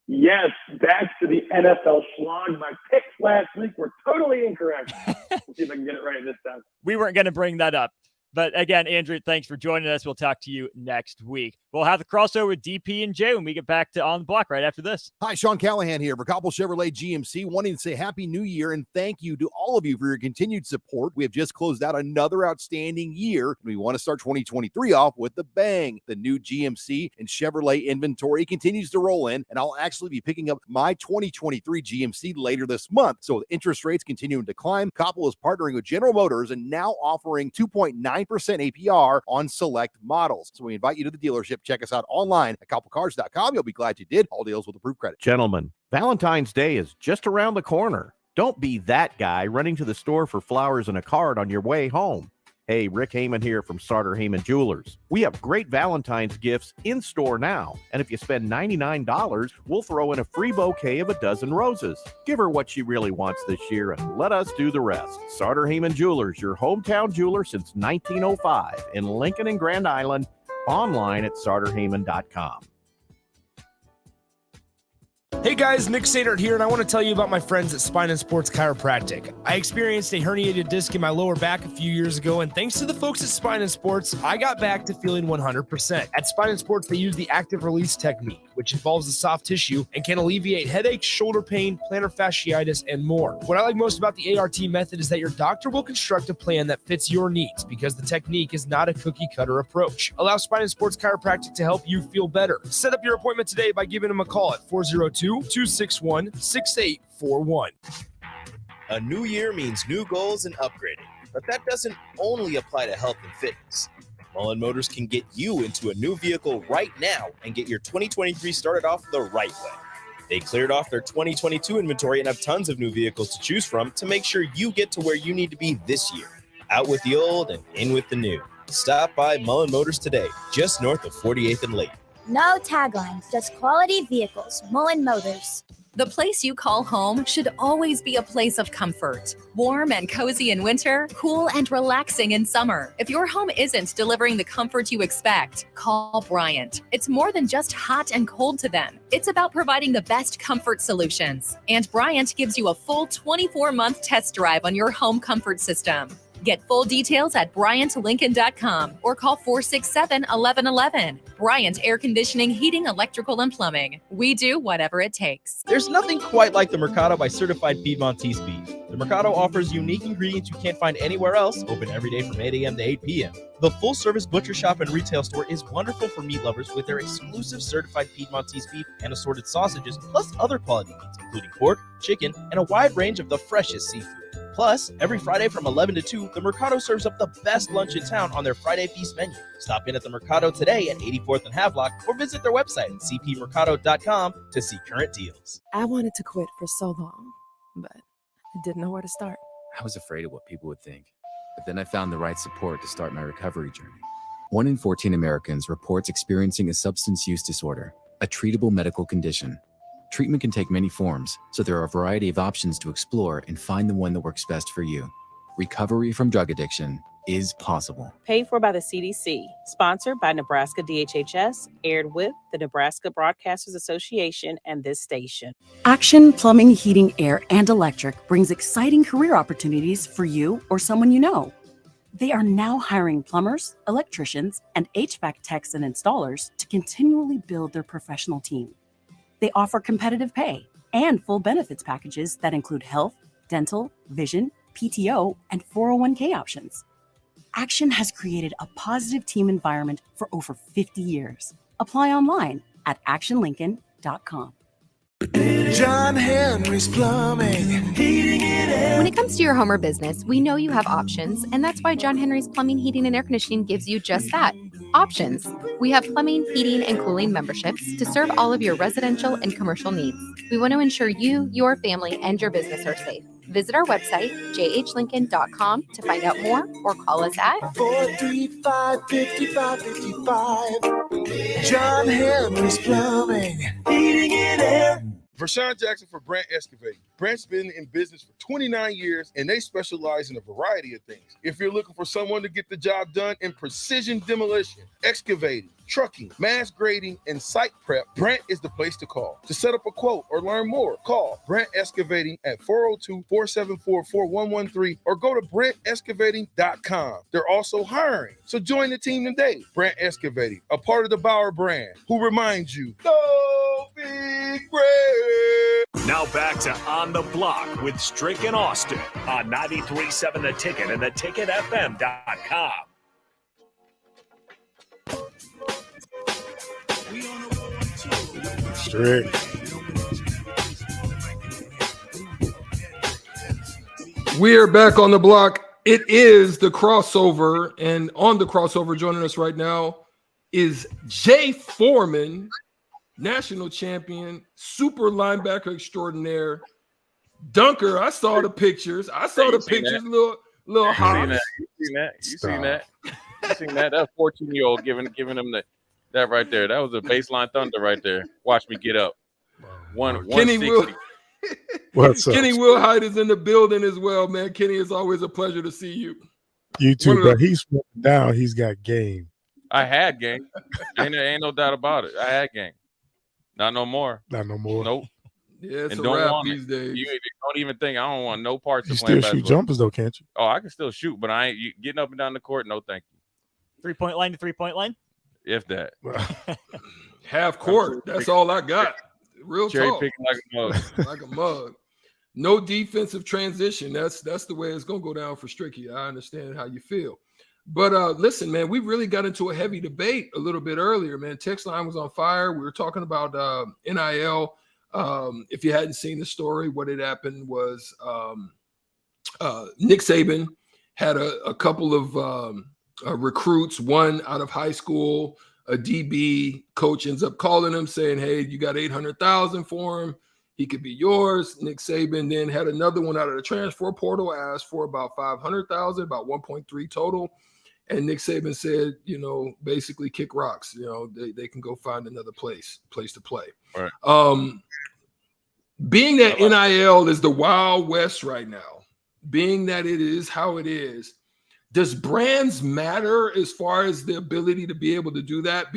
Yes, back to the NFL slog. My picks last week were totally incorrect. We'll see if I can get it right this time. We weren't going to bring that up. But again, Andrew, thanks for joining us. We'll talk to you next week. We'll have the crossover with DP and Jay when we get back to On the Block right after this. Hi, Sean Callahan here for Cobble Chevrolet GMC, wanting to say Happy New Year and thank you to all of you for your continued support. We have just closed out another outstanding year, and we want to start 2023 off with a bang. The new GMC and Chevrolet inventory continues to roll in, and I'll actually be picking up my 2023 GMC later this month. So with interest rates continuing to climb, Cobble is partnering with General Motors and now offering 2.9% APR on select models. So we invite you to the dealership. Check us out online at cobblecars.com. You'll be glad you did. All deals with approved credit. Gentlemen, Valentine's Day is just around the corner. Don't be that guy running to the store for flowers and a card on your way home. Hey, Rick Heyman here from Sartor Heyman Jewelers. We have great Valentine's gifts in store now. And if you spend $99, we'll throw in a free bouquet of a dozen roses. Give her what she really wants this year and let us do the rest. Sartor Heyman Jewelers, your hometown jeweler since 1905 in Lincoln and Grand Island. Online at sartorheyman.com. Hey guys, Nick Sadert here, and I want to tell you about my friends at Spine and Sports Chiropractic. I experienced a herniated disc in my lower back a few years ago, and thanks to the folks at Spine and Sports, I got back to feeling 100%. At Spine and Sports, they use the active release technique, which involves the soft tissue and can alleviate headaches, shoulder pain, plantar fasciitis, and more. What I like most about the ART method is that your doctor will construct a plan that fits your needs because the technique is not a cookie-cutter approach. Allow Spine and Sports Chiropractic to help you feel better. Set up your appointment today by giving them a call at 402-261-6841. A new year means new goals and upgrading, but that doesn't only apply to health and fitness. Mullen Motors can get you into a new vehicle right now and get your 2023 started off the right way. They cleared off their 2022 inventory and have tons of new vehicles to choose from to make sure you get to where you need to be this year. Out with the old and in with the new. Stop by Mullen Motors today, just north of 48th and Lake. No taglines, just quality vehicles. Mullen Motors. The place you call home should always be a place of comfort. Warm and cozy in winter, cool and relaxing in summer. If your home isn't delivering the comfort you expect, call Bryant. It's more than just hot and cold to them. It's about providing the best comfort solutions. And Bryant gives you a full 24-month test drive on your home comfort system. Get full details at BryantLincoln.com or call 467-1111. Bryant Air Conditioning, Heating, Electrical, and Plumbing. We do whatever it takes. There's nothing quite like the Mercado by Certified Piedmontese Beef. The Mercado offers unique ingredients you can't find anywhere else, open every day from 8 a.m. to 8 p.m. The full-service butcher shop and retail store is wonderful for meat lovers with their exclusive Certified Piedmontese Beef and assorted sausages, plus other quality meats, including pork, chicken, and a wide range of the freshest seafood. Plus, every Friday from 11 to 2, the Mercado serves up the best lunch in town on their Friday Feast menu. Stop in at the Mercado today at 84th and Havelock or visit their website at cpmercado.com to see current deals. I wanted to quit for so long, but I didn't know where to start. I was afraid of what people would think, but then I found the right support to start my recovery journey. 1 in 14 Americans reports experiencing a substance use disorder, a treatable medical condition. Treatment can take many forms, so there are a variety of options to explore and find the one that works best for you. Recovery from drug addiction is possible. Paid for by the CDC, sponsored by Nebraska DHHS, aired with the Nebraska Broadcasters Association and this station. Action Plumbing, Heating, Air, and Electric brings exciting career opportunities for you or someone you know. They are now hiring plumbers, electricians, and HVAC techs and installers to continually build their professional team. They offer competitive pay and full benefits packages that include health, dental, vision, PTO, and 401k options. Action has created a positive team environment for over 50 years. Apply online at actionlincoln.com. John Henry's Plumbing, heating and air. When it comes to your home or business, we know you have options, and that's why John Henry's Plumbing, Heating, and Air Conditioning gives you just that, options. We have plumbing, heating, and cooling memberships to serve all of your residential and commercial needs. We want to ensure you, your family, and your business are safe. Visit our website, jhlincoln.com, to find out more or call us at 435-5555. John Henry's Plumbing, Heating and Air. Vershawn Jackson for Brant Excavating. Brant's been in business for 29 years, and they specialize in a variety of things. If you're looking for someone to get the job done in precision demolition, excavating, trucking, mass grading, and site prep, Brant is the place to call. To set up a quote or learn more, call Brant Excavating at 402-474-4113 or go to brantexcavating.com. They're also hiring, so join the team today. Brant Excavating, a part of the Bauer brand, who reminds you, go big Brant. Now back to On the Block with Strick and Austin on 93.7 The Ticket and theticketfm.com. Strick. We are back on the block. It is the crossover, and on the crossover joining us right now is Jay Foreman, national champion, super linebacker extraordinaire, dunker. I saw the pictures. Little hot. You seen that? That 14-year-old giving him that right there. That was a baseline thunder right there. Watch me get up. Kenny Will. What's up? Kenny Wilhite is in the building as well, man. Kenny, it's always a pleasure to see you. You too, but he's down. He's got game. I had game. Ain't no doubt about it. I had game. Not no more. Not no more. Nope. Yeah, it's and a don't wrap want these days. You don't even think I don't want no parts You of playing still shoot basketball. jumpers though, can't you? Oh, I can still shoot, but I ain't getting up and down the court. No, thank you. 3-point line to 3-point line. If that. Half court. That's all I got. Real Cherry talk. picking like a mug. Like a mug. No defensive transition. That's the way it's gonna go down for Stricky. I understand how you feel. But listen, man, we really got into a heavy debate a little bit earlier, man. Text line was on fire. We were talking about NIL. If you hadn't seen the story, what had happened was Nick Saban had a couple of recruits, one out of high school, a DB. Coach ends up calling him saying, hey, you got $800,000 for him. He could be yours. Nick Saban then had another one out of the transfer portal, asked for about $500,000, about 1.3 total. And Nick Saban said, basically kick rocks. They can go find another place to play. Right. Being that NIL is the Wild West right now, being that it is how it is, does brands matter as far as the ability to be able to do that?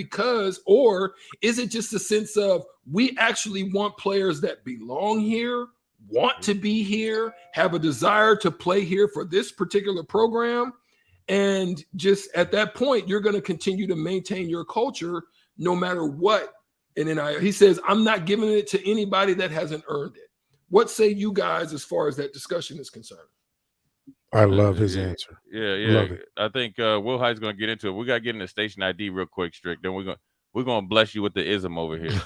Or is it just a sense of we actually want players that belong here, want to be here, have a desire to play here for this particular program? And just at that point, you're going to continue to maintain your culture no matter what. And then he says, I'm not giving it to anybody that hasn't earned it. What say you guys as far as that discussion is concerned? I love his answer. Yeah. Love it. I think Will Hyde's going to get into it. We got to get into station ID real quick, Strick. Then we're going to bless you with the ism over here.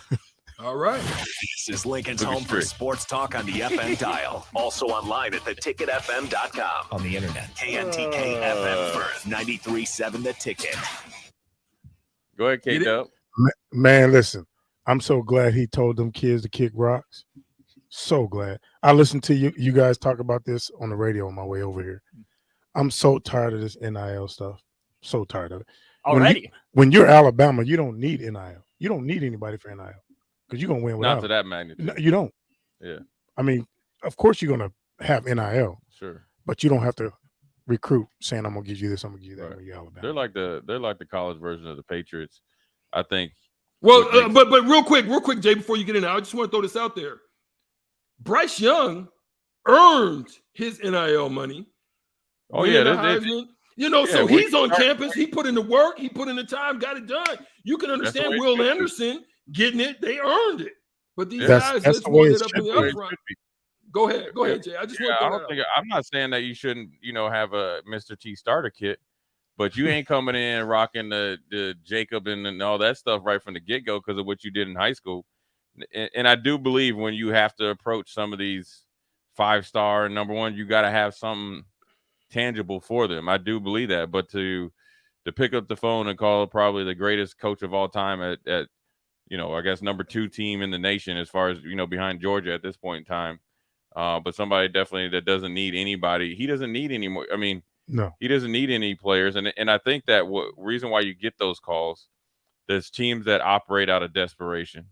All right. This is Lincoln's home for sports talk on the FM dial. Also online at theticketfm.com. On the internet. KNTK FM Firth, 93.7 The Ticket. Go ahead, K-Dub. Man, listen, I'm so glad he told them kids to kick rocks. So glad. I listened to you guys talk about this on the radio on my way over here. I'm so tired of this NIL stuff. So tired of it. Already. When you're Alabama, you don't need NIL. You don't need anybody for NIL because you're going to win without. Not to that magnitude. No, you don't. Yeah. I mean, of course you're going to have NIL. Sure. But you don't have to recruit saying, I'm going to give you this, I'm going to give you that. Right. You're Alabama. They're like the college version of the Patriots. I think. Well, but real quick, Jay, before you get in, I just want to throw this out there. Bryce Young earned his NIL money. Oh, yeah. So he's on campus. He put in the work. He put in the time, got it done. You can understand Will Anderson getting it. They earned it. But these guys just wanted it up in the upfront. Go ahead, Jay. I just want to I'm not saying that you shouldn't, have a Mr. T starter kit, but you ain't coming in and rocking the Jacob and all that stuff right from the get-go because of what you did in high school. And I do believe when you have to approach some of these 5-star, number one, you got to have something tangible for them. I do believe that. But to pick up the phone and call probably the greatest coach of all time at I guess number 2 team in the nation as far as, behind Georgia at this point in time, but somebody definitely that doesn't need anybody. He doesn't need any more. I mean, No, he doesn't need any players. And I think that reason why you get those calls, there's teams that operate out of desperation.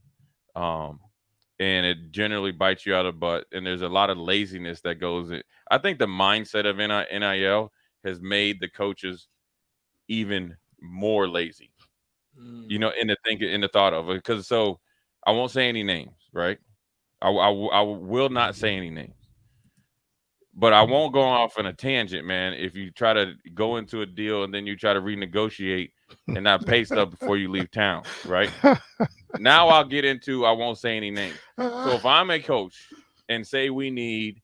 And it generally bites you out of the butt. And there's a lot of laziness that goes in. I think the mindset of NIL has made the coaches even more lazy, in the thought of it. Because so I won't say any names, right? I will not say any names, but I won't go off on a tangent, man. If you try to go into a deal and then you try to renegotiate and not pay stuff before you leave town, right? Now I'll get into, I won't say any names. So if I'm a coach and say we need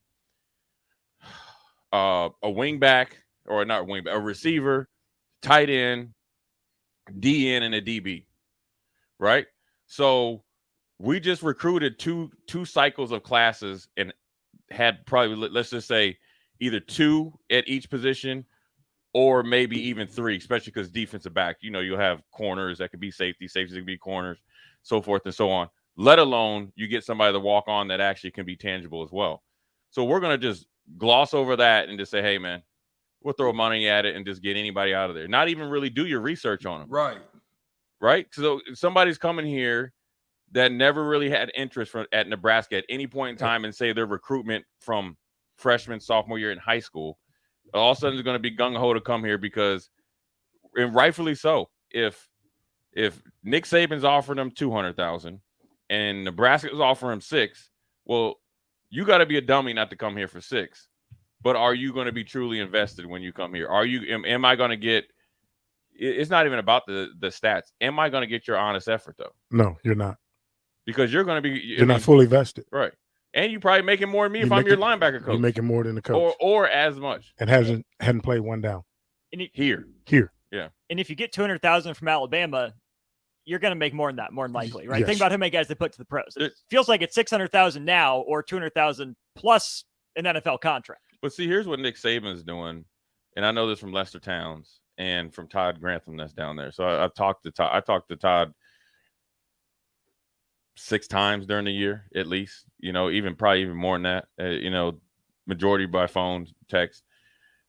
a wing back, or not wing back, a receiver, tight end, DN, and a DB, right? So we just recruited two cycles of classes and had probably, let's just say, either 2 at each position or maybe even 3, especially because defensive back, you'll have corners that could be safeties that could be corners, so forth and so on, let alone you get somebody to walk on that actually can be tangible as well. So we're going to just gloss over that and just say, hey, man, we'll throw money at it and just get anybody out of there. Not even really do your research on them. Right? So somebody's coming here that never really had interest at Nebraska at any point in time and say their recruitment from freshman, sophomore year in high school, all of a sudden is going to be gung-ho to come here because, and rightfully so, if Nick Saban's offering them $200,000 and Nebraska's offering him $6 million, well, you got to be a dummy not to come here for $6 million. But are you going to be truly invested when you come here? Am I going to get? It's not even about the stats. Am I going to get your honest effort though? No, you're not. Because you're going to be. You're not fully vested, right? And you probably making more than me if I'm your linebacker coach. You're making more than the coach, or as much, and hadn't played one down. Here, yeah. And if you get $200,000 from Alabama, you're going to make more than that, more than likely, right? Yes. Think about how many guys they put to the pros. It feels like it's $600,000 now or $200,000 plus an NFL contract. But see, here's what Nick Saban's doing, and I know this from Lester Towns and from Todd Grantham that's down there. So I talked to Todd 6 times during the year, at least, probably even more than that, majority by phone, text.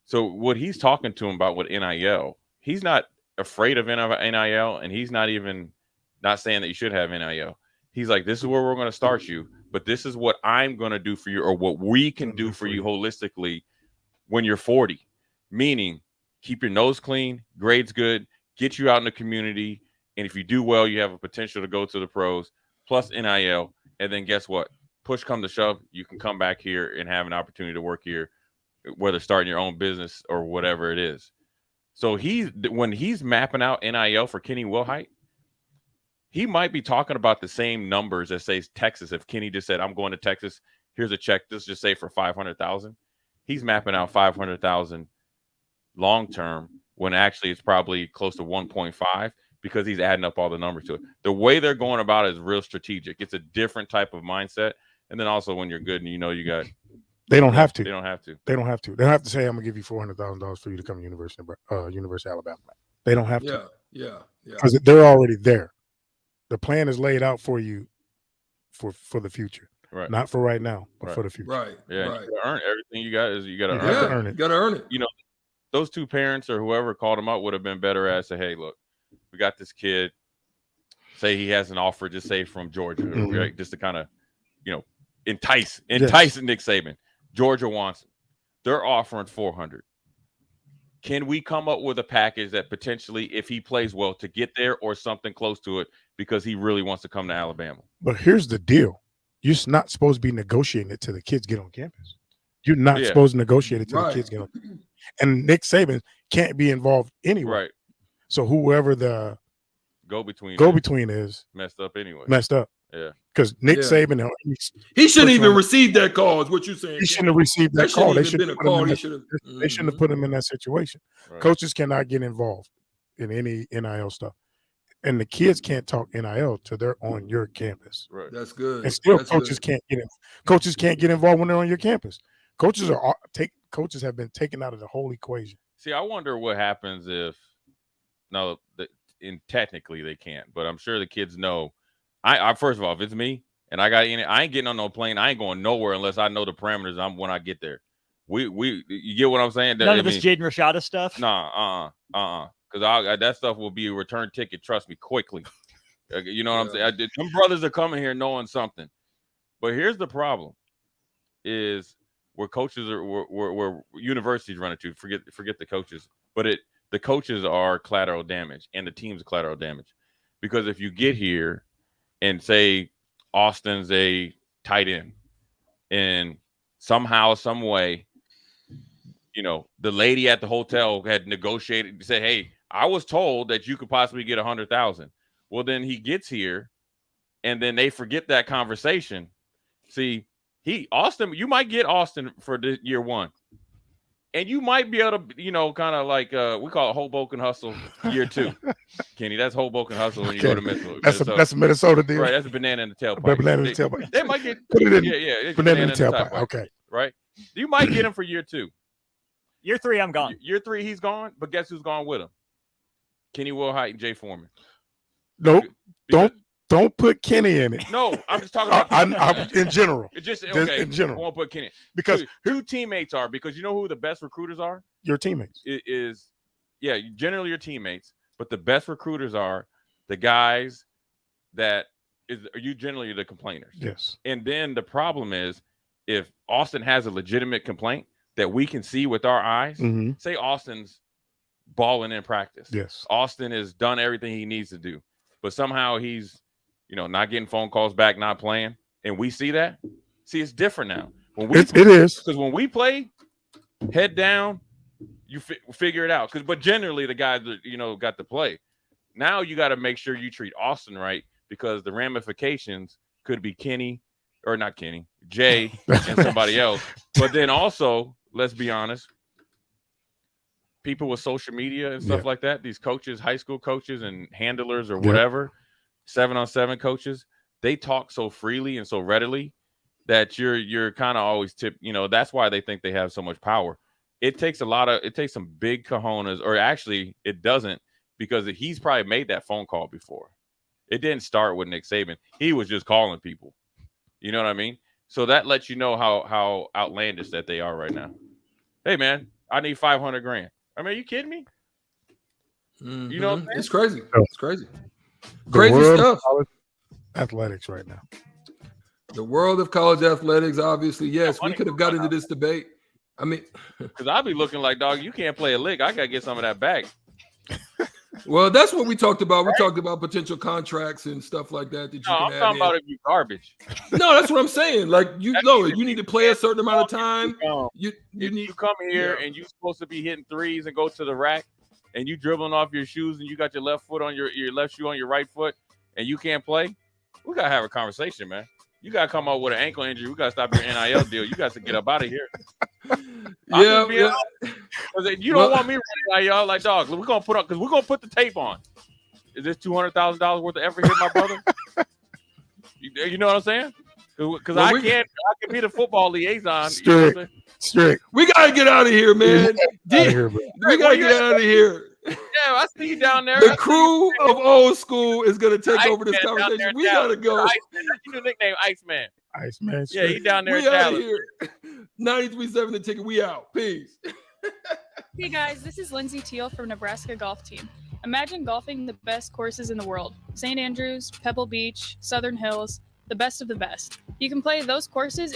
So what he's talking to him about with NIL, he's not afraid of NIL, and he's not saying that you should have NIL. He's like, this is where we're going to start you, but this is what I'm going to do for you, or what we can do for you holistically when you're 40, meaning keep your nose clean, grades good, get you out in the community, and if you do well, you have a potential to go to the pros, plus NIL, and then guess what? Push come to shove, you can come back here and have an opportunity to work here, whether starting your own business or whatever it is. So when he's mapping out NIL for Kenny Wilhite, he might be talking about the same numbers as, say, Texas. If Kenny just said, I'm going to Texas, here's a check, let's just say for $500,000. He's mapping out $500,000 long term when actually it's probably close to 1.5 because he's adding up all the numbers to it. The way they're going about it is real strategic. It's a different type of mindset. And then also when you're good and you got – They don't have to. They don't have to. They don't have to. They don't have to say, I'm going to give you $400,000 for you to come to University of Alabama. They don't have to. Yeah. Because they're already there. The plan is laid out for you for the future. Right. Not for right now, but for the future. Right. Yeah. Right. You gotta earn everything you got is you got to earn it. You got to earn it. Those 2 parents or whoever called him out would have been better at say, hey, look, we got this kid. Say he has an offer, just say from Georgia, right? Just to kind of, entice Nick Saban. Georgia wants him. They're offering $400,000. Can we come up with a package that potentially, if he plays well, to get there or something close to it because he really wants to come to Alabama? But here's the deal. You're not supposed to be negotiating it till the kids get on campus. You're not supposed to negotiate it till the kids get on campus. And Nick Saban can't be involved anyway. Right. So whoever the go-between is messed up anyway. Yeah. Because Nick Saban, he shouldn't even receive that call, is what you're saying. He shouldn't have received that call. They shouldn't have put him in that situation. Right. Coaches cannot get involved in any NIL stuff. And the kids can't talk NIL till they're on your campus. Right. That's good. And still coaches can't get involved when they're on your campus. Coaches have been taken out of the whole equation. See, I wonder what happens if technically they can't, but I'm sure the kids know. I first of all, if it's me And I ain't getting on no plane. I ain't going nowhere unless I know the parameters when I get there. You get what I'm saying? None of this Jaden Rashada stuff? Nah, because that stuff will be a return ticket. Trust me, quickly. You know what I'm saying? Them brothers are coming here knowing something. But here's the problem: is where coaches are, where universities run into. Forget the coaches, but the coaches are collateral damage, and the team's collateral damage, because if you get here and say Austin's a tight end, and somehow, some way, the lady at the hotel had negotiated, said, "Hey, I was told that you could possibly get 100,000." Well, then he gets here, and then they forget that conversation. See, you might get Austin for the year one, and you might be able to, kind of like we call it Hoboken hustle year 2. Kenny, that's Hoboken hustle when you go to Minnesota. That's a Minnesota deal, right? That's a banana in the tailpipe. Tailpipe. They might get Put it in. It's banana in the tailpipe. Okay, right. You might get him for year 2. Year 3, I'm gone. Year 3, he's gone. But guess who's gone with him? Kenny Wilhite and Jay Foreman. Nope. Don't put Kenny in it. No, I'm just talking about I'm in general. Just okay. In general, I won't put Kenny because who teammates are, because you know who the best recruiters are? Your teammates. Generally your teammates, but the best recruiters are the guys that are you generally the complainers. Yes. And then the problem is, if Austin has a legitimate complaint that we can see with our eyes, say Austin's balling in practice. Yes. Austin has done everything he needs to do, but somehow he's not getting phone calls back, not playing, and we see that. See, it's different now. It is, because when we play, head down, you figure it out. But generally, the guys that got to play. Now you got to make sure you treat Austin right, because the ramifications could be Jay, and somebody else. But then also, let's be honest, people with social media and stuff like that, these coaches, high school coaches and handlers or whatever, 7-on-7 coaches, they talk so freely and so readily that you're kind of always that's why they think they have so much power. It takes some big cojones, or actually it doesn't, because he's probably made that phone call before. It didn't start with Nick Saban. He was just calling people. You know what I mean? So that lets you know how outlandish that they are right now. Hey man, I need $500,000. I mean, are you kidding me? You know what I'm saying? It's crazy. It's crazy. Crazy stuff. Athletics right now. The world of college athletics, obviously, yes. We could have got into this debate. I mean, because I'll be looking like, dog, you can't play a lick. I got to get some of that back. Well, that's what we talked about. We talked about potential contracts and stuff like that. I'm talking about if you garbage. No, that's what I'm saying. Like, you need to play a certain amount of time. You come here and you're supposed to be hitting threes and go to the rack, and you dribbling off your shoes, and you got your left foot on your left shoe on your right foot, and you can't play. We got to have a conversation, man. You got to come up with an ankle injury. We got to stop your NIL deal. You got to get up out of here. Yeah. You don't want me running NIL like, dog, we're going to put the tape on. Is this $200,000 worth of effort here, my brother? You know what I'm saying? Because I can be the football liaison. Strict. We got to get out of here, man. We got to get out of here. Yeah, I see you down there. The crew of old school is going to take over this conversation. We got to go. That's your nickname, Iceman. Iceman. Yeah, he down there. We out of here. 93.7 The Ticket. We out. Peace. Hey guys, this is Lindsay Teal from Nebraska Golf Team. Imagine golfing the best courses in the world: St. Andrews, Pebble Beach, Southern Hills, the best of the best. You can play those courses